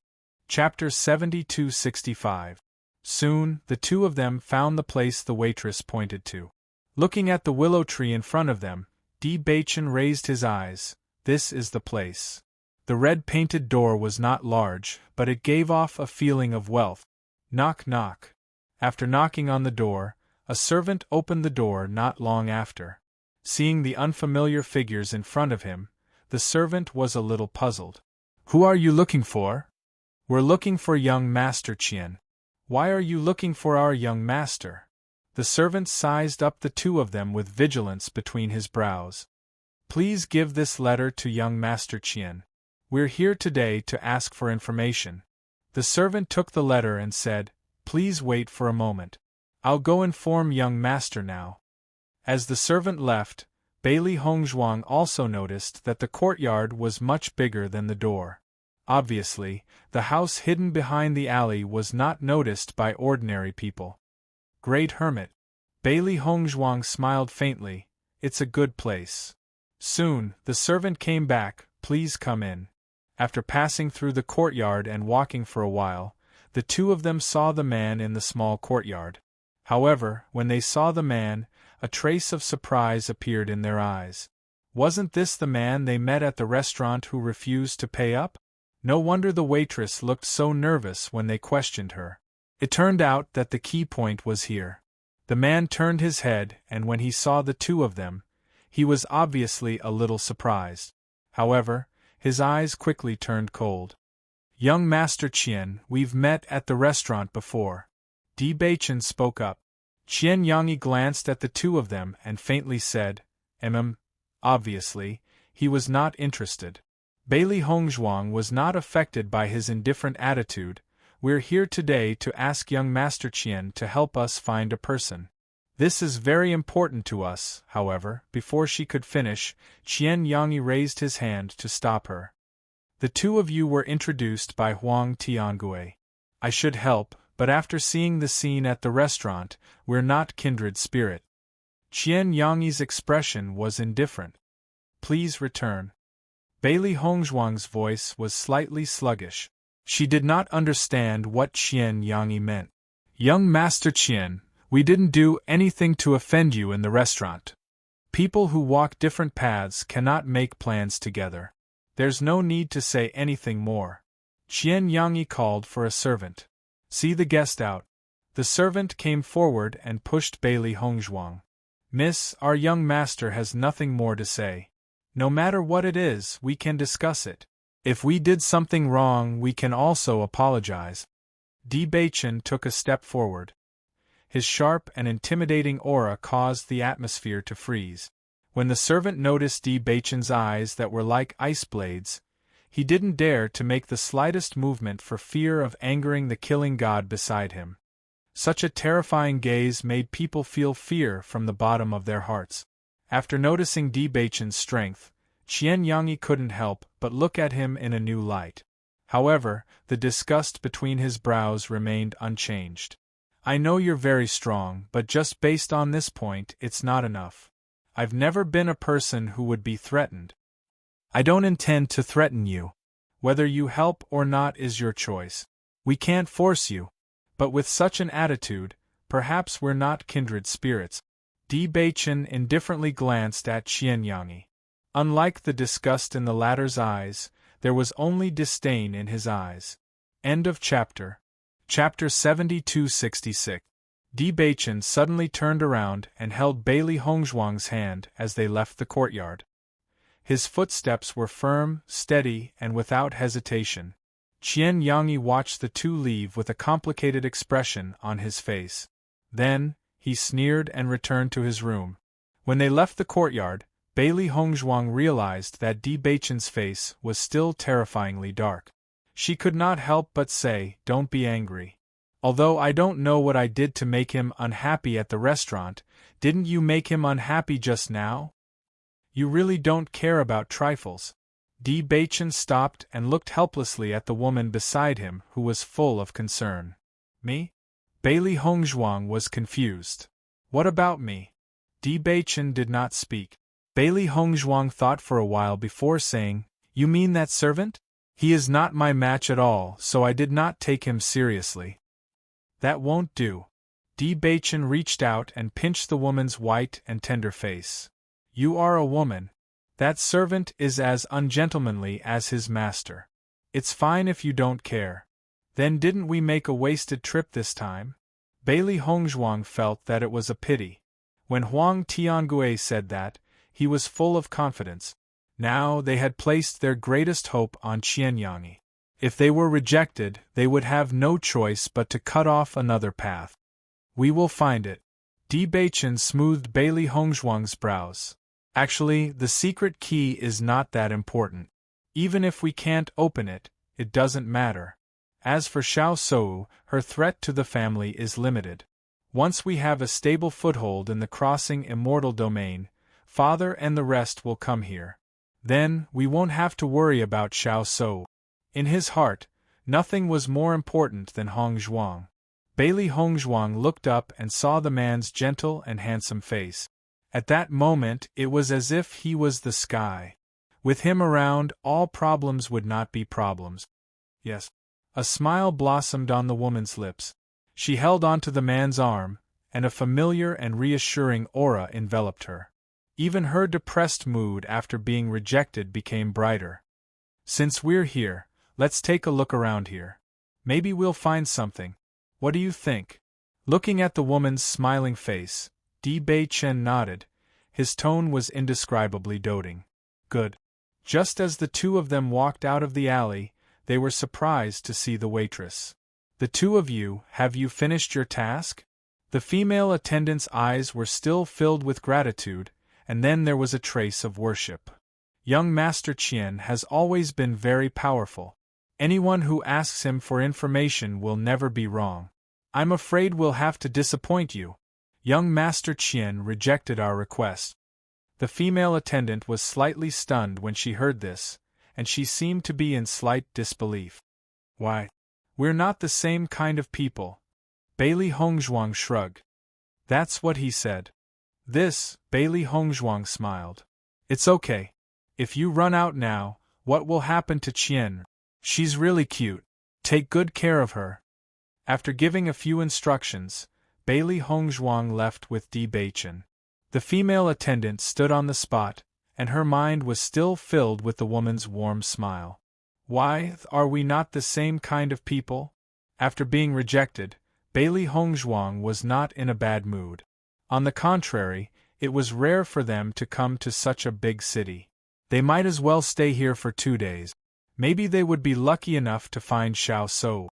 Chapter 72-65. Soon, the two of them found the place the waitress pointed to. Looking at the willow tree in front of them, Di Beichen raised his eyes. "This is the place." The red-painted door was not large, but it gave off a feeling of wealth. Knock knock. After knocking on the door, a servant opened the door not long after. Seeing the unfamiliar figures in front of him, the servant was a little puzzled. "Who are you looking for?" "We're looking for young Master Qian." "Why are you looking for our young master?" The servant sized up the two of them with vigilance between his brows. "Please give this letter to young Master Qian. We're here today to ask for information." The servant took the letter and said, "Please wait for a moment. I'll go inform young master now." As the servant left, Bailey Hongzhuang also noticed that the courtyard was much bigger than the door. Obviously, the house hidden behind the alley was not noticed by ordinary people. Great Hermit. Bailey Hongzhuang smiled faintly. "It's a good place." Soon, the servant came back. "Please come in." After passing through the courtyard and walking for a while, the two of them saw the man in the small courtyard. However, when they saw the man, a trace of surprise appeared in their eyes. Wasn't this the man they met at the restaurant who refused to pay up? No wonder the waitress looked so nervous when they questioned her. It turned out that the key point was here. The man turned his head, and when he saw the two of them, he was obviously a little surprised. However, his eyes quickly turned cold. "Young Master Qian, we've met at the restaurant before." Di Beichen spoke up. Qian Yangi glanced at the two of them and faintly said, Obviously, he was not interested. Bailey Hongzhuang was not affected by his indifferent attitude. "We're here today to ask young Master Qian to help us find a person. This is very important to us." However, before she could finish, Qian Yangi raised his hand to stop her. "The two of you were introduced by Huang Tiangui. I should help, but after seeing the scene at the restaurant, we're not kindred spirit." Qian Yangi's expression was indifferent. "Please return." Bailey Hongzhuang's voice was slightly sluggish. She did not understand what Qian Yangi meant. "Young Master Qian, we didn't do anything to offend you in the restaurant. People who walk different paths cannot make plans together. There's no need to say anything more." Qian Yangi called for a servant. "See the guest out." The servant came forward and pushed Bailey Hongzhuang. "Miss, our young master has nothing more to say. No matter what it is, we can discuss it. If we did something wrong, we can also apologize." Di Beichen took a step forward. His sharp and intimidating aura caused the atmosphere to freeze. When the servant noticed Di Beichen's eyes that were like ice blades, He didn't dare to make the slightest movement for fear of angering the killing god beside him. Such a terrifying gaze made people feel fear from the bottom of their hearts. After noticing Di Baichen's strength, Qian Yangyi couldn't help but look at him in a new light. However, the disgust between his brows remained unchanged. I know you're very strong, but just based on this point, it's not enough. I've never been a person who would be threatened. I don't intend to threaten you. Whether you help or not is your choice. We can't force you. But with such an attitude, perhaps we're not kindred spirits. Di Baichen indifferently glanced at Qian Yangyi. Unlike the disgust in the latter's eyes, there was only disdain in his eyes. End of chapter. Chapter 72-66. Di Baichen suddenly turned around and held Bailey Hongzhuang's hand as they left the courtyard. His footsteps were firm, steady, and without hesitation. Qian Yangyi watched the two leave with a complicated expression on his face. Then, he sneered and returned to his room. When they left the courtyard, Bailey Hongzhuang realized that Di Baichen's face was still terrifyingly dark. She could not help but say, "Don't be angry. Although I don't know what I did to make him unhappy at the restaurant, didn't you make him unhappy just now? You really don't care about trifles." Di Baichen stopped and looked helplessly at the woman beside him who was full of concern. Me? Bailey Hongzhuang was confused. What about me? Di Baichen did not speak. Bailey Hongzhuang thought for a while before saying, "You mean that servant? He is not my match at all, so I did not take him seriously." That won't do. Di Baichen reached out and pinched the woman's white and tender face. You are a woman. That servant is as ungentlemanly as his master. It's fine if you don't care. Then didn't we make a wasted trip this time? Bailey Hongzhuang felt that it was a pity. When Huang Tiangue said that, he was full of confidence. Now they had placed their greatest hope on Qian Yangyi. If they were rejected, they would have no choice but to cut off another path. We will find it. Di Baichen smoothed Bailey Hongzhuang's brows. Actually, the secret key is not that important. Even if we can't open it, it doesn't matter. As for Xiao Sou, her threat to the family is limited. Once we have a stable foothold in the crossing immortal domain, Father and the rest will come here. Then, we won't have to worry about Xiao Sou. In his heart, nothing was more important than Hongzhuang. Bailey Hongzhuang looked up and saw the man's gentle and handsome face. At that moment, it was as if he was the sky. With him around, all problems would not be problems. Yes. A smile blossomed on the woman's lips. She held onto the man's arm, and a familiar and reassuring aura enveloped her. Even her depressed mood after being rejected became brighter. Since we're here, let's take a look around here. Maybe we'll find something. What do you think? Looking at the woman's smiling face, Di Baichen nodded. His tone was indescribably doting. Good. Just as the two of them walked out of the alley, they were surprised to see the waitress. The two of you, have you finished your task? The female attendant's eyes were still filled with gratitude, and then there was a trace of worship. Young Master Qian has always been very powerful. Anyone who asks him for information will never be wrong. I'm afraid we'll have to disappoint you. Young Master Qian rejected our request. The female attendant was slightly stunned when she heard this, and she seemed to be in slight disbelief. Why? We're not the same kind of people. Bailey Hongzhuang shrugged. That's what he said. This, Bailey Hongzhuang smiled. It's okay. If you run out now, what will happen to Qian? She's really cute. Take good care of her. After giving a few instructions, Bailey Hongzhuang left with Di Baichen. The female attendant stood on the spot, and her mind was still filled with the woman's warm smile. Why are we not the same kind of people? After being rejected, Bailey Hongzhuang was not in a bad mood. On the contrary, it was rare for them to come to such a big city. They might as well stay here for 2 days. Maybe they would be lucky enough to find Xiao Sou.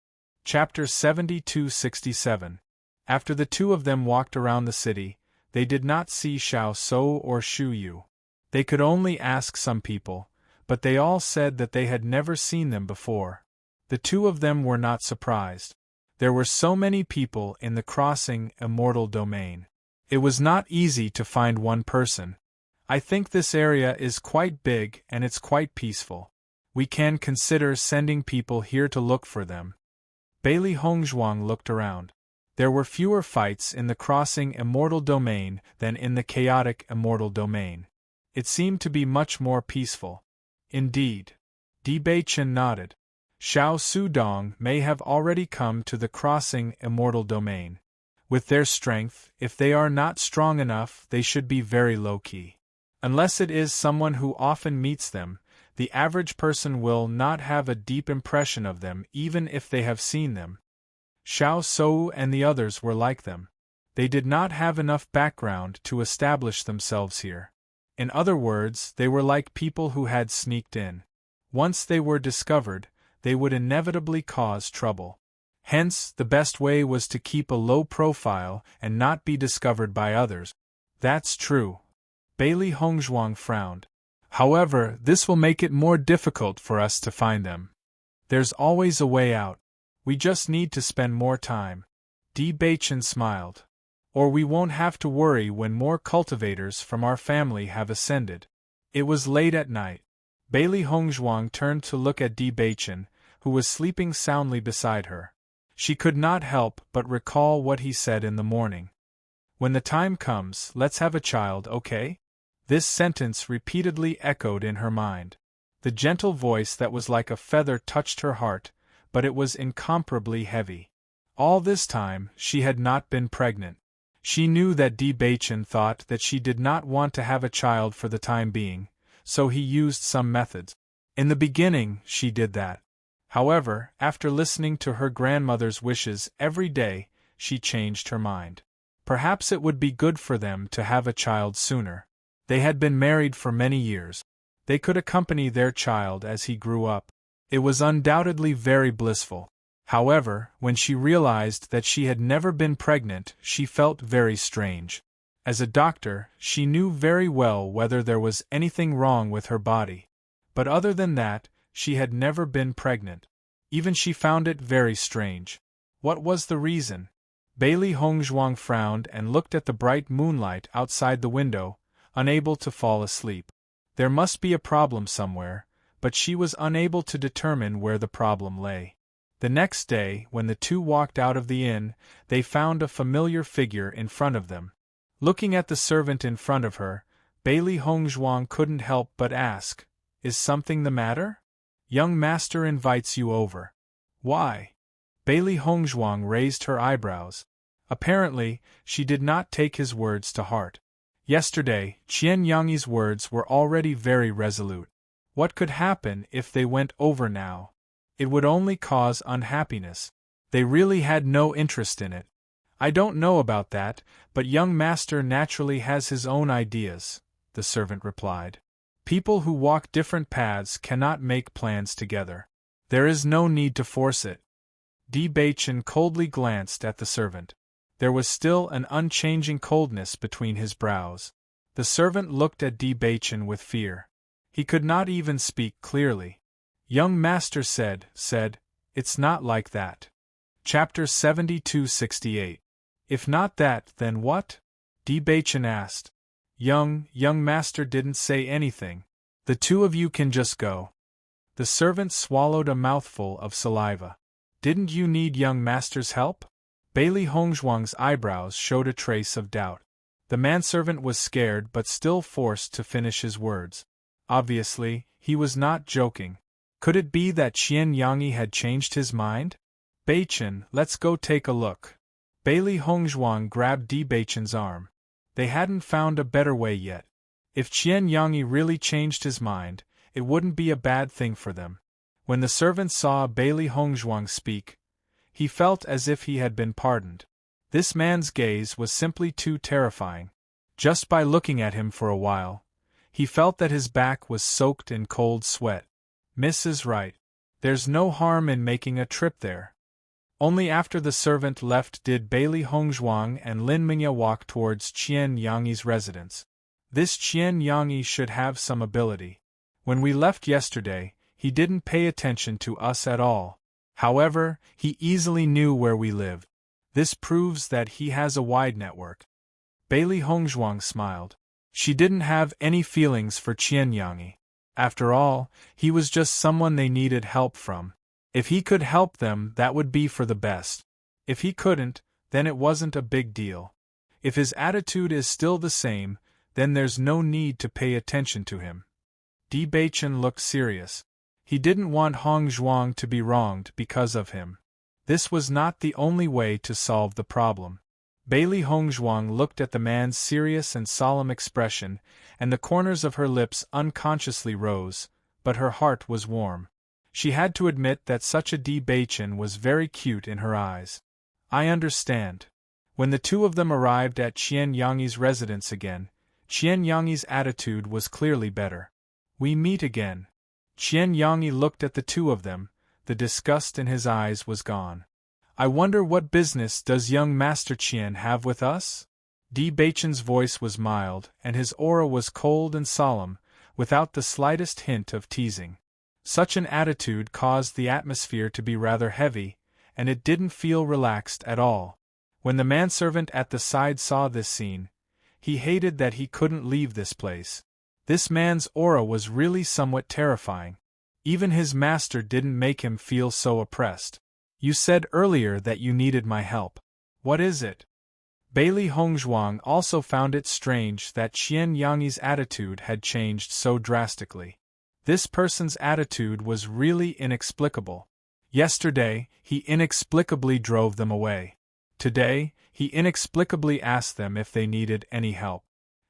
Chapter 72-67. After the two of them walked around the city, they did not see Xiao Sou or Shu Yu. They could only ask some people, but they all said that they had never seen them before. The two of them were not surprised. There were so many people in the crossing immortal domain. It was not easy to find one person. I think this area is quite big and it's quite peaceful. We can consider sending people here to look for them. Bailey Hongzhuang looked around. There were fewer fights in the crossing immortal domain than in the chaotic immortal domain. It seemed to be much more peaceful. Indeed. Di Beichen nodded. Xiao Sudong may have already come to the crossing immortal domain. With their strength, if they are not strong enough, they should be very low-key. Unless it is someone who often meets them, the average person will not have a deep impression of them even if they have seen them. Xiao Sou and the others were like them. They did not have enough background to establish themselves here. In other words, they were like people who had sneaked in. Once they were discovered, they would inevitably cause trouble. Hence, the best way was to keep a low profile and not be discovered by others. That's true. Bailey Hongzhuang frowned. However, this will make it more difficult for us to find them. There's always a way out. We just need to spend more time. Di Beichen smiled. Or we won't have to worry when more cultivators from our family have ascended. It was late at night. Bailey Hongzhuang turned to look at Di Beichen, who was sleeping soundly beside her. She could not help but recall what he said in the morning. When the time comes, let's have a child, okay? This sentence repeatedly echoed in her mind. The gentle voice that was like a feather touched her heart, but it was incomparably heavy. All this time, she had not been pregnant. She knew that Di Beichen thought that she did not want to have a child for the time being, so he used some methods. In the beginning, she did that. However, after listening to her grandmother's wishes every day, she changed her mind. Perhaps it would be good for them to have a child sooner. They had been married for many years. They could accompany their child as he grew up. It was undoubtedly very blissful. However, when she realized that she had never been pregnant, she felt very strange. As a doctor, she knew very well whether there was anything wrong with her body. But other than that, she had never been pregnant. Even she found it very strange. What was the reason? Bailey Hongzhuang frowned and looked at the bright moonlight outside the window, unable to fall asleep. There must be a problem somewhere, but she was unable to determine where the problem lay. The next day, when the two walked out of the inn, they found a familiar figure in front of them. Looking at the servant in front of her, Bailey Hongzhuang couldn't help but ask, "Is something the matter? Young master invites you over." "Why?" Bailey Hongzhuang raised her eyebrows. Apparently, she did not take his words to heart. Yesterday, Qian Yangyi's words were already very resolute. What could happen if they went over now? It would only cause unhappiness. They really had no interest in it. "I don't know about that, but young master naturally has his own ideas," the servant replied. "People who walk different paths cannot make plans together. There is no need to force it." Di Beichen coldly glanced at the servant. There was still an unchanging coldness between his brows. The servant looked at Di Beichen with fear. He could not even speak clearly. Young master said, "It's not like that." Chapter 72-68. If not that, then what? Di Beichen asked. Young master didn't say anything. The two of you can just go." The servant swallowed a mouthful of saliva. "Didn't you need young master's help?" Bailey Hongzhuang's eyebrows showed a trace of doubt. The manservant was scared but still forced to finish his words. Obviously, he was not joking. Could it be that Qian Yangyi had changed his mind? "Beichen, let's go take a look." Bailey Hongzhuang grabbed Di Beichen's arm. They hadn't found a better way yet. If Qian Yangyi really changed his mind, it wouldn't be a bad thing for them. When the servant saw Bailey Hongzhuang speak, he felt as if he had been pardoned. This man's gaze was simply too terrifying. Just by looking at him for a while, he felt that his back was soaked in cold sweat. Miss is right. There's no harm in making a trip there. Only after the servant left did Bailey Hongzhuang and Lin Mingya walk towards Qian Yangyi's residence. This Qian Yangyi should have some ability. When we left yesterday, he didn't pay attention to us at all. However, he easily knew where we lived. This proves that he has a wide network." Bailey Hongzhuang smiled. She didn't have any feelings for Qian Yangi. After all, he was just someone they needed help from. If he could help them, that would be for the best. If he couldn't, then it wasn't a big deal. If his attitude is still the same, then there's no need to pay attention to him. Di Beichen looked serious. He didn't want Hong Zhuang to be wronged because of him. This was not the only way to solve the problem. Bailey Hongzhuang looked at the man's serious and solemn expression, and the corners of her lips unconsciously rose, but her heart was warm. She had to admit that such a Di Beichen was very cute in her eyes. "I understand." When the two of them arrived at Qian Yangi's residence again, Qian Yangi's attitude was clearly better. "We meet again." Qian Yangi looked at the two of them, the disgust in his eyes was gone. "I wonder what business does young Master Qian have with us?" Di Beichen's voice was mild, and his aura was cold and solemn, without the slightest hint of teasing. Such an attitude caused the atmosphere to be rather heavy, and it didn't feel relaxed at all. When the manservant at the side saw this scene, he hated that he couldn't leave this place. This man's aura was really somewhat terrifying. Even his master didn't make him feel so oppressed. "You said earlier that you needed my help. What is it?" Bailey Hongzhuang also found it strange that Qian Yangi's attitude had changed so drastically. This person's attitude was really inexplicable. Yesterday, he inexplicably drove them away. Today, he inexplicably asked them if they needed any help.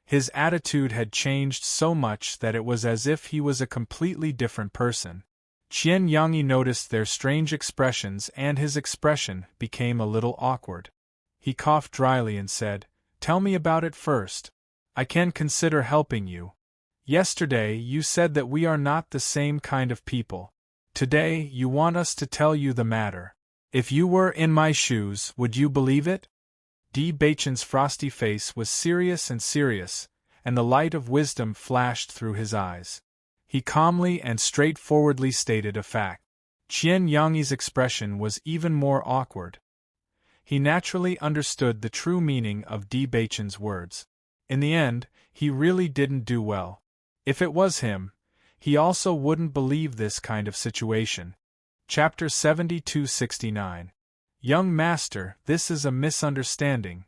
His attitude had changed so much that it was as if he was a completely different person. Qian Yangi noticed their strange expressions and his expression became a little awkward. He coughed dryly and said, "Tell me about it first. I can consider helping you. Yesterday you said that we are not the same kind of people. Today you want us to tell you the matter. If you were in my shoes, would you believe it?" Di Beichen's frosty face was serious, and the light of wisdom flashed through his eyes. He calmly and straightforwardly stated a fact. Qian Yangi's expression was even more awkward. He naturally understood the true meaning of Di Beichen's words. In the end, he really didn't do well. If it was him, he also wouldn't believe this kind of situation. Chapter 72-69. "Young Master, this is a misunderstanding."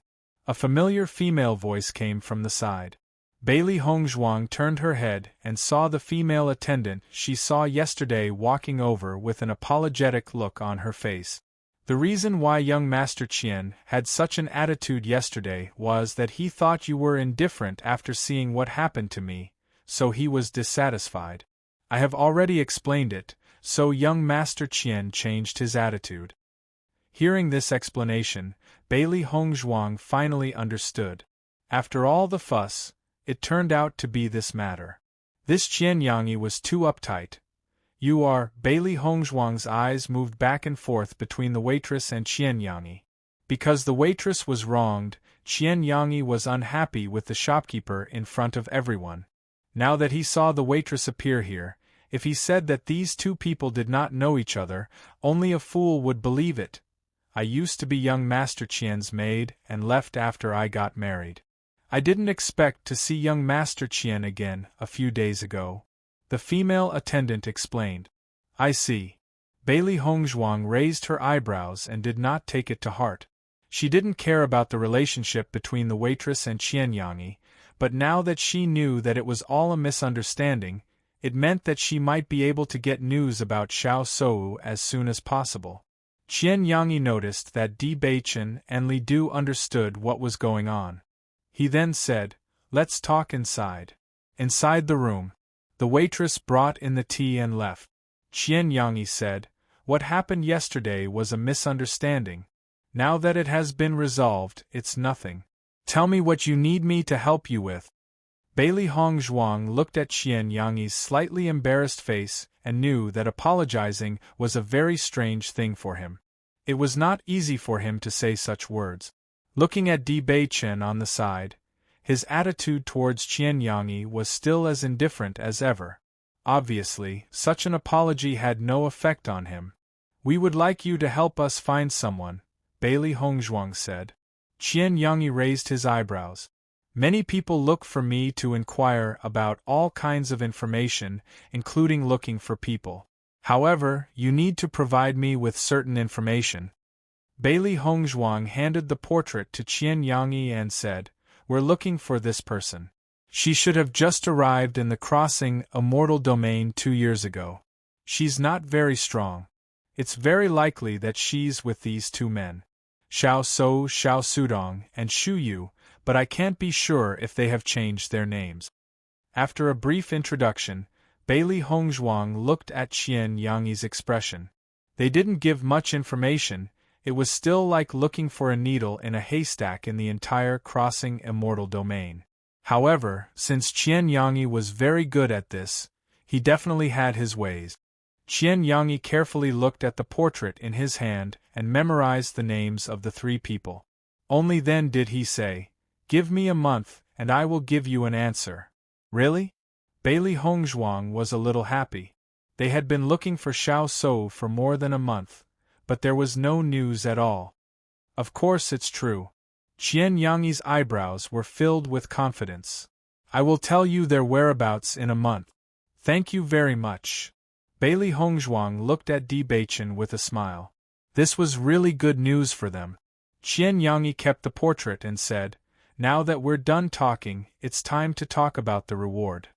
A familiar female voice came from the side. Bailey Hongzhuang turned her head and saw the female attendant she saw yesterday walking over with an apologetic look on her face. The reason why young Master Qian had such an attitude yesterday was that he thought you were indifferent after seeing what happened to me, so he was dissatisfied. I have already explained it, so young Master Qian changed his attitude. Hearing this explanation, Bailey Hongzhuang finally understood. After all the fuss, it turned out to be this matter. This Qian Yangi was too uptight. "You are..." Bailey Hongzhuang's eyes moved back and forth between the waitress and Qian Yangi. Because the waitress was wronged, Qian Yangi was unhappy with the shopkeeper in front of everyone. Now that he saw the waitress appear here, if he said that these two people did not know each other, only a fool would believe it. "I used to be young Master Qian's maid and left after I got married. I didn't expect to see young Master Qian again a few days ago," the female attendant explained. "I see." Bailey Hongzhuang raised her eyebrows and did not take it to heart. She didn't care about the relationship between the waitress and Qian Yangi, but now that she knew that it was all a misunderstanding, it meant that she might be able to get news about Xiao Sou as soon as possible. Qian Yangi noticed that Di Beichen and Li Du understood what was going on. He then said, "Let's talk inside." Inside the room, the waitress brought in the tea and left. Qian Yangi said, "What happened yesterday was a misunderstanding. Now that it has been resolved, it's nothing. Tell me what you need me to help you with." Bailey Hongzhuang looked at Qian Yangi's slightly embarrassed face and knew that apologizing was a very strange thing for him. It was not easy for him to say such words. Looking at Di Beichen on the side, his attitude towards Qian Yangi was still as indifferent as ever. Obviously, such an apology had no effect on him. We would like you to help us find someone, Bailey Hongzhuang said. Qian Yangyi raised his eyebrows. Many people look for me to inquire about all kinds of information, including looking for people. However, you need to provide me with certain information. Bailey Hongzhuang handed the portrait to Qian Yangyi and said, "We're looking for this person. She should have just arrived in the crossing Immortal Domain 2 years ago. She's not very strong. It's very likely that she's with these two men, Xiao So, Xiao Sudong, and Xu Yu, but I can't be sure if they have changed their names." After a brief introduction, Bailey Hongzhuang looked at Qian Yangyi's expression. They didn't give much information. It was still like looking for a needle in a haystack in the entire crossing Immortal Domain. However, since Qian Yangyi was very good at this, he definitely had his ways. Qian Yangyi carefully looked at the portrait in his hand and memorized the names of the 3 people. Only then did he say, "Give me a month, and I will give you an answer." Really? Bailey Hongzhuang was a little happy. They had been looking for Xiao So for more than a month, but there was no news at all. Of course it's true. Qian Yangyi's eyebrows were filled with confidence. "I will tell you their whereabouts in a month. Thank you very much." Bailey Hongzhuang looked at Di Beichen with a smile. This was really good news for them. Qian Yangyi kept the portrait and said, "Now that we're done talking, it's time to talk about the reward."